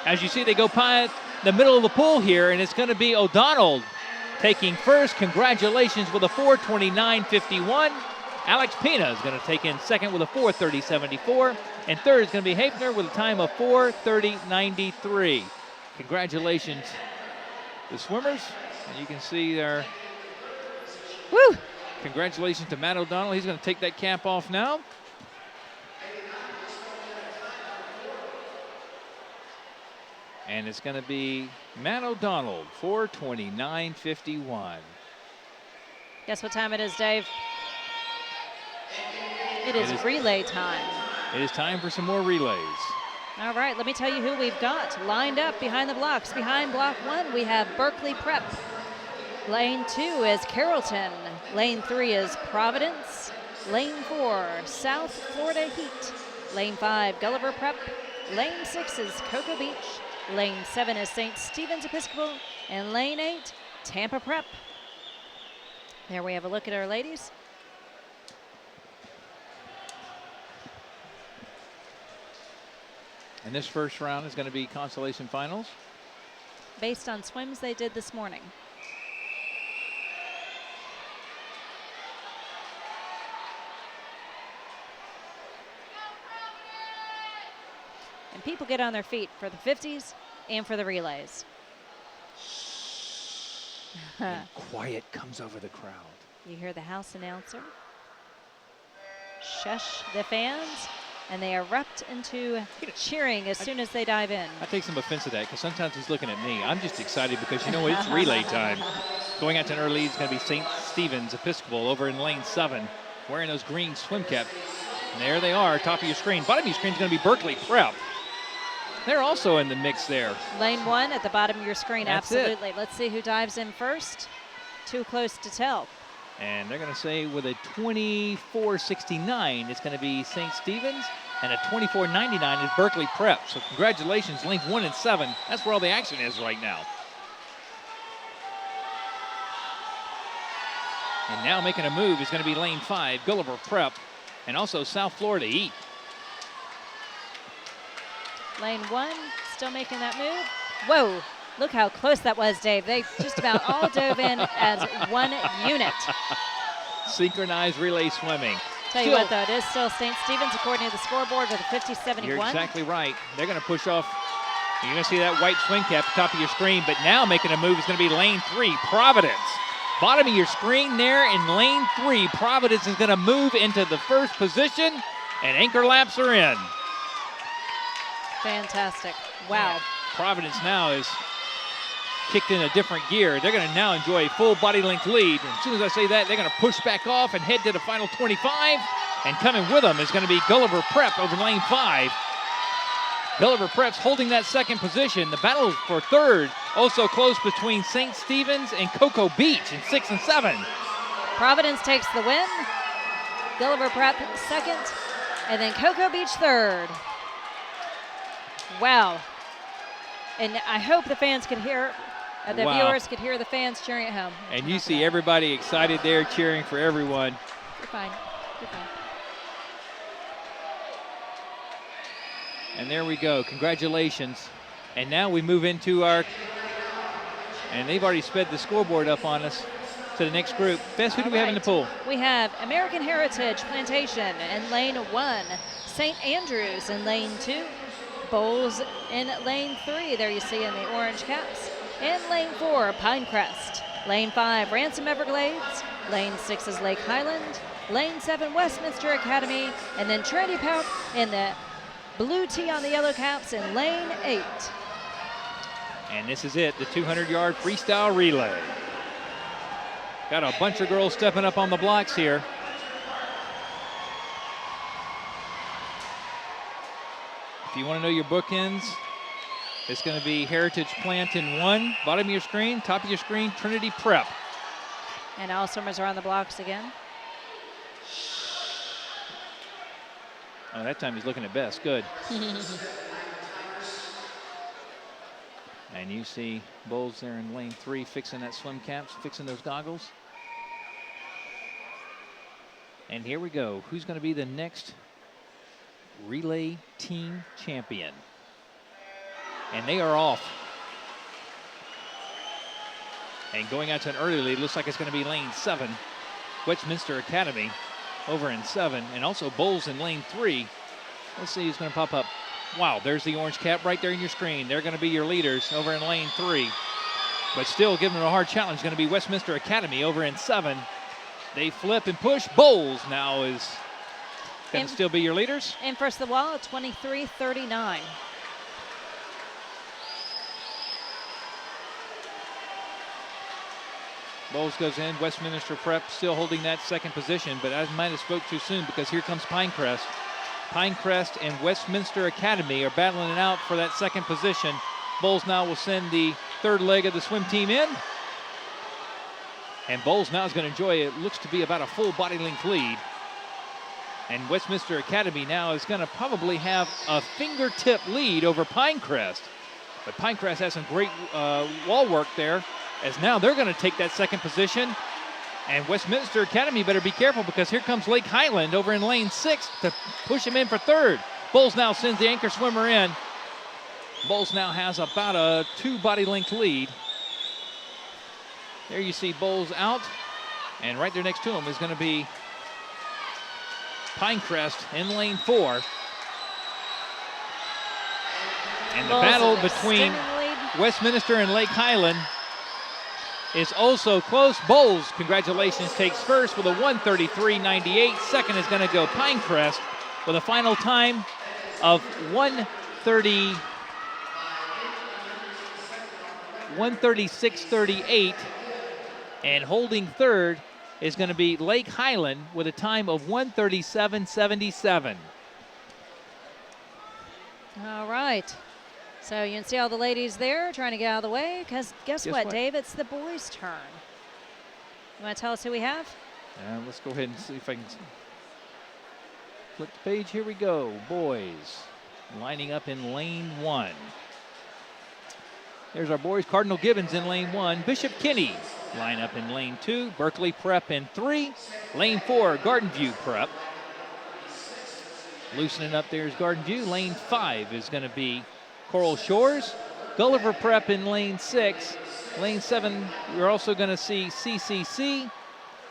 As you see, they go past the middle of the pool here, and it's going to be O'Donnell taking first. Congratulations with a 4:29.51. Alex Pena is going to take in second with a 4:30.74. And third is going to be Hafner with a time of 4:30.93. Congratulations, the swimmers. And you can see there. Woo! Congratulations to Matt O'Donnell. He's going to take that cap off now. And it's going to be Matt O'Donnell, 4:29.51. Guess what time it is, Dave? It is relay time. It is time for some more relays. All right, let me tell you who we've got lined up behind the blocks. Behind block 1, we have Berkeley Prep. Lane 2 is Carrollton. Lane 3 is Providence. Lane 4, South Florida Heat. Lane 5, Gulliver Prep. Lane 6 is Cocoa Beach. Lane 7 is St. Stephen's Episcopal. And lane 8, Tampa Prep. There we have a look at our ladies. And this first round is going to be consolation finals. Based on swims they did this morning. And people get on their feet for the 50s and for the relays. And quiet comes over the crowd. You hear the house announcer. Shush the fans. And they erupt into cheering as soon as they dive in. I take some offense to that because sometimes he's looking at me. I'm just excited because, you know, it's relay time. Going out to an early lead is going to be St. Stephen's Episcopal over in lane 7, wearing those green swim caps. And there they are, top of your screen. Bottom of your screen is going to be Berkeley Prep. They're also in the mix there. Lane 1 at the bottom of your screen, That's absolutely. Let's see who dives in first. Too close to tell. And they're going to say with a 24.69, it's going to be St. Stephen's, and a 24.99 is Berkeley Prep. So congratulations, lanes 1 and 7. That's where all the action is right now. And now making a move is going to be lane 5, Gulliver Prep, and also South Florida E. Lane 1 still making that move. Whoa, look how close that was, Dave. They just about all dove in as one unit. Synchronized relay swimming. Tell you what, though, it is still St. Stephen's according to the scoreboard with a 50-71. You're exactly right. They're going to push off. You're going to see that white swing cap at the top of your screen, but now making a move is going to be lane 3, Providence. Bottom of your screen there in lane 3, Providence is going to move into the first position, and anchor laps are in. Fantastic. Wow. Providence now is kicked in a different gear. They're going to now enjoy a full body length lead. And as soon as I say that, they're going to push back off and head to the final 25. And coming with them is going to be Gulliver Prep over lane 5. Gulliver Prep's holding that second position. The battle for third also close between St. Stephen's and Cocoa Beach in 6 and 7. Providence takes the win. Gulliver Prep second. And then Cocoa Beach third. Wow. And I hope the fans could hear, the viewers could hear the fans cheering at home. And you see everybody excited there cheering for everyone. You're fine. You're fine. And there we go. Congratulations. And now we move into our, and they've already sped the scoreboard up on us to the next group. Bess, who do we have in the pool? We have American Heritage Plantation in lane 1, St. Andrews in lane 2, Bowles in lane 3, there you see in the orange caps. In lane 4, Pinecrest. Lane 5, Ransom Everglades. Lane 6 is Lake Highland. Lane 7, Westminster Academy. And then Trinity Park in the blue tee on the yellow caps in lane 8. And this is it, the 200-yard freestyle relay. Got a bunch of girls stepping up on the blocks here. If you want to know your bookends, it's going to be Heritage Plant in 1, bottom of your screen, top of your screen, Trinity Prep. And all swimmers are on the blocks again. Oh, that time he's looking at Bess. Good. And you see Bowles there in lane 3 fixing that swim caps, fixing those goggles. And here we go. Who's going to be the next relay team champion? And they are off. And going out to an early lead, looks like it's going to be lane 7, Westminster Academy over in 7, and also Bowles in lane 3. Let's see who's going to pop up. Wow, there's the orange cap right there in your screen. They're going to be your leaders over in lane 3. But still giving them a hard challenge, going to be Westminster Academy over in 7. They flip and push. Bowles now is going to still be your leaders. And first of the wall, 23-39. Bowles goes in. Westminster Prep still holding that second position, but I might have spoke too soon because here comes Pinecrest. Pinecrest and Westminster Academy are battling it out for that second position. Bowles now will send the third leg of the swim team in. And Bowles now is going to enjoy it. Looks to be about a full body length lead. And Westminster Academy now is going to probably have a fingertip lead over Pinecrest. But Pinecrest has some great wall work there, as now they're going to take that second position. And Westminster Academy better be careful because here comes Lake Highland over in lane 6 to push him in for third. Bowles now sends the anchor swimmer in. Bowles now has about a 2 body length lead. There you see Bowles out. And right there next to him is going to be Pinecrest in lane 4. And the battle between Westminster and Lake Highland is also close. Bowles, congratulations, takes first with a 1:33.98. Second is going to go Pinecrest with a final time of 1:36.38. And holding third is going to be Lake Highland with a time of 1:37.77. All right. So you can see all the ladies there trying to get out of the way, because guess what, Dave? It's the boys' turn. You want to tell us who we have? Let's go ahead and see if I can flip the page. Here we go. Boys lining up in lane 1. There's our boys. Cardinal Gibbons in lane 1. Bishop Kinney line up in lane 2. Berkeley Prep in 3. Lane 4, Garden View Prep. Loosening up there is Garden View. Lane 5 is going to be Coral Shores. Gulliver Prep in lane 6. Lane 7, you're also going to see CCC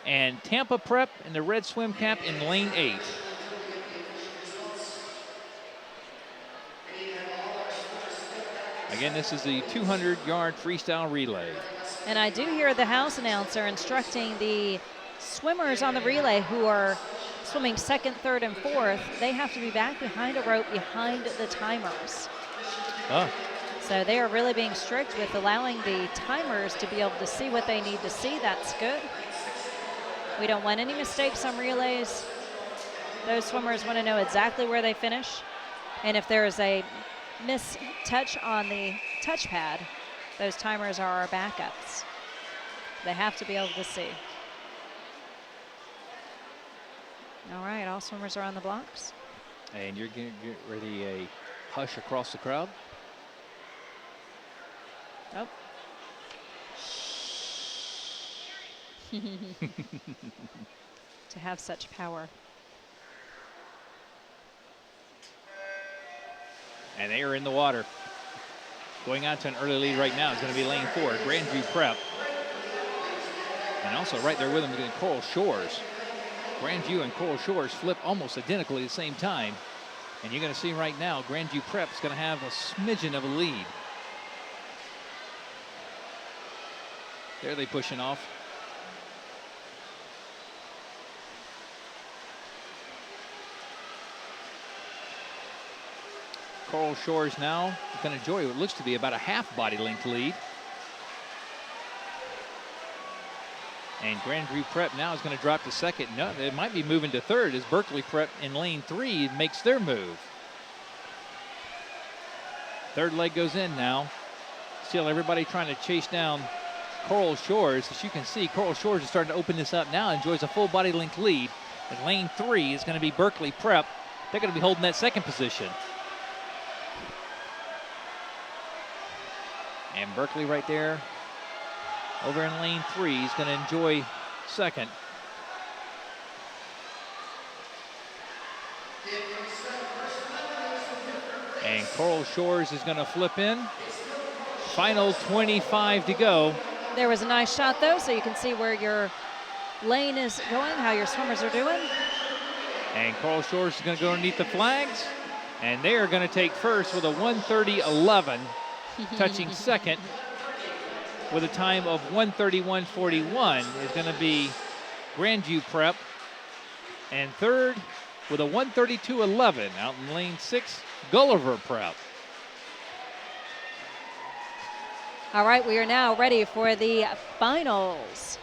and Tampa Prep in the red swim cap in lane 8. Again, this is the 200-yard freestyle relay. And I do hear the house announcer instructing the swimmers on the relay who are swimming 2nd, 3rd, and 4th, they have to be back behind a rope behind the timers. Oh. So they are really being strict with allowing the timers to be able to see what they need to see. That's good. We don't want any mistakes on relays. Those swimmers want to know exactly where they finish. And if there is a mistouch on the touchpad, those timers are our backups. They have to be able to see. All right, all swimmers are on the blocks. And you're going to get ready a hush across the crowd. Oh. To have such power. And they are in the water. Going out to an early lead right now is going to be lane 4, Grandview Prep. And also right there with them is going to be Coral Shores. Grandview and Coral Shores flip almost identically at the same time. And you're going to see right now, Grandview Prep is going to have a smidgen of a lead. There they pushing off. Coral Shores now going to enjoy what looks to be about a half body length lead. And Grandview Prep now is going to drop to 2nd. No, they might be moving to 3rd as Berkeley Prep in lane 3 makes their move. 3rd leg goes in now. Still everybody trying to chase down Coral Shores. As you can see, Coral Shores is starting to open this up now, enjoys a full body length lead. And lane 3 is going to be Berkeley Prep. They're going to be holding that 2nd position. And Berkeley right there over in lane 3 is going to enjoy 2nd. And Coral Shores is going to flip in. Final 25 to go. There was a nice shot though, so you can see where your lane is going, how your swimmers are doing. And Coral Shores is going to go underneath the flags. And they are going to take first with a 1:30.11, touching 2nd with a time of 1:31.41 is going to be Grandview Prep. And 3rd with a 1:32.11 out in lane 6, Gulliver Prep. All right, we are now ready for the finals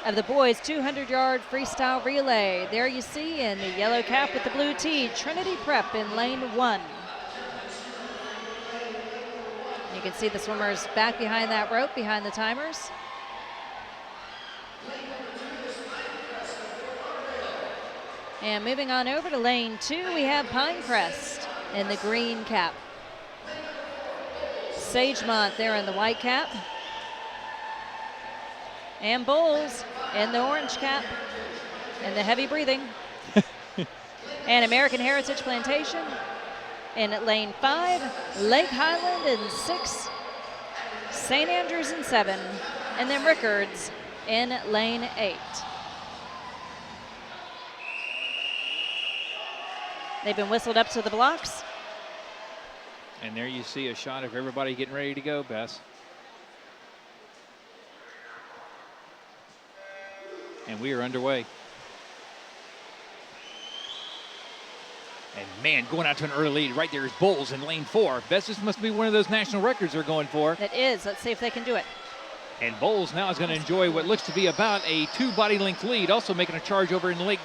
of the boys 200-yard freestyle relay. There you see in the yellow cap with the blue tee, Trinity Prep in lane 1. You can see the swimmers back behind that rope, behind the timers. And moving on over to lane 2, we have Pinecrest in the green cap. Sagemont there in the white cap. And Bulls in the orange cap and the heavy breathing. And American Heritage Plantation in lane 5, Lake Highland in 6, St. Andrews in 7, and then Rickards in lane 8. They've been whistled up to the blocks. And there you see a shot of everybody getting ready to go, Bess. And we are underway. And man, going out to an early lead. Right there is Bulls in lane 4. Bess, this must be one of those national records they're going for. It is. Let's see if they can do it. And Bulls now is going to enjoy what looks to be about a 2 body length lead. Also making a charge over in lane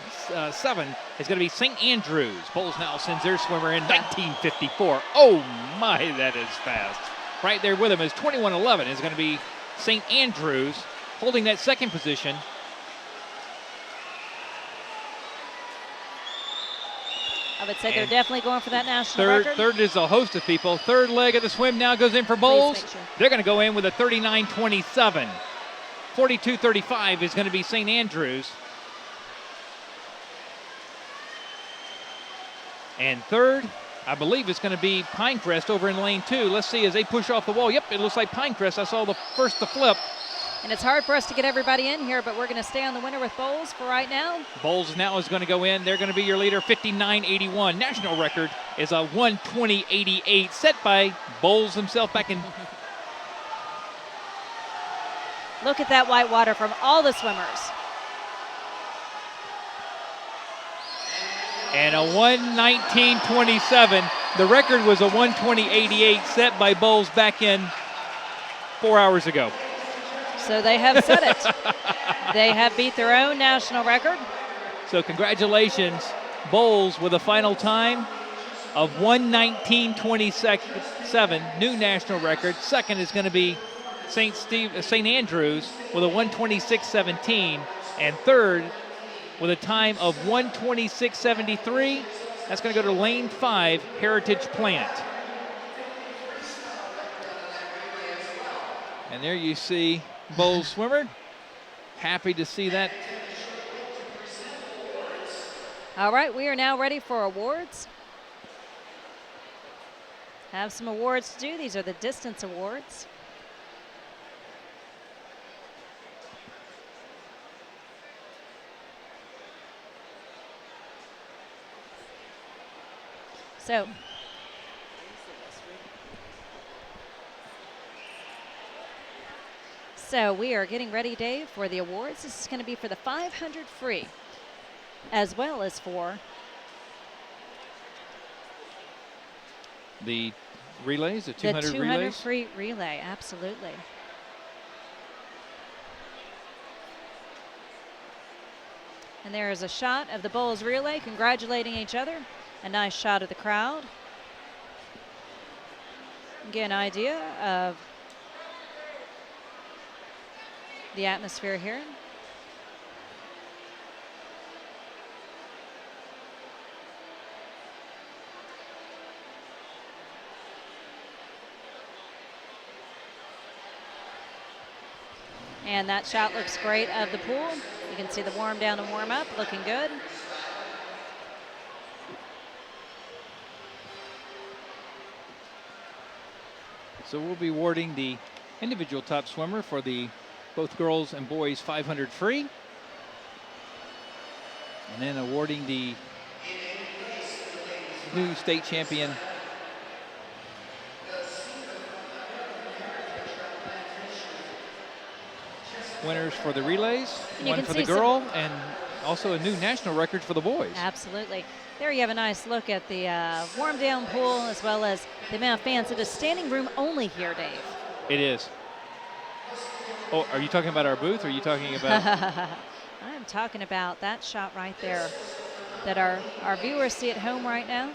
7 is going to be St. Andrews. Bulls now sends their swimmer in 19:54. Oh my, that is fast. Right there with him is 21:11 is going to be St. Andrews holding that 2nd position. I would say they're And definitely going for that national record. Third is a host of people. Third leg of the swim now goes in for Bowles. make sure. They're going to go in with a 39.27. 42.35 is going to be St. Andrews. And third, I believe it's going to be Pinecrest over in lane 2. Let's see as they push off the wall. Yep, it looks like Pinecrest. I saw the first to flip. And it's hard for us to get everybody in here, but we're going to stay on the winner with Bowles for right now. Bowles now is going to go in. They're going to be your leader, 59.81. National record is a 120.88, set by Bowles himself back in. Look at that white water from all the swimmers. And a 119.27. The record was a 120.88 set by Bowles back in 4 hours ago. So they have set it. They have beat their own national record. So congratulations, Bowles, with a final time of 119.27, new national record. Second is going to be St. Andrews with a 126.17, and third with a time of 126.73. That's going to go to lane 5, Heritage Plant. And there you see Bowles swimmer. Happy to see that. All right, we are now ready for awards. Have some awards to do. These are the distance awards. So we are getting ready, Dave, for the awards. This is going to be for the 500 free, as well as for the relays, the 200 the 200 relays. free relay, absolutely. And there is a shot of the Bowles relay congratulating each other. A nice shot of the crowd. Get an idea of the atmosphere here. And that shot looks great of the pool. You can see the warm down and warm up, looking good. So we'll be awarding the individual top swimmer for the both girls and boys 500 free. And then awarding the new state champion winners for the relays, one for the girl, and also a new national record for the boys. Absolutely. There you have a nice look at the warm down pool, as well as the amount of fans. It is standing room only here, Dave. It is. Oh, are you talking about our booth, or are you talking about? I'm talking about that shot right there that our viewers see at home right now.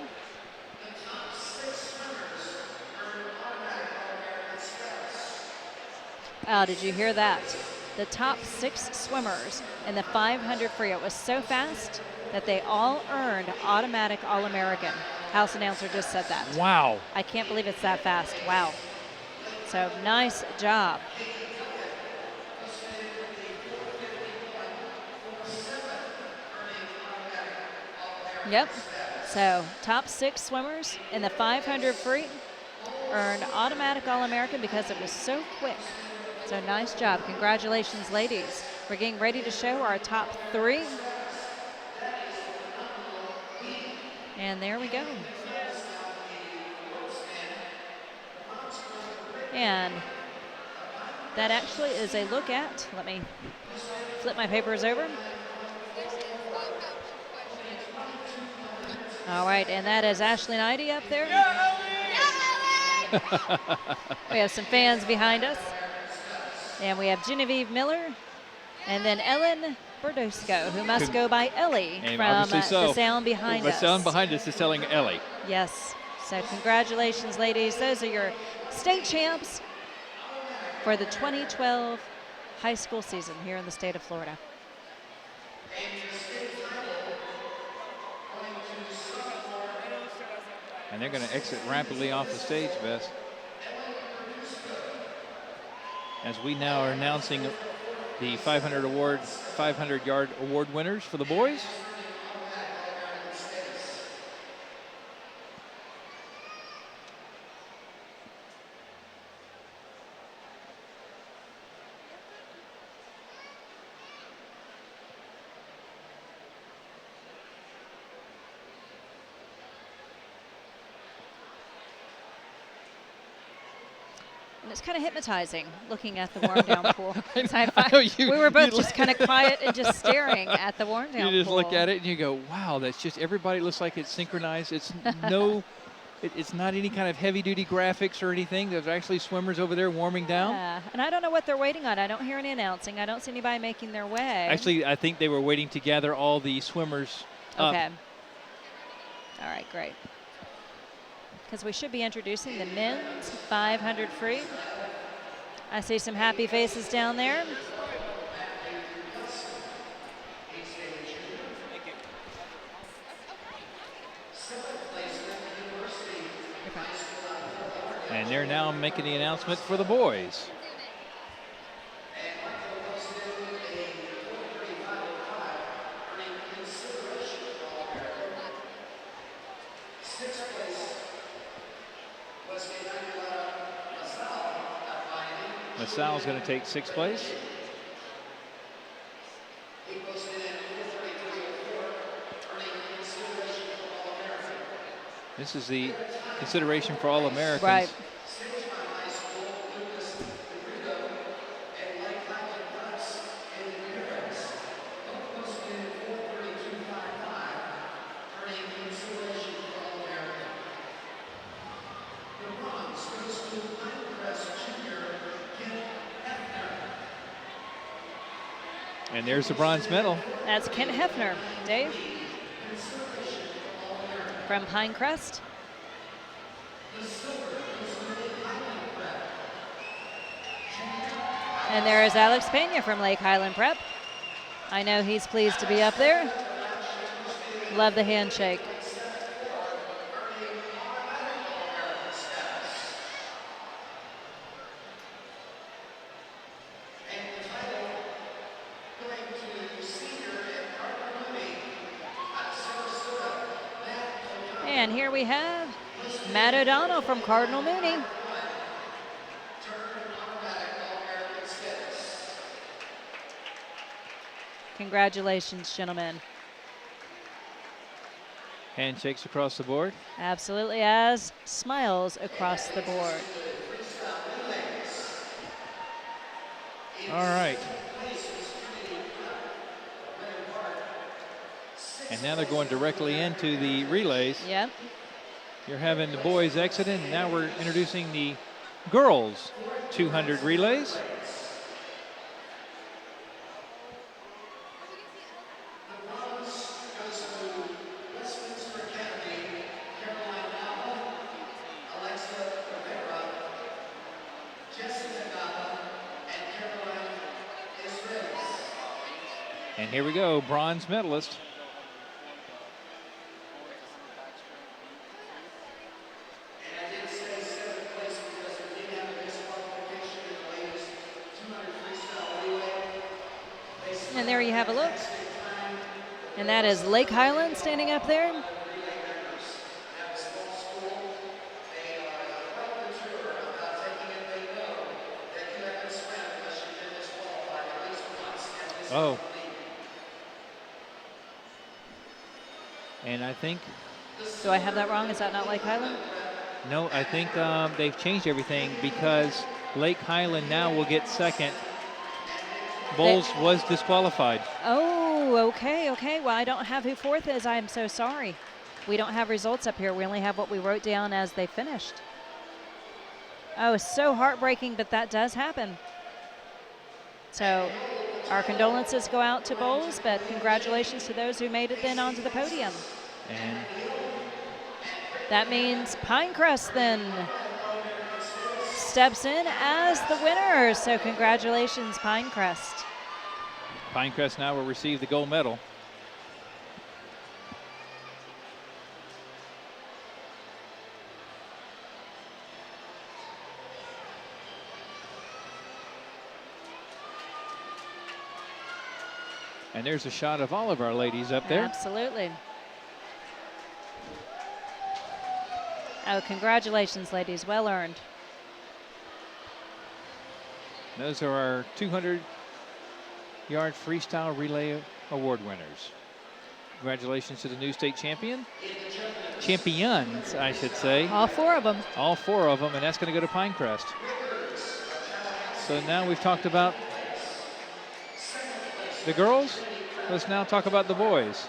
Oh, did you hear that? The top 6 swimmers in the 500 free. It was so fast that they all earned automatic All-American. House announcer just said that. Wow. I can't believe it's that fast. Wow. So nice job. Yep. So top 6 swimmers in the 500 free earned automatic All-American because it was so quick. So nice job. Congratulations, ladies. We're getting ready to show our top 3. And there we go. And that actually is a look at, let me flip my papers over. All right, and that is Ashley Knighty up there. We have some fans behind us. And we have Genevieve Miller, and then Ellen Berdosco, who must go by Ellie And from obviously so. the sound behind us. The sound behind us is telling Ellie. Yes. So congratulations, ladies. Those are your state champs for the 2012 high school season here in the state of Florida. And they're going to exit rapidly off the stage, Bess. As we now are announcing the 500-yard award winners for the boys. And it's kind of hypnotizing looking at the warm down pool. We were both just kind of quiet and just staring at the warm down pool. You just look at it and you go, wow, that's just, everybody looks like it's synchronized. It's it's not any kind of heavy duty graphics or anything. There's actually swimmers over there warming down. Yeah, and I don't know what they're waiting on. I don't hear any announcing. I don't see anybody making their way. Actually, I think they were waiting to gather all the swimmers up. Okay. All right, great. Because we should be introducing the men's 500 free. I see some happy faces down there. And they're now making the announcement for the boys. LaSalle's going to take 6th place. This is the consideration for All-Americans. Right. And there's the bronze medal. That's Kent Hefner, Dave, from Pinecrest. And there is Alex Pena from Lake Highland Prep. I know he's pleased to be up there. Love the handshake. And here we have Matt O'Donnell from Cardinal Mooney. Congratulations, gentlemen. Handshakes across the board. Absolutely, as smiles across the board. All right. And now they're going directly into the relays. Yep. You're having the boys exiting, and now we're introducing the girls 200 relays. And here we go, bronze medalist. And there you have a look. And that is Lake Highland standing up there. Oh. And I think... Do I have that wrong? Is that not Lake Highland? No, I think they've changed everything because Lake Highland now will get second. Bowles was disqualified. Oh, okay, okay. Well, I don't have who fourth is. I'm so sorry. We don't have results up here. We only have what we wrote down as they finished. Oh, so heartbreaking, but that does happen. So our condolences go out to Bowles, but congratulations to those who made it then onto the podium. And that means Pinecrest then steps in as the winner. So congratulations, Pinecrest. Pinecrest now will receive the gold medal. And there's a shot of all of our ladies up there. Absolutely. Oh, congratulations, ladies. Well earned. Those are our 200-yard freestyle relay award winners. Congratulations to the new state champions, I should say. All 4 of them. All 4 of them, and that's going to go to Pinecrest. So now we've talked about the girls. Let's now talk about the boys.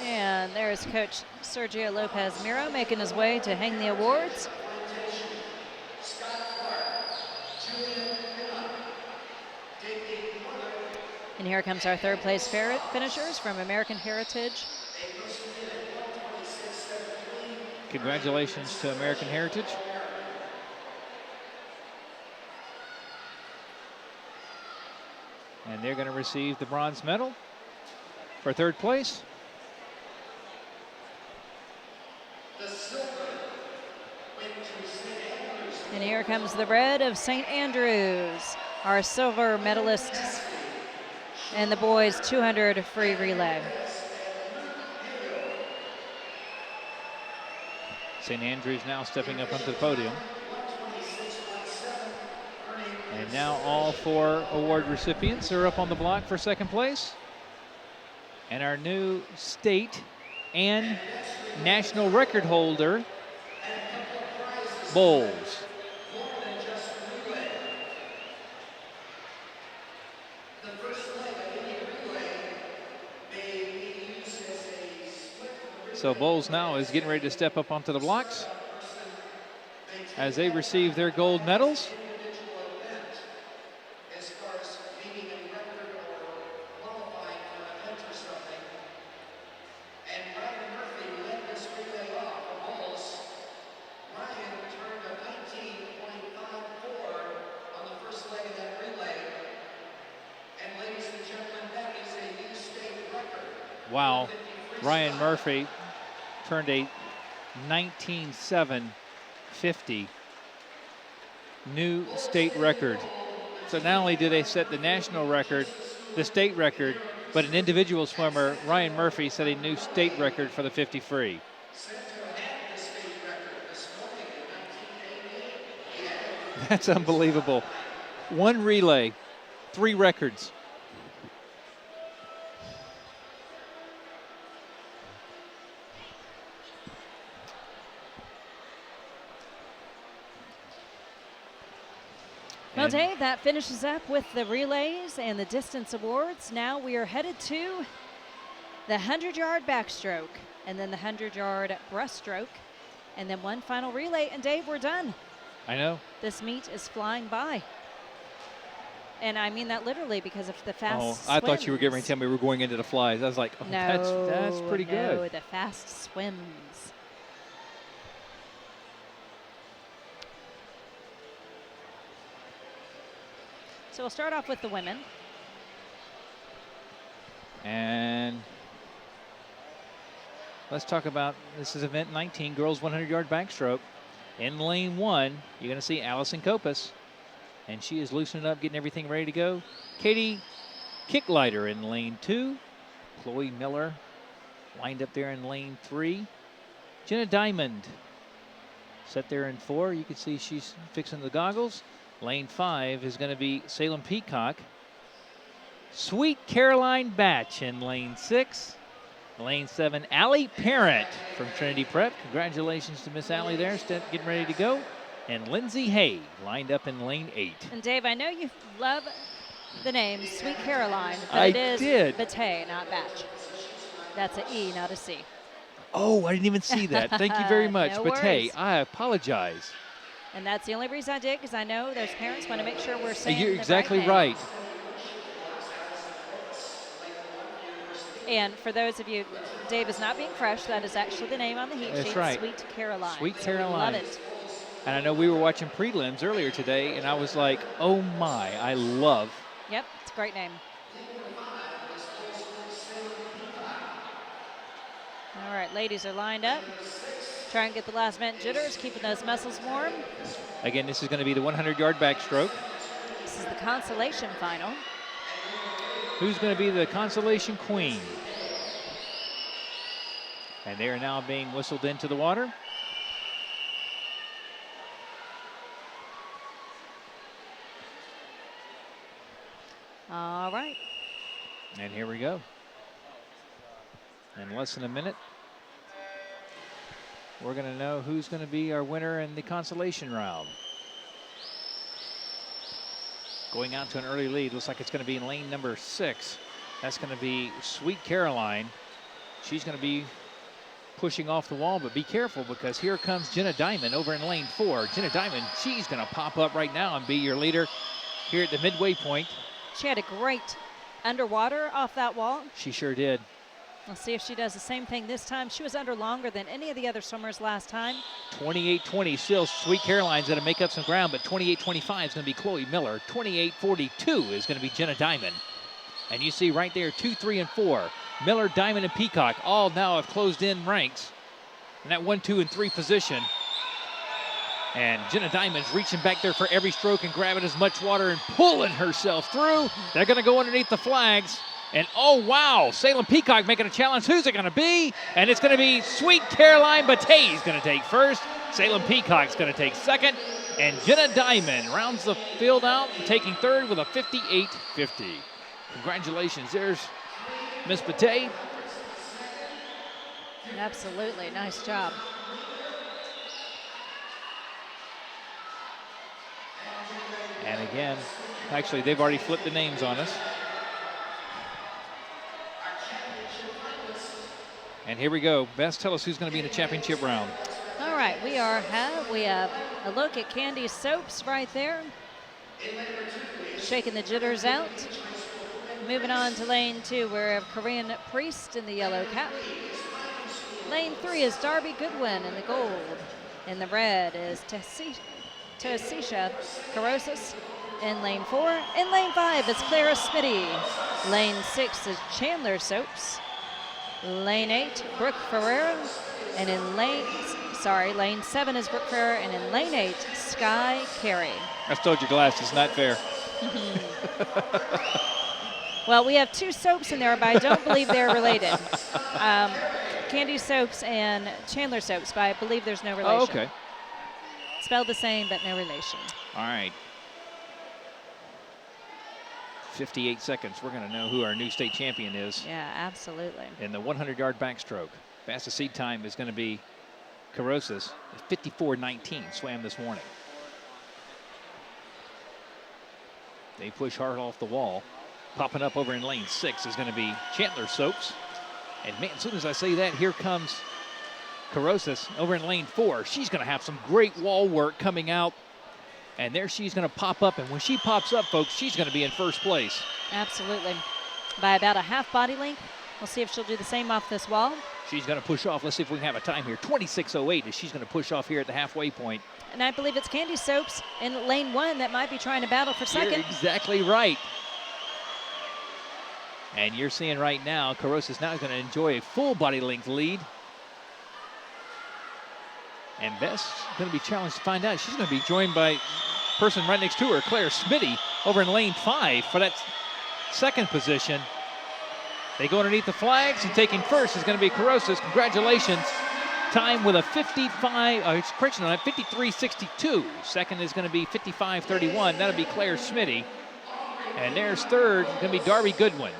And there's Coach Sergio Lopez Miro making his way to hang the awards. And here comes our 3rd place finishers from American Heritage. Congratulations to American Heritage. And they're going to receive the bronze medal for 3rd place. And here comes the red of St. Andrews, our silver medalists in the boys 200 free relay. St. Andrews now stepping up onto the podium. And now all 4 award recipients are up on the block for 2nd place. And our new state and national record holder, Bowles. So Bowles now is getting ready to step up onto the blocks as they receive their gold medals. Wow, Ryan Murphy turned a 19.750 new state record. So not only did they set the national record, the state record, but an individual swimmer, Ryan Murphy, set a new state record for the 50 free. That's unbelievable. 1 relay, 3 records. Well, Dave, that finishes up with the relays and the distance awards. Now we are headed to the 100-yard backstroke, and then the 100-yard breaststroke, and then one final relay. And Dave, we're done. I know. This meet is flying by. And I mean that literally, because of the fast I thought you were getting ready to tell me we were going into the flies. I was like, oh, no, that's pretty good. No, the fast swims. So we'll start off with the women. And let's talk about, this is event 19, girls 100-yard backstroke. In lane 1, you're going to see Allison Copas. And she is loosening up, getting everything ready to go. Katie Kicklighter in lane 2. Chloe Miller lined up there in lane 3. Jenna Diamond set there in 4. You can see she's fixing the goggles. Lane 5 is going to be Salem Peacock. Sweet Caroline Batch in lane 6. Lane 7, Allie Parent from Trinity Prep. Congratulations to Miss Allie there, getting ready to go. And Lindsay Hay lined up in lane 8. And Dave, I know you love the name Sweet Caroline, but I it is did. Batay, not Batch. That's an E, not a C. Oh, I didn't even see that. Thank you very much, No Batay. worries. I apologize. And that's the only reason I did, because I know those parents want to make sure we're saying You're the exactly right. right. And for those of you, Dave is not being fresh. That is actually the name on the heat That's sheet, right. Sweet Caroline. Sweet So Caroline. Love it. And I know we were watching prelims earlier today, and I was like, oh my, I love. Yep, it's a great name. All right, ladies are lined up. Try and get the last minute jitters, keeping those muscles warm. Again, this is going to be the 100-yard backstroke. This is the consolation final. Who's going to be the consolation queen? And they are now being whistled into the water. All right. And here we go. In less than a minute, we're going to know who's going to be our winner in the consolation round. Going out to an early lead. Looks like it's going to be in lane number 6. That's going to be Sweet Caroline. She's going to be pushing off the wall, but be careful because here comes Jenna Diamond over in lane 4. Jenna Diamond, she's going to pop up right now and be your leader here at the midway point. She had a great underwater off that wall. She sure did. We'll see if she does the same thing this time. She was under longer than any of the other swimmers last time. 28-20, still Sweet Caroline's going to make up some ground, but 28-25 is going to be Chloe Miller. 28-42 is going to be Jenna Diamond. And you see right there, 2, 3, and 4. Miller, Diamond, and Peacock all now have closed in ranks in that 1, 2, and 3 position. And Jenna Diamond's reaching back there for every stroke and grabbing as much water and pulling herself through. They're going to go underneath the flags. And oh, wow, Salem Peacock making a challenge. Who's it going to be? And it's going to be Sweet Caroline Batey's going to take first. Salem Peacock's going to take second. And Jenna Diamond rounds the field out, taking third with a 58-50. Congratulations, there's Miss Batey. Absolutely, nice job. And again, actually, they've already flipped the names on us. And here we go. Bess, tell us who's going to be in the championship round. All right, we have a look at Candy Soaps right there. Shaking the jitters out. Moving on to lane 2, we have Korean Priest in the yellow cap. Lane 3 is Darby Goodwin in the gold. In the red is Tesisha Carosis in lane 4. In lane 5 is Clara Smitty. Lane 6 is Chandler Soaps. Lane 8, Brooke Ferreira. And in lane 7 is Brooke Ferreira. And in lane 8, Sky Carey. I stole your glasses, not fair. Well, we have 2 soaps in there, but I don't believe they're related. Candy Soaps and Chandler Soaps, but I believe there's no relation. Oh, okay. Spelled the same, but no relation. All right. 58 seconds. We're going to know who our new state champion is. Yeah, absolutely. In the 100-yard backstroke. Fastest seed time is going to be Carosis. 54:19 swam this morning. They push hard off the wall. Popping up over in lane 6 is going to be Chandler Soaps. And man, as soon as I say that, here comes Carosis over in lane 4. She's going to have some great wall work coming out. And there she's going to pop up. And when she pops up, folks, she's going to be in first place. Absolutely. By about a half body length. We'll see if she'll do the same off this wall. She's going to push off. Let's see if we can have a time here. 26:08 is she's going to push off here at the halfway point. And I believe it's Candy Soaps in lane 1 that might be trying to battle for second. You're exactly right. And you're seeing right now, Carosis now going to enjoy a full body length lead. And Bess is going to be challenged to find out. She's going to be joined by person right next to her, Claire Smitty, over in lane 5 for that second position. They go underneath the flags, and taking first is going to be Carosis. Congratulations. Time with a 53:62. Second is going to be 55:31. That'll be Claire Smitty. And there's third, going to be Darby Goodwin.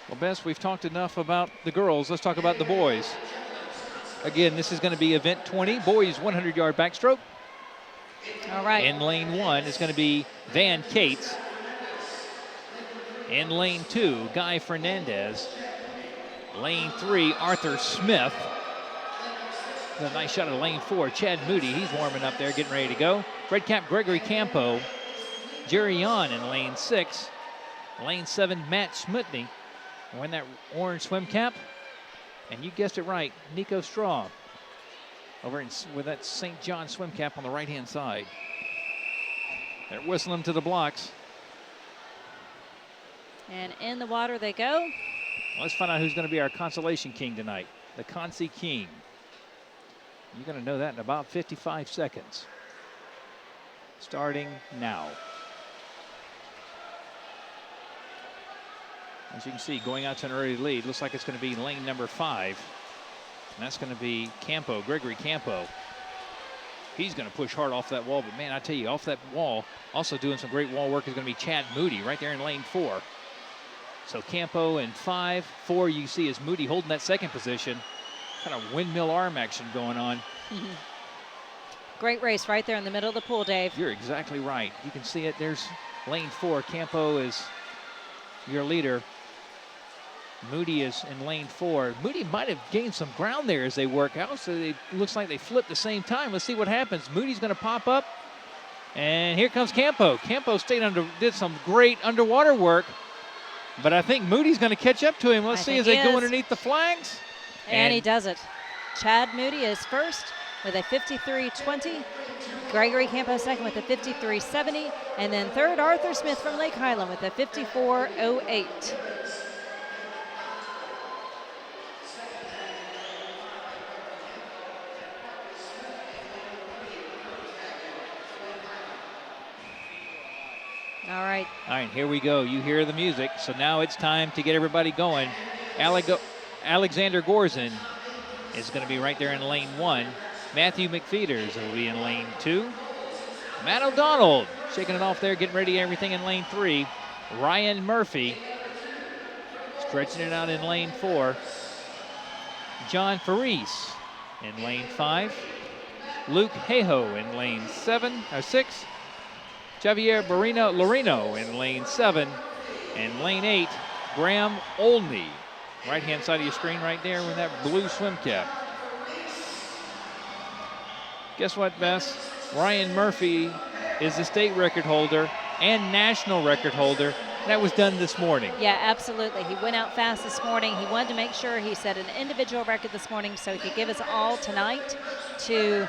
Well, Bess, we've talked enough about the girls. Let's talk about the boys. Again, this is going to be event 20, boys 100-yard backstroke. All right. In lane 1 is going to be Van Cates. In lane 2, Guy Fernandez. Lane 3, Arthur Smith. A nice shot of lane 4, Chad Moody. He's warming up there, getting ready to go. Red cap Gregory Campo. Jerry Yon in lane 6. Lane 7, Matt Smutney. Wearing that orange swim cap. And you guessed it right, Nico Straw. With that St. John swim cap on the right-hand side. They're whistling to the blocks. And in the water they go. Let's find out who's going to be our consolation king tonight. The Consi King. You're going to know that in about 55 seconds. Starting now. As you can see, going out to an early lead. Looks like it's going to be lane number 5. And that's going to be Campo, Gregory Campo. He's going to push hard off that wall. But, man, I tell you, off that wall, also doing some great wall work is going to be Chad Moody right there in lane 4. So Campo in 5. 4 you see is Moody holding that second position. Kind of windmill arm action going on. Great race right there in the middle of the pool, Dave. You're exactly right. You can see it. There's lane 4. Campo is your leader. Moody is in lane 4. Moody might have gained some ground there as they work out, so it looks like they flip the same time. Let's see what happens. Moody's going to pop up, and here comes Campo. Campo did some great underwater work, but I think Moody's going to catch up to him. Let's see as they go underneath the flags. And he does it. Chad Moody is first with a 53.20. Gregory Campo second with a 53.70. And then third, Arthur Smith from Lake Highland with a 54.08. All right, here we go. You hear the music. So now it's time to get everybody going. Alexander Gorzin is going to be right there in lane 1. Matthew McFeeters will be in lane 2. Matt O'Donnell shaking it off there, getting ready everything in lane 3. Ryan Murphy stretching it out in lane 4. John Faris in lane 5. Luke Hayho in lane 6. Javier Lorino in lane 7. And lane 8, Graham Olney. Right-hand side of your screen right there with that blue swim cap. Guess what, Bess? Ryan Murphy is the state record holder and national record holder. That was done this morning. Yeah, absolutely. He went out fast this morning. He wanted to make sure he set an individual record this morning so he could give us all tonight to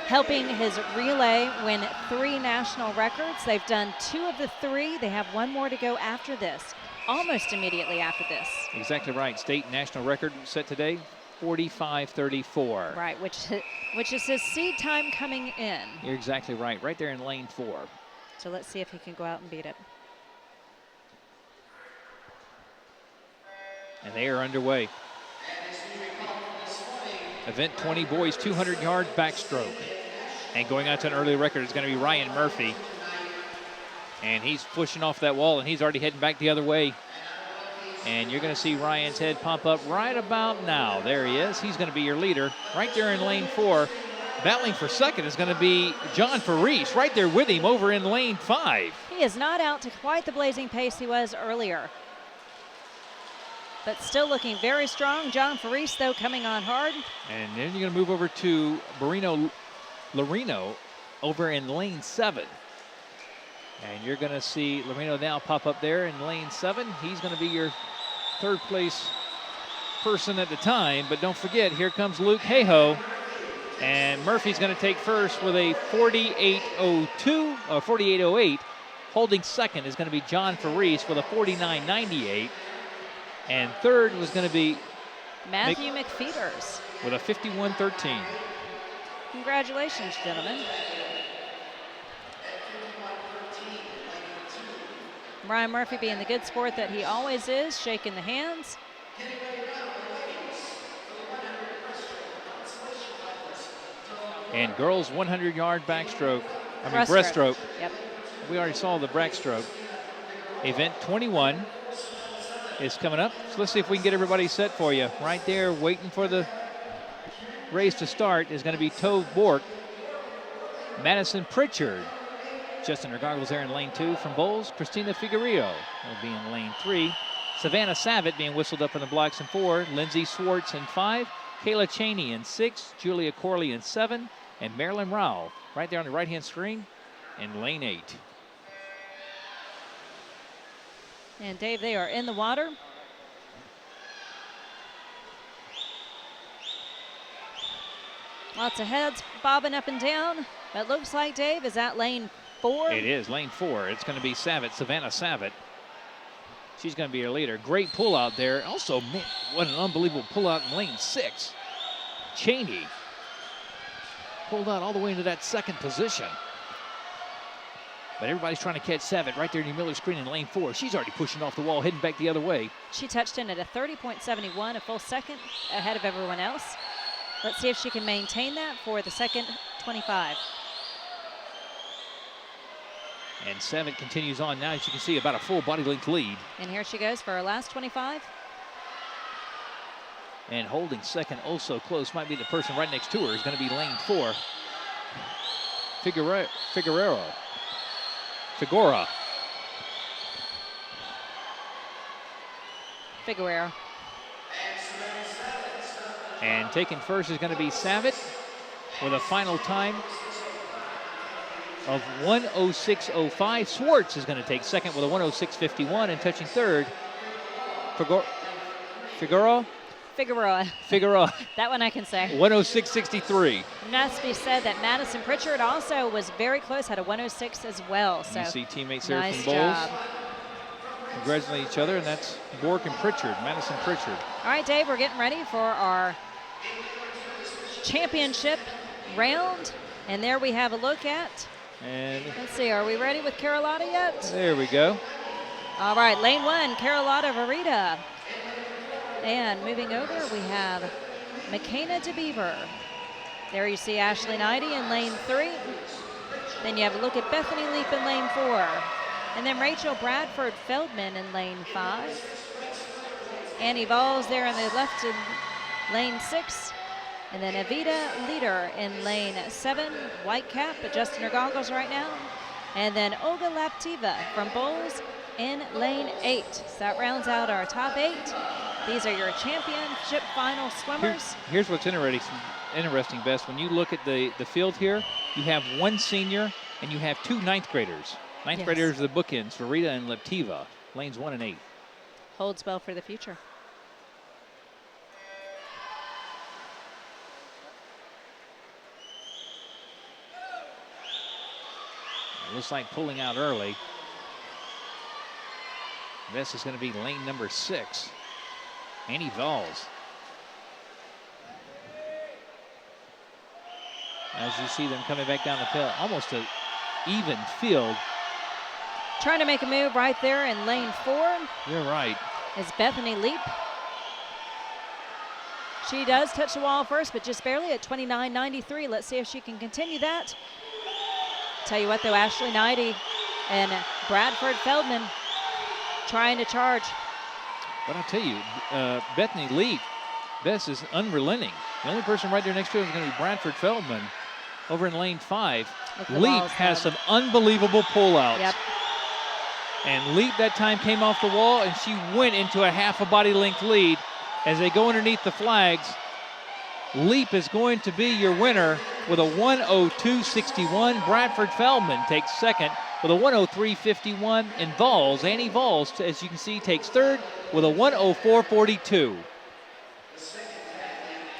helping his relay win 3 national records. They've done 2 of the 3. They have 1 more to go after this, almost immediately after this. Exactly right. State and national record set today, 45:34. Right, which is his seed time coming in. You're exactly right. Right there in lane 4. So let's see if he can go out and beat it. And they are underway. Event 20 boys 200-yard backstroke. And going out to an early record is going to be Ryan Murphy. And he's pushing off that wall, and he's already heading back the other way. And you're going to see Ryan's head pop up right about now. There he is. He's going to be your leader right there in lane 4. Battling for second is going to be John Faris right there with him over in lane 5. He is not out to quite the blazing pace he was earlier, but still looking very strong. John Faris, though, coming on hard. And then you're going to move over to Lorino over in lane 7. And you're going to see Lorino now pop up there in lane 7. He's going to be your third place person at the time. But don't forget, here comes Luke Hayho. And Murphy's going to take first with a 48.02 or 48.08. Holding second is going to be John Faris with a 49.98. And third was going to be Matthew McFeeters with a 51.13. Congratulations, gentlemen. Ryan Murphy being the good sport that he always is, shaking the hands. And girls 100-yard backstroke. Breaststroke. Yep. We already saw the backstroke. Event 21 is coming up. So let's see if we can get everybody set for you. Right there, waiting for the race to start, is going to be Tove Bork. Madison Pritchard, just in her goggles there in lane 2 from Bowles. Christina Figueroa will be in lane 3. Savannah Savitt being whistled up in the blocks in 4. Lindsay Swartz in 5. Kayla Cheney in 6. Julia Corley in 7. And Marilyn Rao right there on the right-hand screen in lane 8. And Dave, they are in the water. Lots of heads bobbing up and down. It looks like, Dave, is that lane 4? It is lane 4. It's going to be Savannah Savitt. She's going to be your leader. Great pull out there. Also, man, what an unbelievable pull out in lane 6. Cheney pulled out all the way into that 2nd position. But everybody's trying to catch Savitt right there in the Miller screen in lane 4. She's already pushing off the wall, heading back the other way. She touched in at a 30.71, a full second ahead of everyone else. Let's see if she can maintain that for the second 25. And Savitt continues on now, as you can see, about a full body length lead. And here she goes for her last 25. And holding second oh so close might be the person right next to her is going to be lane 4. Figueroa. Figueroa. And taking first is going to be Savitt with a final time of 1:06.05. Swartz is going to take second with a 1:06.51, and touching third, Figueroa. That one I can say. 1:06.63. Must be said that Madison Pritchard also was very close, had a 1:06 as well. So you see teammates there nice from Bowles job. congratulate each other, and that's Bork and Pritchard, Madison Pritchard. All right, Dave, we're getting ready for our championship round, and there we have a look at. And let's see, are we ready with Carlotta yet? there we go. All right, lane 1, Carlotta Verita. And moving over, we have McKenna DeBeaver. There you see Ashley Knighty in lane 3. Then you have a look at Bethany Leap in lane 4. And then Rachel Bradford Feldman in lane 5. Annie Valls there on the left in lane 6. And then Evita Leader in lane 7. White cap, adjusting her goggles right now. And then Olga Laptiva from Bowles in lane 8. So that rounds out our top 8. These are your championship final swimmers. Here's what's interesting, Bess. When you look at the field here, you have 1 senior and you have 2 ninth graders. Ninth graders are the bookends for Rita and Leptiva, lanes 1 and 8. Holds well for the future. It looks like pulling out early. This is going to be lane number 6. Annie Valls. As you see them coming back down the field, almost an even field. Trying to make a move right there in lane 4. You're right. Is Bethany Leap. She does touch the wall first, but just barely at 29.93. Let's see if she can continue that. Tell you what, though, Ashley Knighty and Bradford Feldman trying to charge. But I'll tell you, Bethany Leap, Bess is unrelenting. The only person right there next to her is going to be Bradford Feldman over in lane 5. Leap has some unbelievable pullouts. Yep. And Leap that time came off the wall, and she went into a half a body length lead. As they go underneath the flags, Leap is going to be your winner with a 1:02.61. Bradford Feldman takes second with a 1:03.51. And Valls, Annie Valls, as you can see, takes third with a 1:04.42.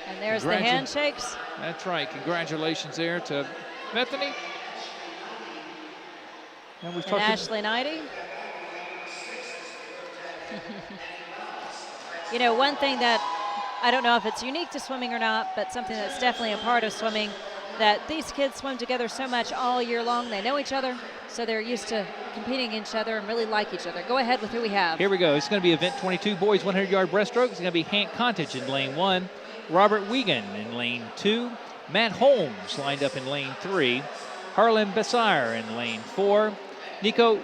And there's the handshakes. That's right. Congratulations there to Bethany. And we've talked Ashley Knighty. You know, one thing that I don't know if it's unique to swimming or not, but something that's definitely a part of swimming, that these kids swim together so much all year long. They know each other, so they're used to competing against each other and really like each other. Go ahead with who we have. Here we go. It's going to be event 22, boys 100-yard breaststroke. It's going to be Hank Contich in lane 1, Robert Wiegand in lane 2, Matt Holmes lined up in lane 3, Harlan Bessire in lane 4, Nico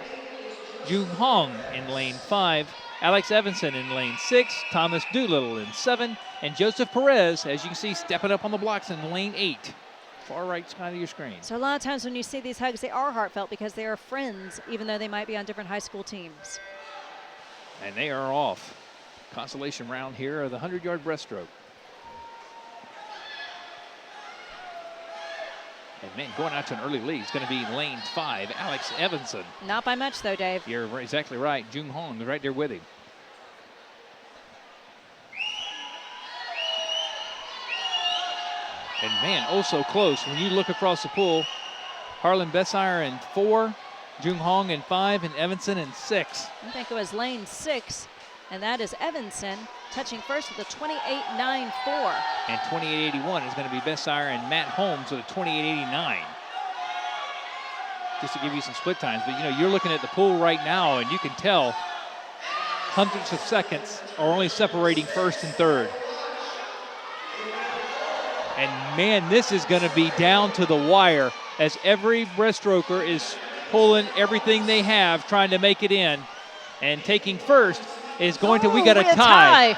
Jung Hong in lane 5, Alex Evanson in lane 6, Thomas Doolittle in 7, and Joseph Perez, as you can see, stepping up on the blocks in lane 8. Far right side of your screen. So a lot of times when you see these hugs, they are heartfelt because they are friends, even though they might be on different high school teams. And they are off. Consolation round here of the 100-yard breaststroke. And man, going out to an early lead, it's going to be lane 5, Alex Evanson. Not by much though, Dave. You're exactly right. Jung Hong is right there with him. And man, oh so close. When you look across the pool, Harlan Bessire in 4, Jung Hong in 5, and Evanson in 6. I think it was lane 6, and that is Evanson touching first with a 28.94. And 28.81 is going to be Bessire and Matt Holmes with a 28.89. Just to give you some split times, but you know, you're looking at the pool right now, and you can tell hundreds of seconds are only separating first and third. And man, this is going to be down to the wire as every breaststroker is pulling everything they have, trying to make it in. And taking first is going to, we got a tie.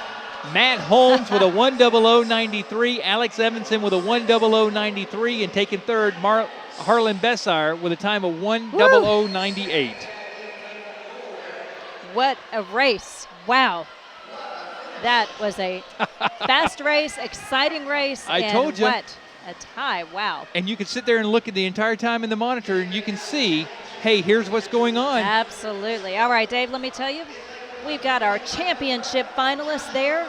Matt Holmes with a 1:00.93, Alex Evanson with a 1:00.93, and taking third, Harlan Bessire with a time of 1:00.98. What a race. Wow. That was a fast race, exciting race. I told you. What a tie. Wow. And you can sit there and look at the entire time in the monitor, and you can see, hey, here's what's going on. Absolutely. All right, Dave, let me tell you, we've got our championship finalists there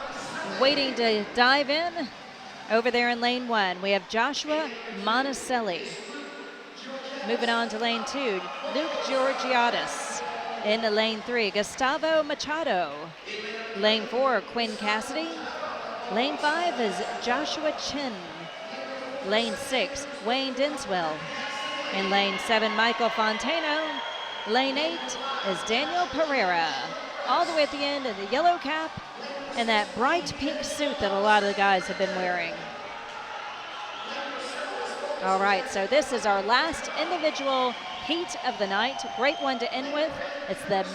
waiting to dive in. Over there in lane 1, we have Joshua Monticelli. Moving on to lane 2, Luke Georgiadis. Into lane 3, Gustavo Machado. Lane 4, Quinn Cassidy. Lane 5 is Joshua Chin. Lane 6, Wayne Dinswell. In lane 7, Michael Fontano. Lane 8 is Daniel Pereira. All the way at the end in the yellow cap and that bright pink suit that a lot of the guys have been wearing. All right, so this is our last individual heat of the night. Great one to end with. It's the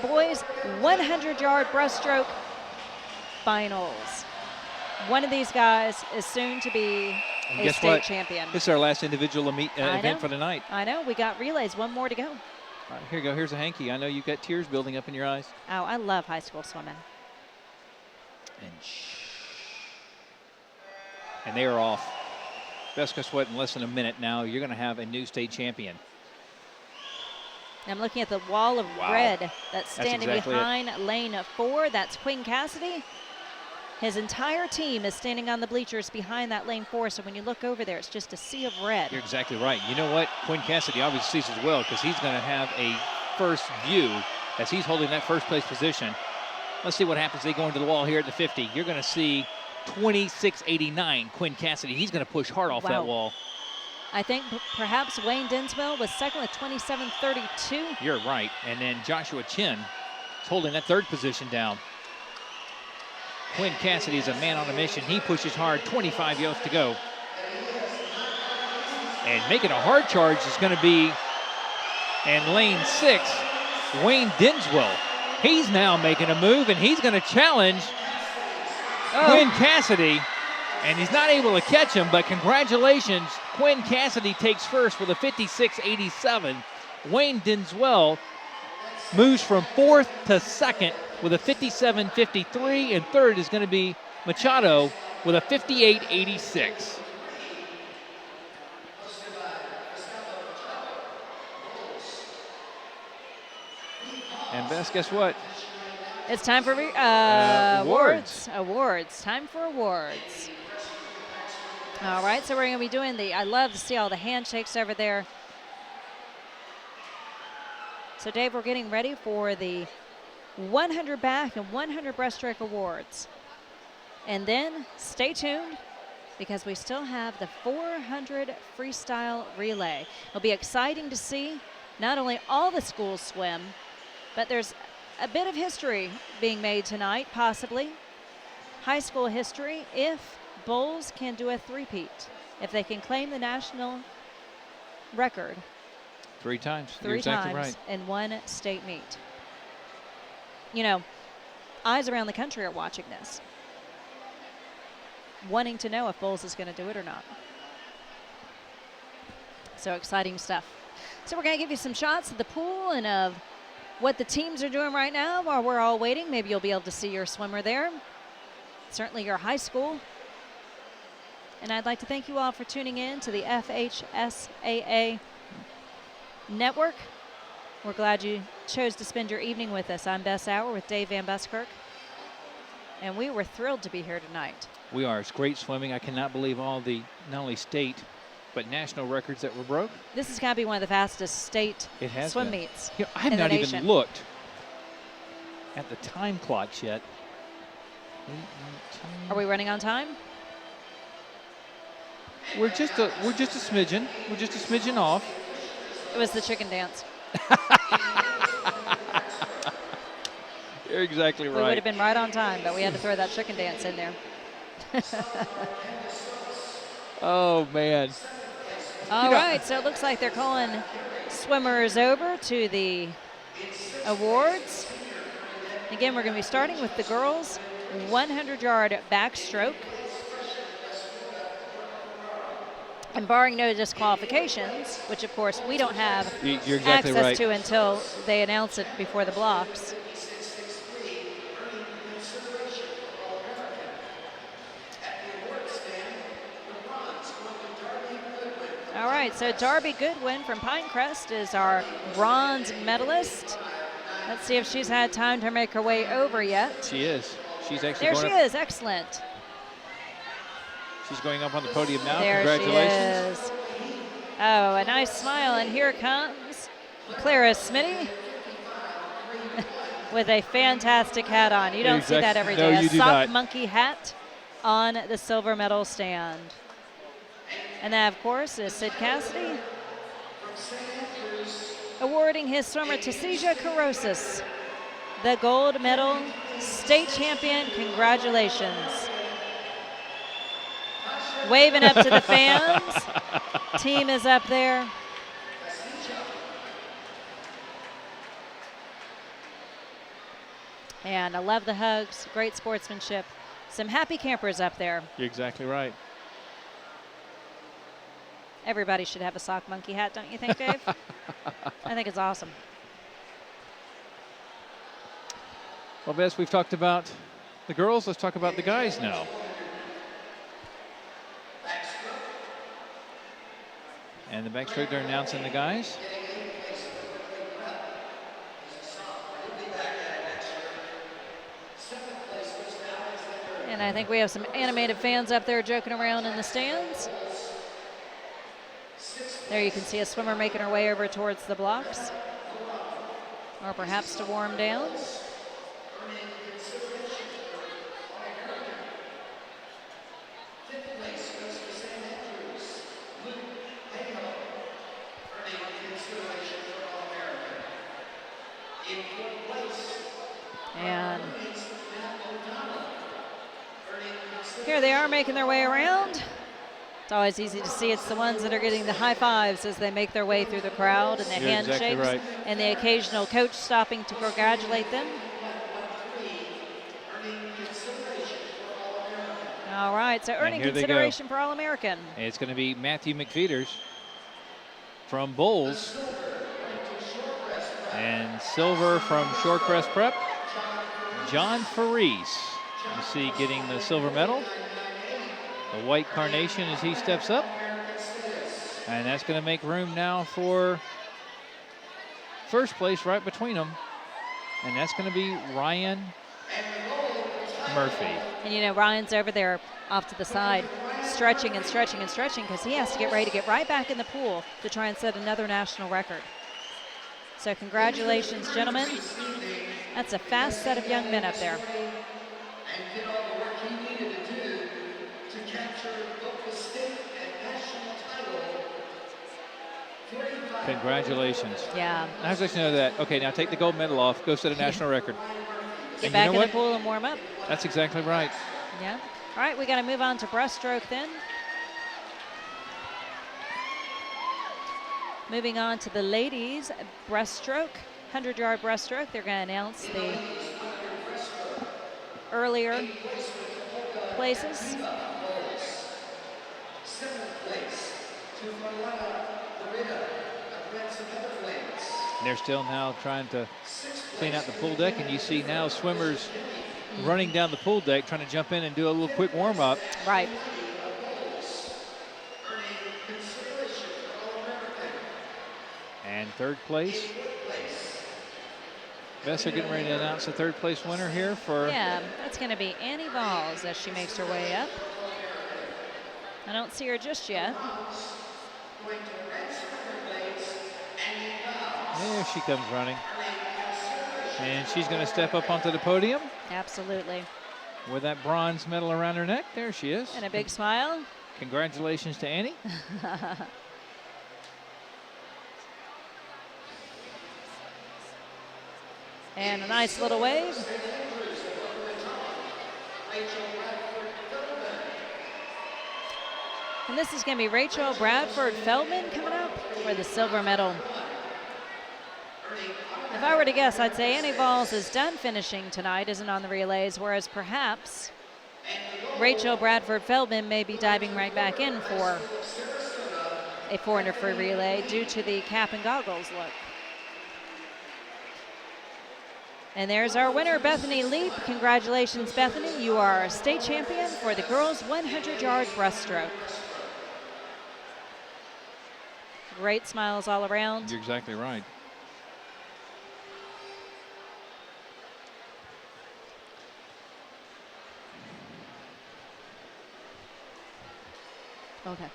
boys 100-yard breaststroke finals. One of these guys is soon to be a state champion. This is our last individual event for the night. I know. We got relays. One more to go. All right, here you go. Here's a hanky. I know you've got tears building up in your eyes. Oh, I love high school swimming. And they are off. Best guess what? In less than a minute now, you're going to have a new state champion. I'm looking at the wall of red that's standing behind lane 4. That's Quinn Cassidy. His entire team is standing on the bleachers behind that lane 4, so when you look over there, it's just a sea of red. You're exactly right. You know what? Quinn Cassidy obviously sees as well, because he's going to have a first view as he's holding that first place position. Let's see what happens. They go into the wall here at the 50. You're going to see 26.89 Quinn Cassidy. He's going to push hard off that wall. I think perhaps Wayne Dinswell was second with 27.32. You're right. And then Joshua Chin is holding that third position down. Quinn Cassidy is a man on a mission. He pushes hard, 25 yards to go. And making a hard charge is going to be in lane 6, Wayne Dinswell. He's now making a move, and he's going to challenge Quinn Cassidy. And he's not able to catch him, but congratulations. Quinn Cassidy takes first with a 56.87. Wayne Dinswell moves from 4th to 2nd with a 57.53, and third is going to be Machado with a 58.86. And Bess, guess what? It's time for awards. Awards. Time for awards. All right, so we're going to be doing I love to see all the handshakes over there. So, Dave, we're getting ready for the 100 back and 100 breaststroke awards. And then stay tuned, because we still have the 400 freestyle relay. It'll be exciting to see not only all the schools swim, but there's a bit of history being made tonight, possibly. High school history, if Bulls can do a three-peat, if they can claim the national record. 3 times. Three exactly times right. in one state meet. You know, eyes around the country are watching this, wanting to know if Bulls is going to do it or not. So exciting stuff. So we're going to give you some shots of the pool and of what the teams are doing right now while we're all waiting. Maybe you'll be able to see your swimmer there. Certainly your high school. And I'd like to thank you all for tuning in to the FHSAA Network. We're glad you chose to spend your evening with us. I'm Bess Auer with Dave Van Buskirk. and we were thrilled to be here tonight. We are. It's great swimming. I cannot believe all the not only state but national records that were broke. This has got to be one of the fastest state swim been. meets. You know, I've in not the even nation. looked at the time clocks yet. Are we running on time? We're just a smidgen. We're just a smidgen off. It was the chicken dance. You're exactly We would right. have been right on time, but we had to throw that chicken dance in there. Oh, man. All right, so it looks like they're calling swimmers over to the awards. Again, we're going to be starting with the girls' 100-yard backstroke. And barring no disqualifications, which of course we don't have You're exactly access right. to until they announce it before the blocks. All right, so Darby Goodwin from Pinecrest is our bronze medalist. Let's see if she's had time to make her way over yet. She is. She's actually There going she up. is, excellent. She's going up on the podium now. There Congratulations. she is. Oh, a nice smile, and here comes Clara Smitty with a fantastic hat on. You don't see that every day. No, a you do sock not. monkey hat on the silver medal stand. And that, of course, is Sid Cassidy awarding his swimmer Tasia Carosis the gold medal, state champion. Congratulations. Waving up to the fans. Team is up there. And I love the hugs, great sportsmanship. Some happy campers up there. You're exactly right. Everybody should have a sock monkey hat, don't you think, Dave? I think it's awesome. Well, Bess, we've talked about the girls. Let's talk about the guys now. And the backstroke, they're announcing the guys. And I think we have some animated fans up there joking around in the stands. There you can see a swimmer making her way over towards the blocks, or perhaps to warm down. And here they are making their way around. It's always easy to see it's the ones that are getting the high fives as they make their way through the crowd, and the You're handshakes, exactly right. and the occasional coach stopping to congratulate them. All right, so earning here they go. consideration for All-American. And it's going to be Matthew McFeeters from Bowles. And silver from Shorecrest Prep, John Faris. You see getting the silver medal. The white carnation as he steps up. And that's going to make room now for first place right between them. And that's going to be Ryan Murphy. And you know, Ryan's over there off to the side, stretching and stretching and stretching because he has to get ready to get right back in the pool to try and set another national record. So congratulations, gentlemen. That's a fast set of young men up there. And did all the work he needed to do to capture both the state and national title. 45. Congratulations. Yeah. I was just know that. Okay, now take the gold medal off. Go set a national record. Get And back you know in what? the pool and warm up. That's exactly right. Yeah. All right, we got to move on to breaststroke then. Moving on to the ladies' breaststroke, 100-yard breaststroke. They're going to announce the earlier places. 7th place to Marlena Loretta of Ransom Everglades. They're still now trying to clean out the pool deck, and you see now swimmers running down the pool deck trying to jump in and do a little quick warm-up. Right. And third place, Bess are getting ready to announce the third place winner here for. Yeah, that's going to be Annie Balls as she makes her way up. I don't see her just yet. There she comes running. And she's going to step up onto the podium. Absolutely. With that bronze medal around her neck. There she is. And a big smile. Congratulations to Annie. And a nice little wave. And this is going to be Rachel Bradford Feldman coming up for the silver medal. If I were to guess, I'd say Annie Balls is done finishing tonight, isn't on the relays, whereas perhaps Rachel Bradford Feldman may be diving right back in for a 400 free relay due to the cap and goggles look. And there's our winner, Bethany Leap. Congratulations, Bethany. You are state champion for the girls' 100-yard breaststroke. Great smiles all around. You're exactly right. Okay.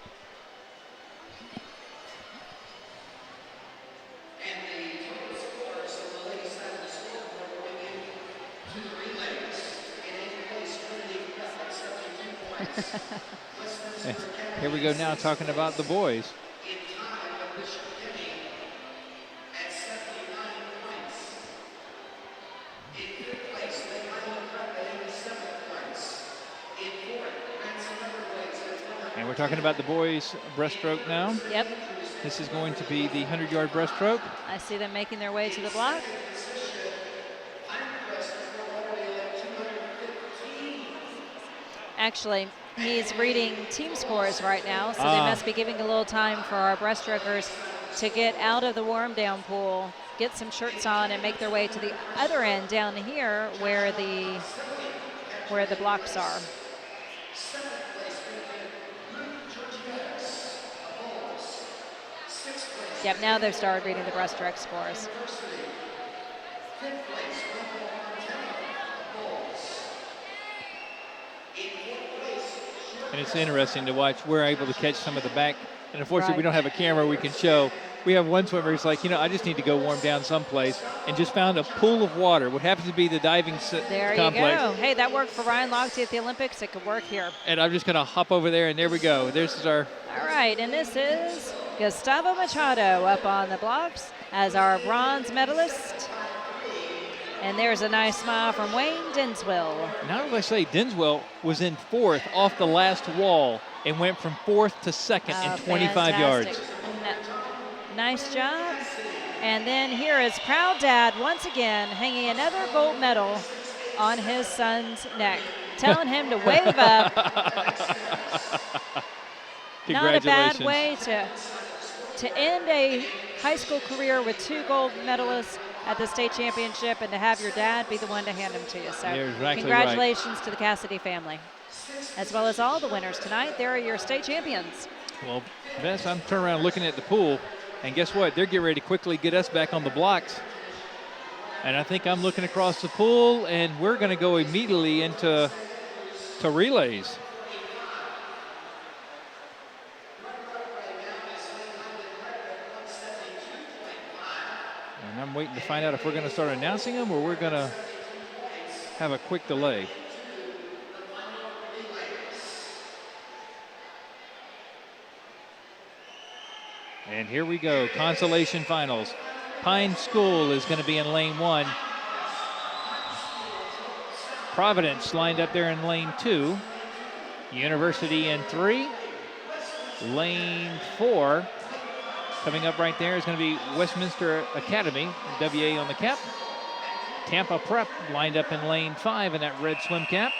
And the total scores on the ladies' side of the scoreboard going into the relays. In eighth place, Trinity Prep at 72 points. Here we go now talking about the boys. In time with Bishop Kenny at 79 points. In fifth place, Lake Highland Prep at 87 points. In fourth, Ransom Everglades at 100. And we're talking about the boys' breaststroke now. Yep. This is going to be the 100-yard breaststroke. I see them making their way to the block. Actually, he's reading team scores right now, so they must be giving a little time for our breaststrokers to get out of the warm down pool, get some shirts on, and make their way to the other end down here where the blocks are. Yep, now they've started reading the breaststroke scores. And it's interesting to watch. We're able to catch some of the back. And unfortunately, we Right. don't have a camera we can show. We have one swimmer who's like, I just need to go warm down someplace, and just found a pool of water, what happens to be the diving There complex. you go. Hey, that worked for Ryan Lochte at the Olympics. It could work here. And I'm just going to hop over there, and there we go. There's our. All right, and this is Gustavo Machado up on the blocks as our bronze medalist. And there's a nice smile from Wayne Dinswell. Now, if I say Dinswell was in fourth off the last wall and went from fourth to second in 25 yards. Fantastic. Nice job. And then here is proud dad once again hanging another gold medal on his son's neck, telling him to wave up. Not a bad way to end a high school career with 2 gold medalists at the state championship, and to have your dad be the one to hand them to you. So You're exactly congratulations to the Cassidy family, as well as all the winners tonight. There are your state champions. Well, Bess, I'm turning around looking at the pool, and guess what? They're getting ready to quickly get us back on the blocks. And I think I'm looking across the pool, and we're going to go immediately into relays. And I'm waiting to find out if we're going to start announcing them or we're going to have a quick delay. And here we go, consolation finals. Pine School is going to be in lane 1. Providence lined up there in lane 2. University in 3. Lane 4. Coming up right there is going to be Westminster Academy, WA on the cap. Tampa Prep lined up in lane 5 in that red swim cap.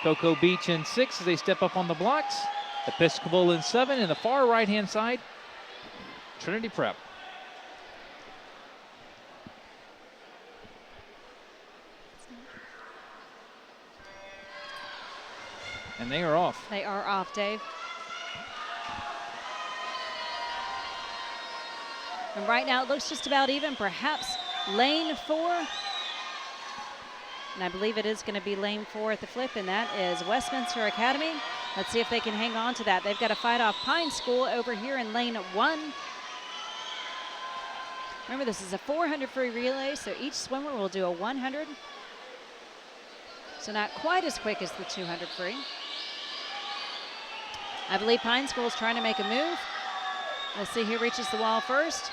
Cocoa Beach in 6 as they step up on the blocks. Episcopal in 7, in the far right-hand side, Trinity Prep. And they are off. They are off, Dave. And right now it looks just about even. Perhaps lane 4 And I believe it is going to be lane 4 at the flip, and that is Westminster Academy. Let's see if they can hang on to that. They've got to fight off Pine School over here in lane 1. Remember, this is a 400 free relay, so each swimmer will do a 100. So not quite as quick as the 200 free. I believe Pine School is trying to make a move. We'll see who reaches the wall first.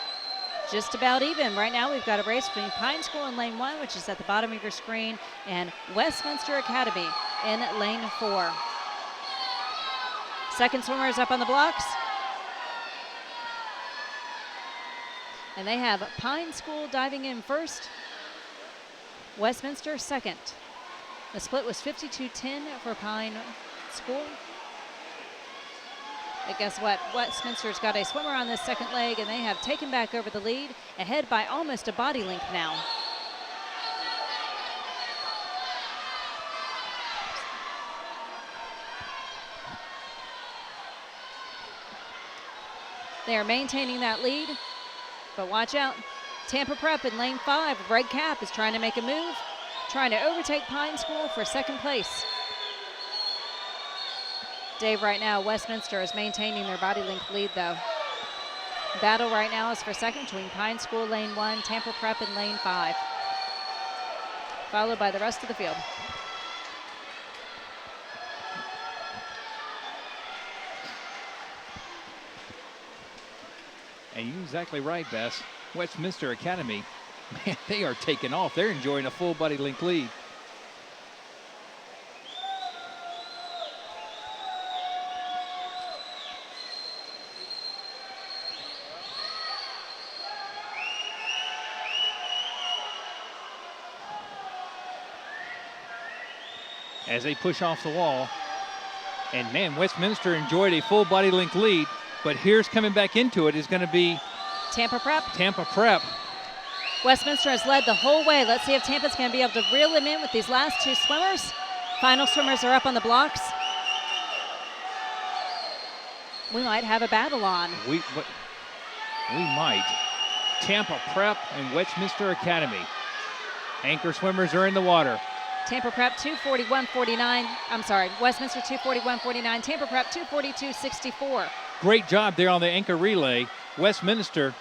Just about even. Right now we've got a race between Pine School in lane 1, which is at the bottom of your screen, and Westminster Academy in lane 4. Second swimmer is up on the blocks. And they have Pine School diving in first, Westminster second. The split was 52-10 for Pine School. But guess what? Westminster's got a swimmer on this second leg, and they have taken back over the lead, ahead by almost a body length now. They are maintaining that lead, but watch out. Tampa Prep in lane 5, red cap, is trying to make a move, trying to overtake Pine School for second place. Dave, right now, Westminster is maintaining their body length lead, though. Battle right now is for second between Pine School, lane 1, Tampa Prep in lane 5, followed by the rest of the field. And you're exactly right, Bess. Westminster Academy, man, they are taking off. They're enjoying a full body length lead. As they push off the wall. And man, Westminster enjoyed a full body length lead, but here's coming back into it is going to be Tampa Prep. Tampa Prep. Westminster has led the whole way. Let's see if Tampa's going to be able to reel him in with these last two swimmers. Final swimmers are up on the blocks. We might have a battle on. We might. Tampa Prep and Westminster Academy. Anchor swimmers are in the water. Tampa Prep 241.49. I'm sorry, Westminster 241.49. Tampa Prep 242.64. Great job there on the anchor relay. Westminster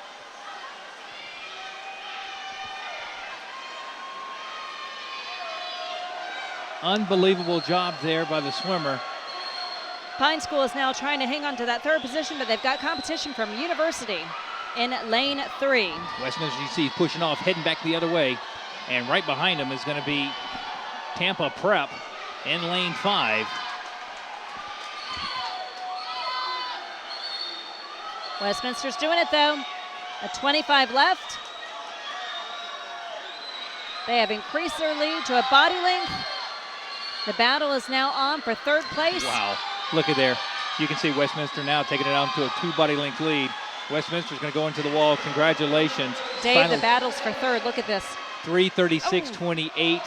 unbelievable job there by the swimmer. Pine School is now trying to hang on to that third position, but they've got competition from University in lane 3. Westminster, you see, pushing off, heading back the other way. And right behind them is going to be Tampa Prep in lane 5. Westminster's doing it, though. A 25 left. They have increased their lead to a body length. The battle is now on for third place. Wow, look at there. You can see Westminster now taking it out to a 2 body length lead. Westminster's going to go into the wall. Congratulations. Dave, Final the battle's for third. Look at this. 3:36.28.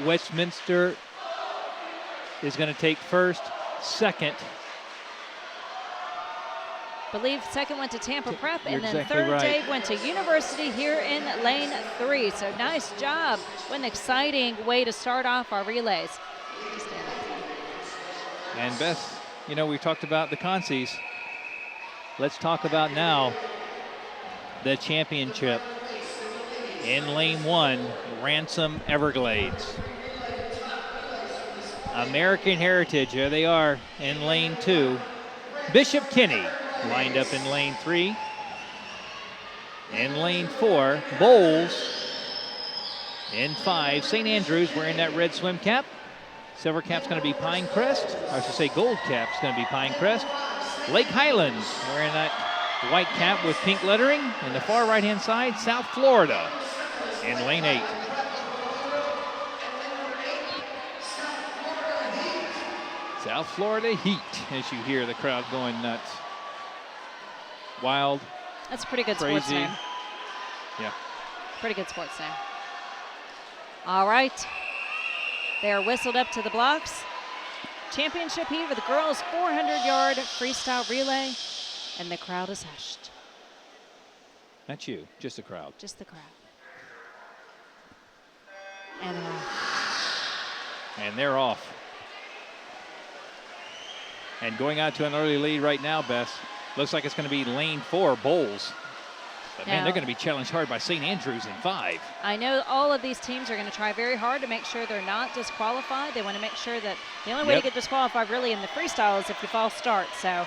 Westminster is going to take first, second. Believe second went to Tampa Prep, and then exactly third, right. Dave, went to University here in lane 3. So nice job. What an exciting way to start off our relays. And Beth, you know, we talked about the consies. Let's talk about now the championship. In lane 1, Ransom Everglades. American Heritage, there they are in lane 2. Bishop Kinney lined up in lane 3. In lane 4, Bowles. In 5, St. Andrews wearing that red swim cap. Silver cap's going to be Pinecrest. I should say gold cap's going to be Pinecrest. Lake Highlands wearing that white cap with pink lettering. In the far right-hand side, South Florida in lane 8. South Florida Heat, as you hear the crowd going nuts. Wild. That's a pretty good crazy sports name. Yeah. Pretty good sports name. All right. They are whistled up to the blocks. Championship heat with the girls' 400-yard freestyle relay, and the crowd is hushed. Not you, just the crowd. Just the crowd. And And they're off. And going out to an early lead right now, Bess. Looks like it's going to be lane 4, Bowles. But man, they're going to be challenged hard by St. Andrews in 5. I know all of these teams are going to try very hard to make sure they're not disqualified. They want to make sure that the only way to get disqualified really in the freestyle is if you false start. So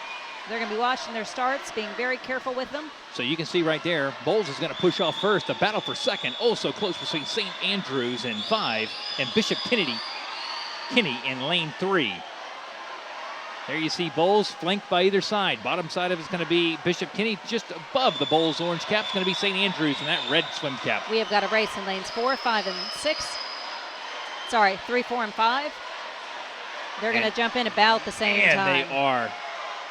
they're going to be watching their starts, being very careful with them. So you can see right there, Bowles is going to push off first. The battle for second, also close between St. Andrews in 5 and Bishop Kinney in lane 3. There you see Bowles flanked by either side. Bottom side of it's going to be Bishop Kinney. Just above the Bowles orange cap is going to be St. Andrews in that red swim cap. We have got a race in lanes 4, 5, and 6. Sorry, 3, 4, and 5. They're going to jump in about the same time. And they are.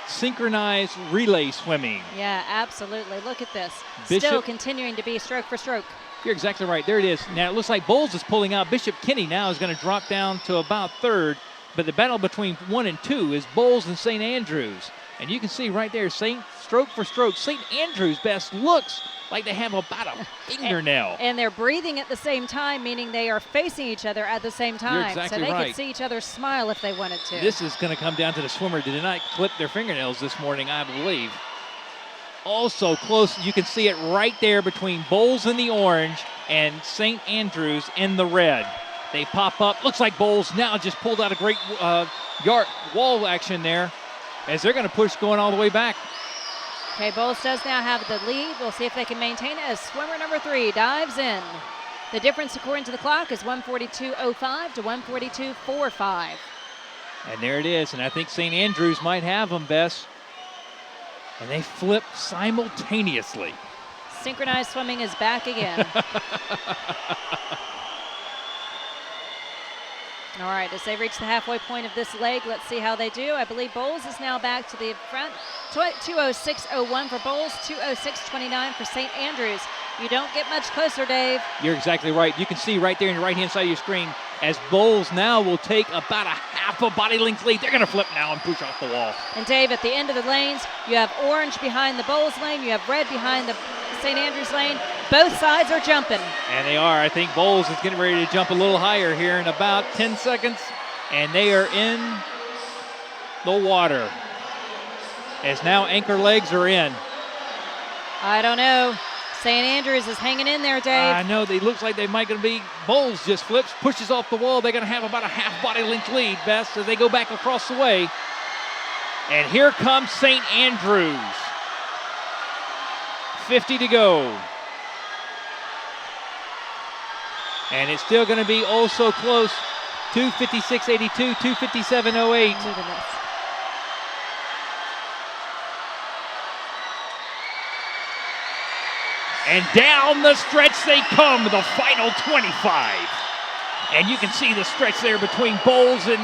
Synchronized relay swimming. Yeah, absolutely. Look at this. Bishop, still continuing to be stroke for stroke. You're exactly right. There it is. Now it looks like Bowles is pulling out. Bishop Kinney now is going to drop down to about 3rd. But the battle between 1 and 2 is Bowles and St. Andrews. And you can see right there, stroke for stroke. St. Andrews' best looks like they have about a fingernail. And they're breathing at the same time, meaning they are facing each other at the same time. You're exactly so they right. could see each other smile if they wanted to. This is going to come down to the swimmer. Did not clip their fingernails this morning, I believe. Also close, you can see it right there between Bowles in the orange and St. Andrews in the red. They pop up. Looks like Bowles now just pulled out a great wall action there as they're going to push going all the way back. Okay, Bowles does now have the lead. We'll see if they can maintain it as swimmer number 3 dives in. The difference according to the clock is 142.05 to 142.45. And there it is. And I think St. Andrews might have them, Bess. And they flip simultaneously. Synchronized swimming is back again. All right, as they reach the halfway point of this leg, let's see how they do. I believe Bowles is now back to the front. 206.01 for Bowles, 206.29 for St. Andrews. You don't get much closer, Dave. You're exactly right. You can see right there in the right-hand side of your screen as Bowles now will take about a half a body length lead. They're going to flip now and push off the wall. And Dave, at the end of the lanes, you have orange behind the Bowles lane. You have red behind the St. Andrews lane. Both sides are jumping. And they are. I think Bowles is getting ready to jump a little higher here in about 10 seconds. And they are in the water. As now anchor legs are in. I don't know. St. Andrews is hanging in there, Dave. I know. They looks like they might going to be. Bowles just flips, pushes off the wall. They're going to have about a half body length lead, Bess, as they go back across the way. And here comes St. Andrews. 50 to go. And it's still going to be oh so close. 256.82, 257.08. And down the stretch they come, the final 25. And you can see the stretch there between Bowles and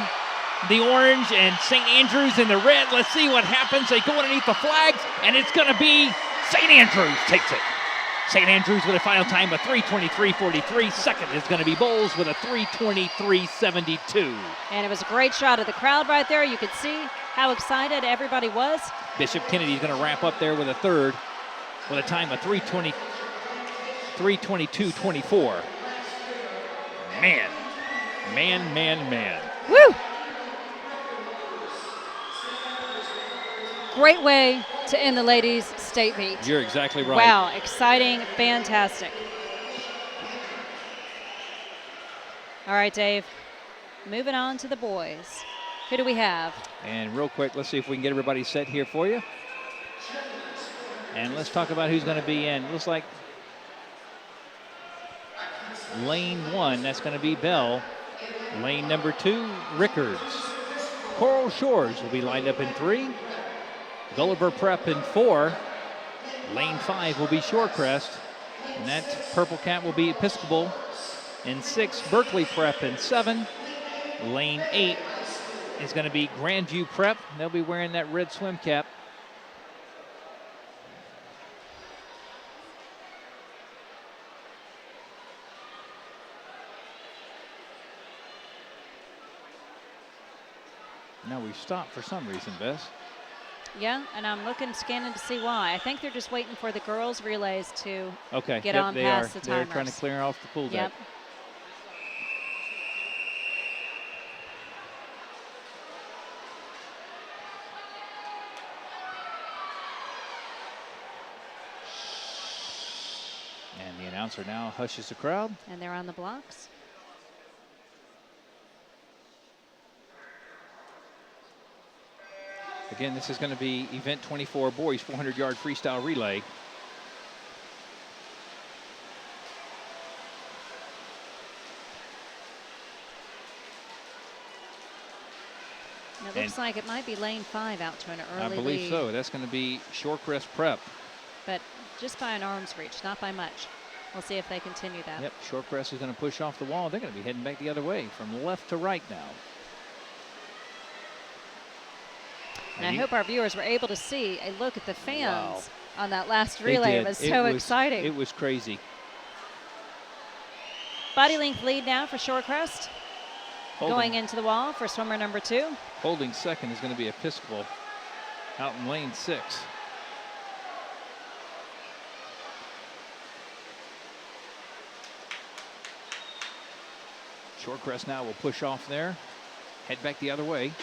the orange and St. Andrews in the red. Let's see what happens. They go underneath the flags, and it's going to be St. Andrews takes it. St. Andrews with a final time of 3:23.43. Second is going to be Bowles with a 3:23.72. And it was a great shot of the crowd right there. You could see how excited everybody was. Bishop Kennedy is going to wrap up there with a third with a time of 3:22.24. Man. Woo! Great way to end the ladies' state meet. You're exactly right. Wow, exciting, fantastic. All right, Dave, moving on to the boys. Who do we have? And real quick, let's see if we can get everybody set here for you. And let's talk about who's going to be in. Looks like lane 1, that's going to be Bell. Lane number 2, Rickards. Coral Shores will be lined up in 3. Gulliver Prep in 4. Lane 5 will be Shorecrest. And that purple cap will be Episcopal in 6. Berkeley Prep in 7. Lane 8 is going to be Grandview Prep. They'll be wearing that red swim cap. Now we've stopped for some reason, Bess. Yeah, and I'm scanning to see why. I think they're just waiting for the girls' relays to get on they past are. the timers. They're trying to clear off the pool deck. Yep. Announcer now hushes the crowd. And they're on the blocks. Again, this is going to be event 24 boys 400-yard freestyle relay. And it looks like it might be lane 5 out to an early lead. I believe so. That's going to be Shorecrest Prep. But just by an arm's reach, not by much. We'll see if they continue that. Yep, Shorecrest is going to push off the wall. They're going to be heading back the other way from left to right now. And I hope our viewers were able to see a look at the fans on that last relay. It was so exciting. It was crazy. Body length lead now for Shorecrest. Going into the wall for swimmer number 2. Holding second is going to be Episcopal out in lane 6. Shorecrest now will push off there, head back the other way.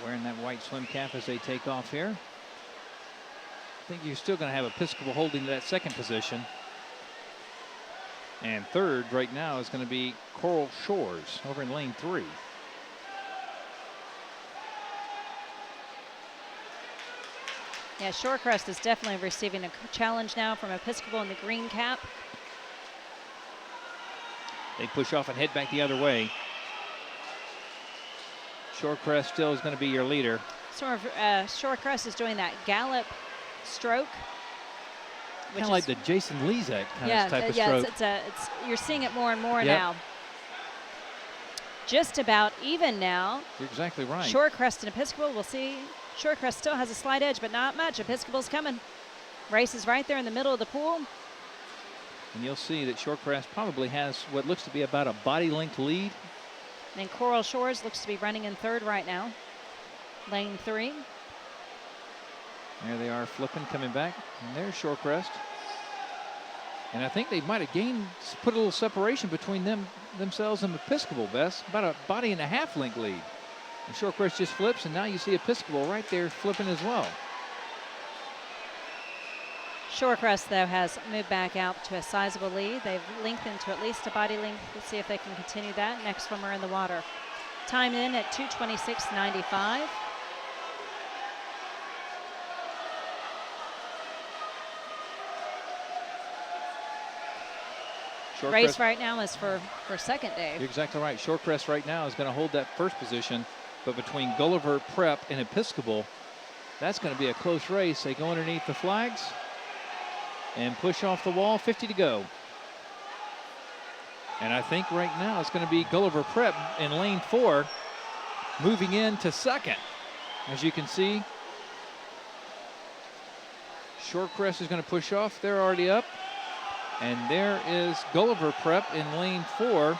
Wearing that white swim cap as they take off here. I think you're still going to have Episcopal holding that second position. And third right now is going to be Coral Shores over in lane 3. Yeah, Shorecrest is definitely receiving a challenge now from Episcopal in the green cap. They push off and head back the other way. Shorecrest still is going to be your leader. Sort of, Shorecrest is doing that gallop stroke. Kind of like the Jason Lezak type of stroke. It's you're seeing it more and more now. Just about even now. You're exactly right. Shorecrest and Episcopal, we'll see. Shorecrest still has a slight edge, but not much. Episcopal's coming. Race is right there in the middle of the pool. And you'll see that Shorecrest probably has what looks to be about a body length lead. And Coral Shores looks to be running in third right now. Lane 3. There they are flipping, coming back. And there's Shorecrest. And I think they might have put a little separation between themselves and Episcopal, Bess. About a body and a half length lead. And Shorecrest just flips, and now you see Episcopal right there flipping as well. Shorecrest, though, has moved back out to a sizable lead. They've lengthened to at least a body length. Let's see if they can continue that. Next swimmer in the water. Time in at 2:26.95. Race right now is for second, Dave. You're exactly right. Shorecrest right now is going to hold that first position, but between Gulliver Prep and Episcopal, that's going to be a close race. They go underneath the flags and push off the wall. 50 to go. And I think right now it's going to be Gulliver Prep in lane 4 moving into second. As you can see, Shorecrest is going to push off. They're already up. And there is Gulliver Prep in lane 4.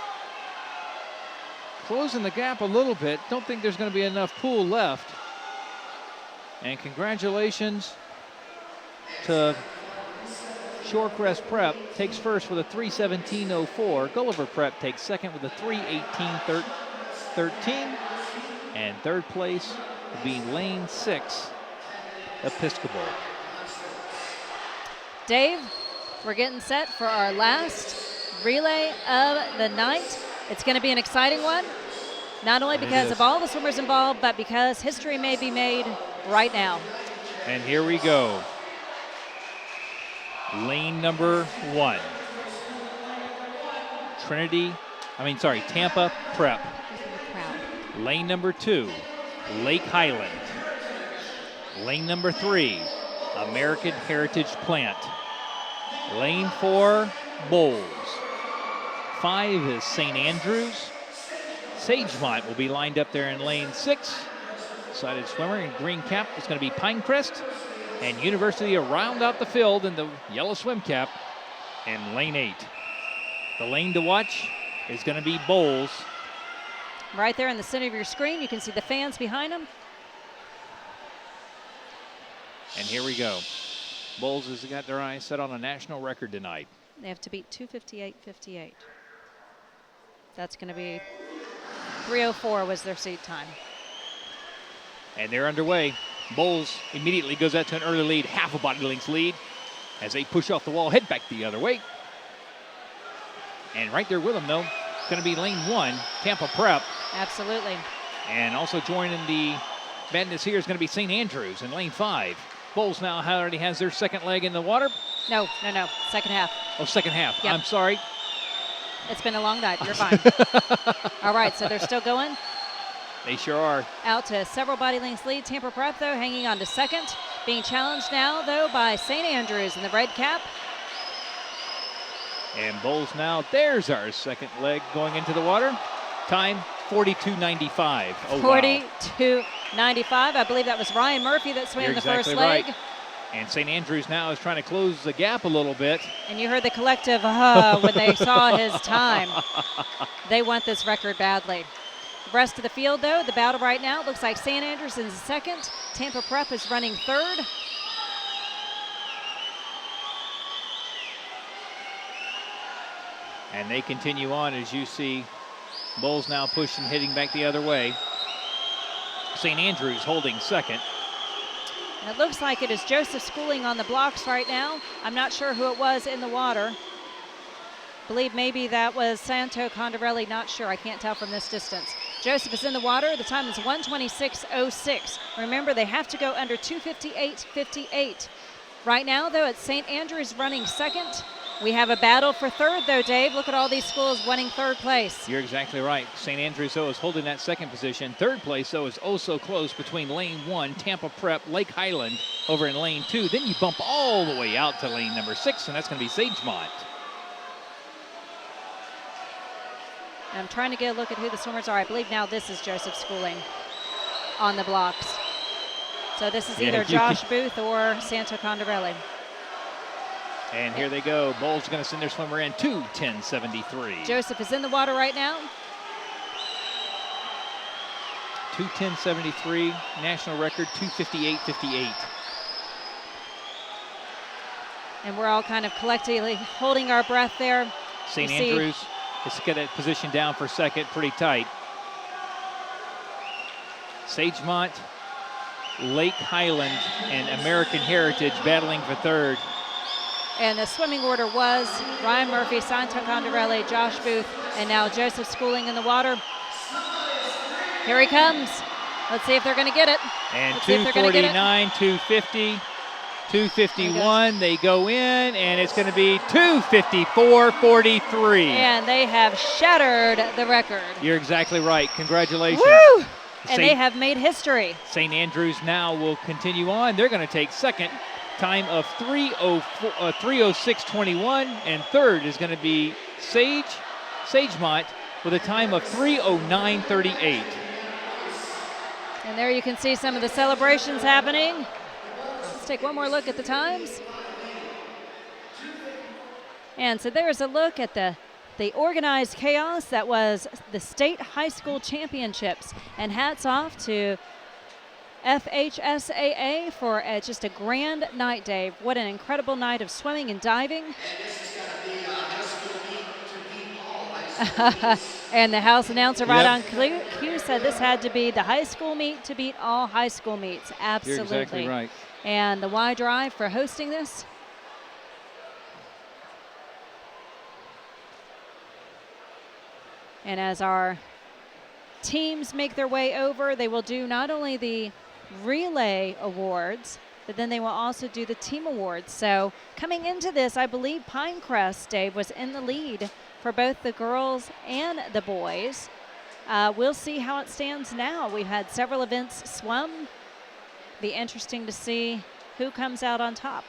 Closing the gap a little bit. Don't think there's going to be enough pool left. And congratulations to Shorecrest Prep. Takes first with a 3:17.04. Gulliver Prep takes second with a 3:18.13. And third place will be lane 6, Episcopal. Dave, we're getting set for our last relay of the night. It's going to be an exciting one, not only because of all the swimmers involved, but because history may be made right now. And here we go. Lane number 1. Tampa Prep. Lane number 2, Lake Highland. Lane number 3, American Heritage Plant. Lane 4, Bowles. 5 is St. Andrews. Sagemont will be lined up there in lane 6. Sided swimmer in green cap is going to be Pinecrest. And University will round out the field in the yellow swim cap in lane 8. The lane to watch is going to be Bowles. Right there in the center of your screen, you can see the fans behind them. And here we go. Bowles has got their eyes set on a national record tonight. They have to beat 2:58.58. That's going to be 3:04 was their seat time. And they're underway. Bowles immediately goes out to an early lead, half a body length lead. as they push off the wall, head back the other way. And right there with them, though, going to be lane 1, Tampa Prep. Absolutely. And also joining the madness here is going to be St. Andrews in lane 5. Bowles now already has their second leg in the water. No. Second half. Oh, second half. Yep. I'm sorry. It's been a long night. You're fine. All right, so they're still going. They sure are. Out to several body lengths lead. Tampa Prep, though, hanging on to second. Being challenged now, though, by St. Andrews in the red cap. And Bowles now, there's our second leg going into the water. Time 42.95. Oh, 42.95. I believe that was Ryan Murphy that swam You're the exactly first leg. Right. And St. Andrews now is trying to close the gap a little bit. And you heard the collective when they saw his time. They want this record badly. The rest of the field, though, the battle right now looks like St. Andrews is second. Tampa Prep is running third. And they continue on as you see Bowles now pushing, heading back the other way. St. Andrews holding second. And it looks like it is Joseph Schooling on the blocks right now. I'm not sure who it was in the water. Believe maybe that was Santo Condarelli, not sure. I can't tell from this distance. Joseph is in the water. The time is 1:26.06. Remember, they have to go under 2:58.58. Right now, though, it's St. Andrews running second. We have a battle for third, though, Dave. Look at all these schools winning third place. You're exactly right. St. Andrews, though, is holding that second position. Third place, though, is oh so close between lane 1, Tampa Prep, Lake Highland, over in lane 2. Then you bump all the way out to lane number 6, and that's going to be Sagemont. And I'm trying to get a look at who the swimmers are. I believe now this is Joseph Schooling on the blocks. So this is either Josh Booth or Santo Condarelli. And here they go. Bowles going to send their swimmer in 2:10.73. Joseph is in the water right now. 2:10.73, national record 2:58.58. And we're all kind of collectively holding our breath there. St. Andrews has got that position down for second, pretty tight. Sagemont, Lake Highland, and American Heritage battling for third. And the swimming order was Ryan Murphy, Santo Condarelli, Josh Booth, and now Joseph Schooling in the water. Here he comes. Let's see if they're going to get it. And 2:49, 2:50, 2:51. They go in, and it's going to be 2:54.43. And they have shattered the record. You're exactly right. Congratulations. Woo! And they have made history. St. Andrews now will continue on. They're going to take second. Time of 3:06.21, and third is going to be Sagemont with a time of 3:09.38. And there you can see some of the celebrations happening. Let's take one more look at the times. And so there's a look at the organized chaos that was the state high school championships. And hats off to FHSAA for just a grand night, Dave. What an incredible night of swimming and diving. And the house announcer right on cue said this had to be the high school meet to beat all high school meets. Absolutely. You're exactly right. And the Y Drive for hosting this. And as our teams make their way over, they will do not only the relay awards, but then they will also do the team awards. So coming into this, I believe Pinecrest, Dave, was in the lead for both the girls and the boys. We'll see how it stands now. We've had several events swum. Be interesting to see who comes out on top.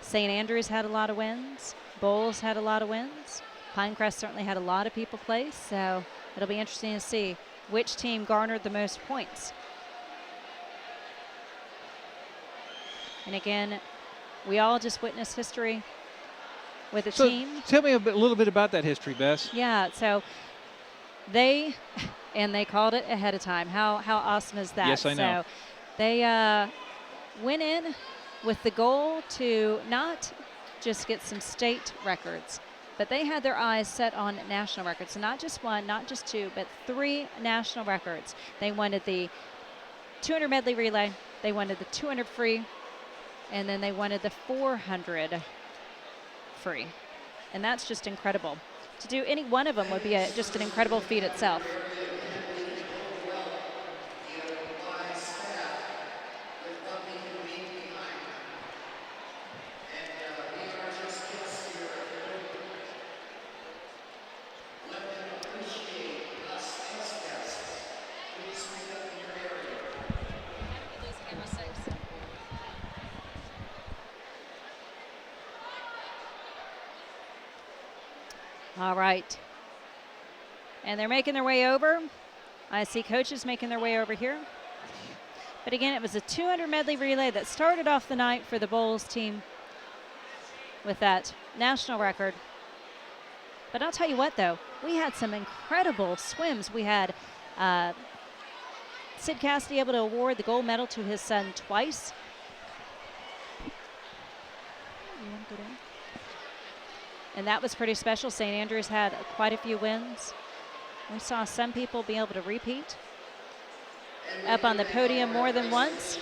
St. Andrews had a lot of wins. Bowles had a lot of wins. Pinecrest certainly had a lot of people place, so it'll be interesting to see which team garnered the most points. And again, we all just witnessed history with a team. Tell me a little bit about that history, Bess. Yeah, so they called it ahead of time. How awesome is that? Yes, I know. So they went in with the goal to not just get some state records, but they had their eyes set on national records. So not just one, not just two, but 3 national records. They wanted the 200 medley relay, they wanted the 200 free, and then they wanted the 400 free. And that's just incredible. To do any one of them would be just an incredible feat itself. All right. And they're making their way over. I see coaches making their way over here. But again, it was a 200 medley relay that started off the night for the bowls team with that national record. But I'll tell you what, though, we had some incredible swims. We had Sid Cassidy able to award the gold medal to his son twice. You want to go down? And that was pretty special. St. Andrews had quite a few wins. We saw some people be able to repeat up on the podium more than once.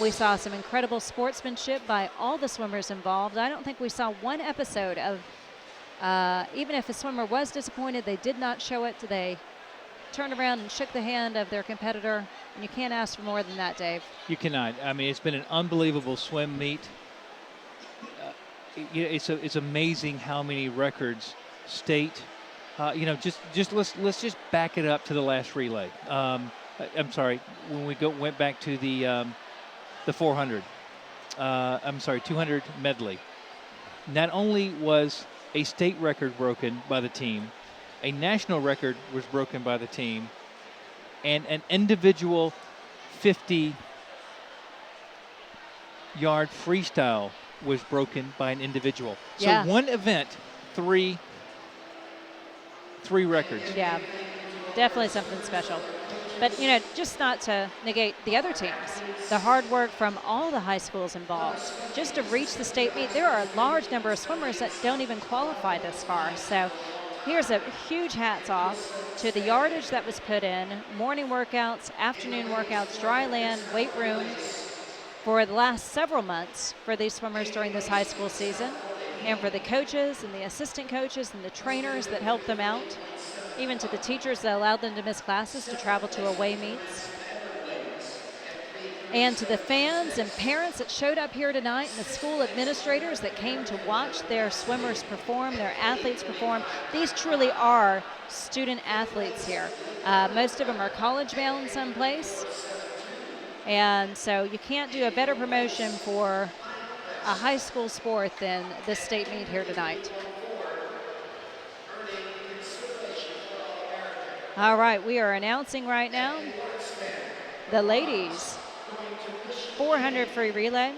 We saw some incredible sportsmanship by all the swimmers involved. I don't think we saw one episode of, even if a swimmer was disappointed, they did not show it. They turned around and shook the hand of their competitor, and you can't ask for more than that, Dave. You cannot. I mean, it's been an unbelievable swim meet. It's amazing how many records state. Let's just back it up to the last relay. I'm sorry, when we went back to the 400. 200 medley. Not only was a state record broken by the team, a national record was broken by the team, and an individual 50-yard freestyle was broken by an individual. Yeah. So one event, three records. Yeah, definitely something special. But, just not to negate the other teams, the hard work from all the high schools involved. Just to reach the state meet, there are a large number of swimmers that don't even qualify this far. So here's a huge hats off to the yardage that was put in, morning workouts, afternoon workouts, dry land, weight room, for the last several months for these swimmers during this high school season, and for the coaches and the assistant coaches and the trainers that helped them out, even to the teachers that allowed them to miss classes to travel to away meets, and to the fans and parents that showed up here tonight, and the school administrators that came to watch their swimmers perform, their athletes perform. These truly are student athletes here. Most of them are college bound someplace. And so you can't do a better promotion for a high school sport than this state meet here tonight. All right, we are announcing right now the ladies 400 free relay.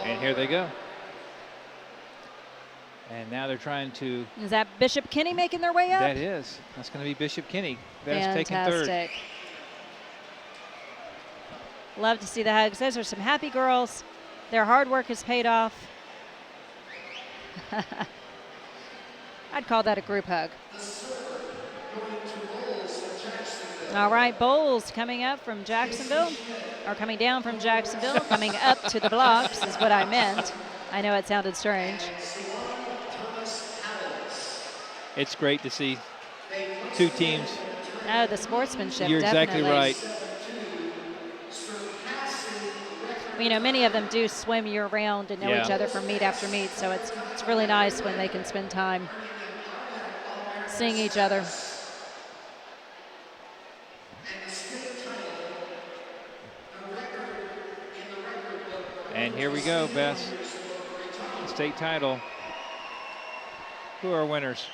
And here they go. And now they're trying to... Is that Bishop Kinney making their way up? That is. That's going to be Bishop Kinney. That's taking third. Fantastic. Love to see the hugs. Those are some happy girls. Their hard work has paid off. I'd call that a group hug. All right, bowls coming up from Jacksonville, or coming down from Jacksonville, coming up to the blocks is what I meant. I know it sounded strange. It's great to see two teams. Oh, the sportsmanship, You're definitely. exactly right. Well, many of them do swim year-round and know each other from meet after meet, so it's really nice when they can spend time seeing each other. And here we go, Bess. State title. Who are winners?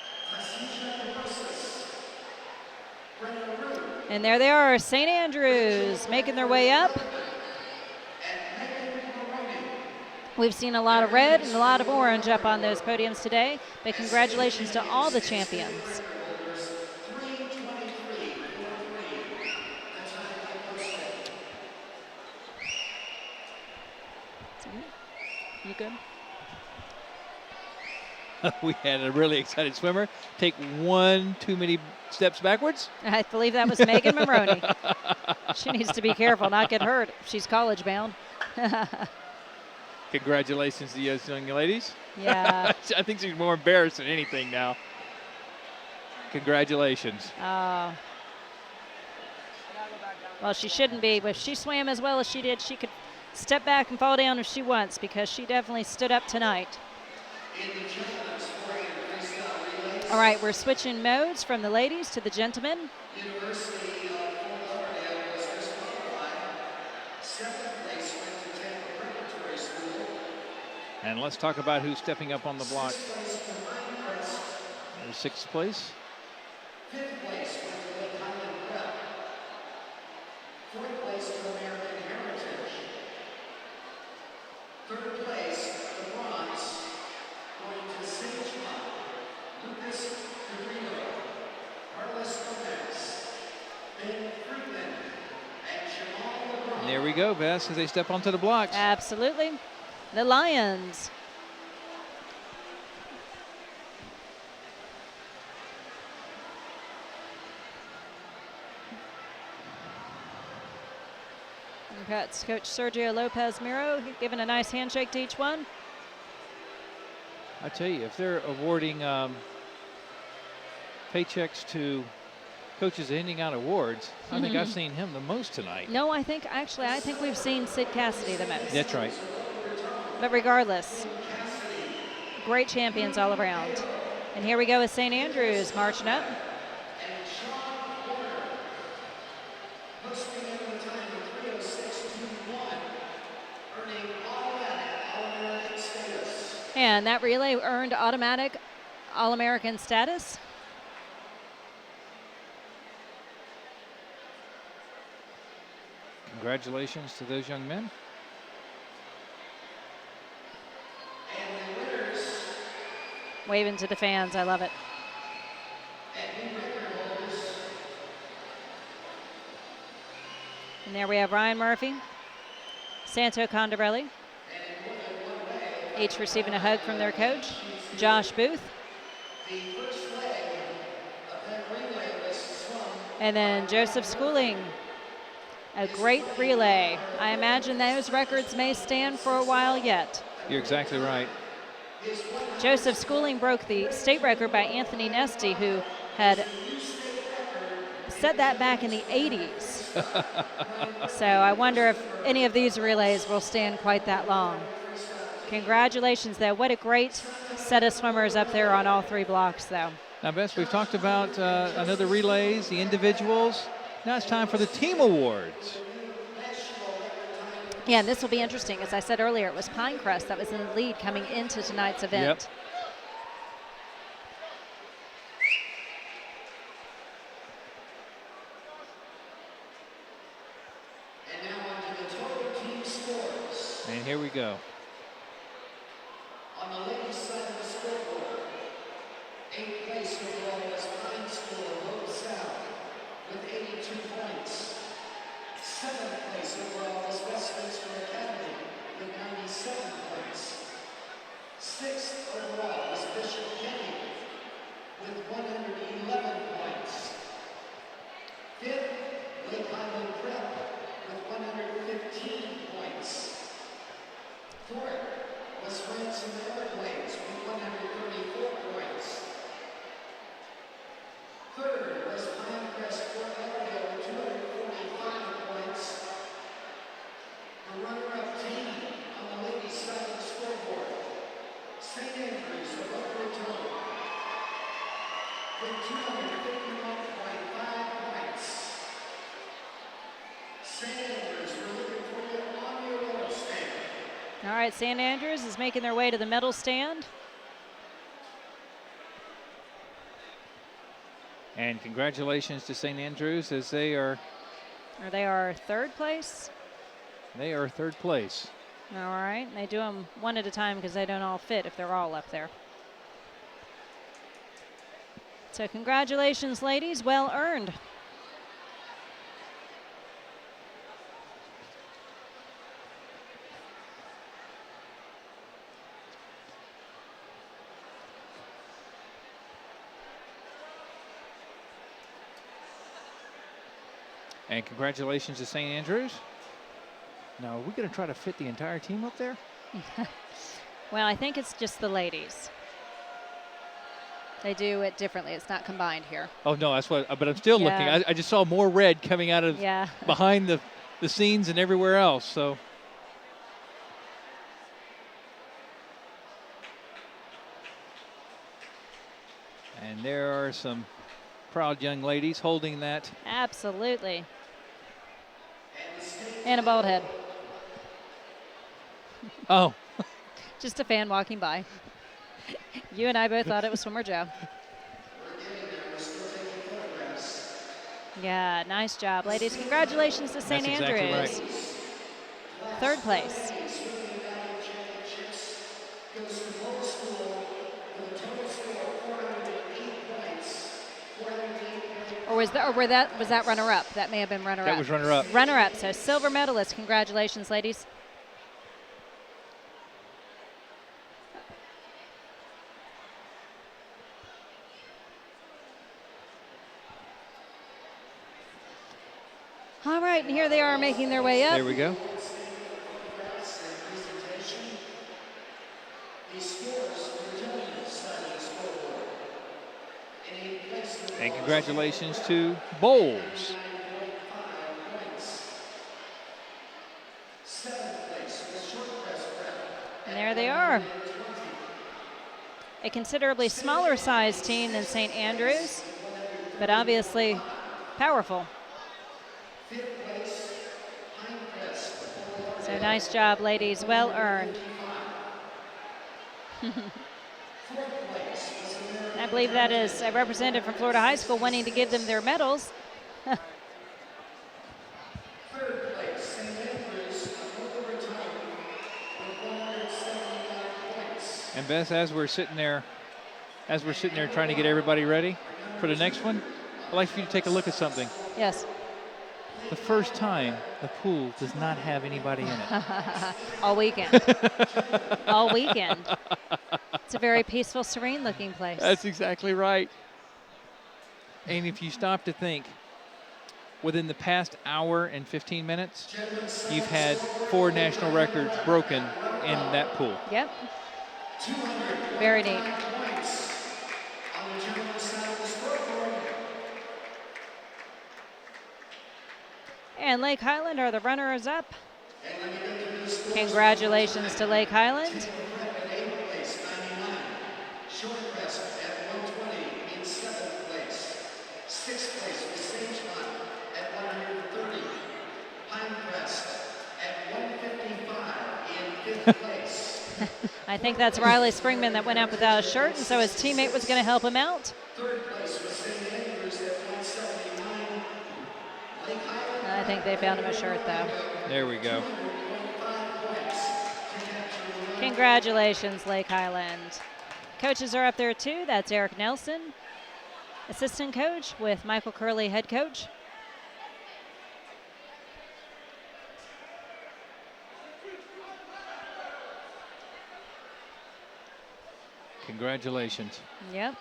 And there they are, St. Andrews making their way up. We've seen a lot of red and a lot of orange up on those podiums today, but congratulations to all the champions. You good? We had a really excited swimmer take one too many steps backwards. I believe that was Megan Maroney. She needs to be careful, not get hurt. She's college bound. Congratulations to those young ladies. Yeah. I think she's more embarrassed than anything now. Congratulations. Well, she shouldn't be, but if she swam as well as she did, she could step back and fall down if she wants, because she definitely stood up tonight. All right, we're switching modes from the ladies to the gentlemen. University of Fort Lauderdale was disqualified. 7th place went to Tampa Preparatory School. And let's talk about who's stepping up on the block. 6th place to Minecrest. There's 6th place. 5th place went to Lake Highland Prep. 4th place to American Heritage. 3rd place, the bronze, going to Sagemont, Lucas Carrillo, Carlos Gomez, Ben Friedman, and Jamal LeBron. There we go, Bess, as they step onto the blocks. Absolutely. The Lions. We've got Coach Sergio Lopez Miro giving a nice handshake to each one. I tell you, if they're awarding paychecks to coaches handing out awards, I think I've seen him the most tonight. No, I think we've seen Sid Cassidy the most. That's right. But regardless, great champions all around. And here we go with St. Andrews marching up. And Sean Porter, posting in the time of 3:06.21, earning automatic All-American status. And that relay earned automatic All-American status. Congratulations to those young men. And the winners Waving to the fans, I love it. and new record holders. And there we have Ryan Murphy, Santo Condarelli, each receiving a hug from their coach, Josh Booth. The first leg of that relay was swung And then Joseph Schooling, a great relay. I imagine those records may stand for a while yet. You're exactly right. Joseph Schooling broke the state record by Anthony Nesty, who had set that back in the 80s. So I wonder if any of these relays will stand quite that long. Congratulations, though. What a great set of swimmers up there on all three blocks, though. Now, Bess, we've talked about another relays, the individuals. Now it's time for the team awards. Yeah, and this will be interesting. As I said earlier, it was Pinecrest that was in the lead coming into tonight's event. Yep. and now on to the total team scores. And here we go. On the ladies' side of the scoreboard, 8th place overall was Pine School of Hope South with 82 points. 7th place overall was Westminster Academy with 97 points. 6th overall was Bishop Kenny with 111 points. 5th, Lake Highland Prep with 115 points. 4th was Ransom Everglades with 134 points. 3rd was Pinecrest Fort Lauderdale with 245 points. The runner-up team on the ladies' side of the scoreboard, St. Andrews of Boca Raton with 251.5 points. St. Andrews, we're looking for you on your medal stand. All right, St. Andrews is making their way to the medal stand. And congratulations to St. Andrews as they are third place. third place. All right, they do them one at a time because they don't all fit if they're all up there. So congratulations, ladies, well earned. And congratulations to St. Andrews. Now, are we going to try to fit the entire team up there? Well, I think it's just the ladies. They do it differently. It's not combined here. Oh, no, that's what, but I'm still looking. Yeah. I just saw more red coming out of behind the scenes and everywhere else, so. And there are some proud young ladies holding that. Absolutely. And a bald head. Oh. Just a fan walking by. You and I both thought it was Swimmer Joe. Yeah, nice job, ladies. Congratulations to St. That's Andrews. exactly right. Third place. Or was that runner-up? That may have been runner-up. That was runner-up. Runner-up. So silver medalist. Congratulations, ladies. All right, and here they are making their way up. There we go. And congratulations to Bowles. And there they are. A considerably smaller size team than St. Andrews, but obviously powerful. So nice job, ladies. Well earned. I believe that is a representative from Florida High School wanting to give them their medals. And Beth, as we're sitting there trying to get everybody ready for the next one, I'd like for you to take a look at something. Yes. The first time the pool does not have anybody in it. All weekend. All weekend. It's a very peaceful, serene looking place. That's exactly right. And if you stop to think, within the past hour and 15 minutes, you've had 4 national records broken in that pool. Yep. Very neat. And Lake Highland are the runners up. Congratulations to Lake Highland. I think that's Riley Springman that went up without a shirt, and so his teammate was going to help him out. I think they found him a shirt, though. There we go. Congratulations, Lake Highland. Coaches are up there, too. That's Eric Nelson, assistant coach, with Michael Curley, head coach. Congratulations. Yep.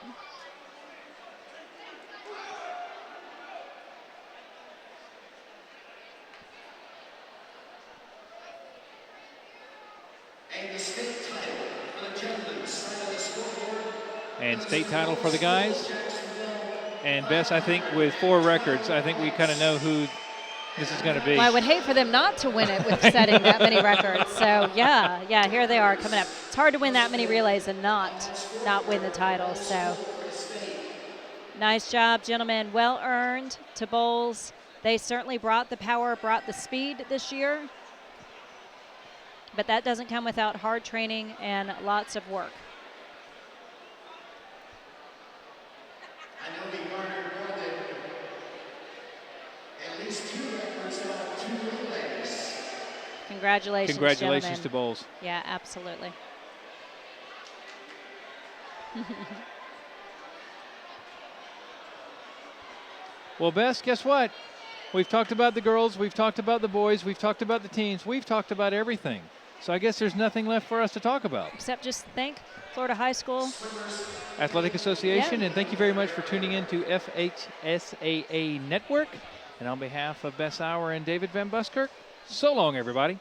And state title for the guys. And Bess, I think with 4 records, I think we kind of know who this is going to be. Well, I would hate for them not to win it with setting that many records. So, yeah, here they are coming up. It's hard to win that many relays and not win the title. So, nice job, gentlemen. Well earned to Bowles. They certainly brought the power, brought the speed this year. But that doesn't come without hard training and lots of work. I know we garnered more than at least 2 records on 2 relays. Congratulations, Congratulations gentlemen. to Bowles. Yeah, absolutely. Well, Bess, guess what? We've talked about the girls, we've talked about the boys, we've talked about the teams, we've talked about everything. So I guess there's nothing left for us to talk about. Except just thank Florida High School Athletic Association, and thank you very much for tuning in to FHSAA Network. And on behalf of Bess Auer and David Van Buskirk, so long, everybody.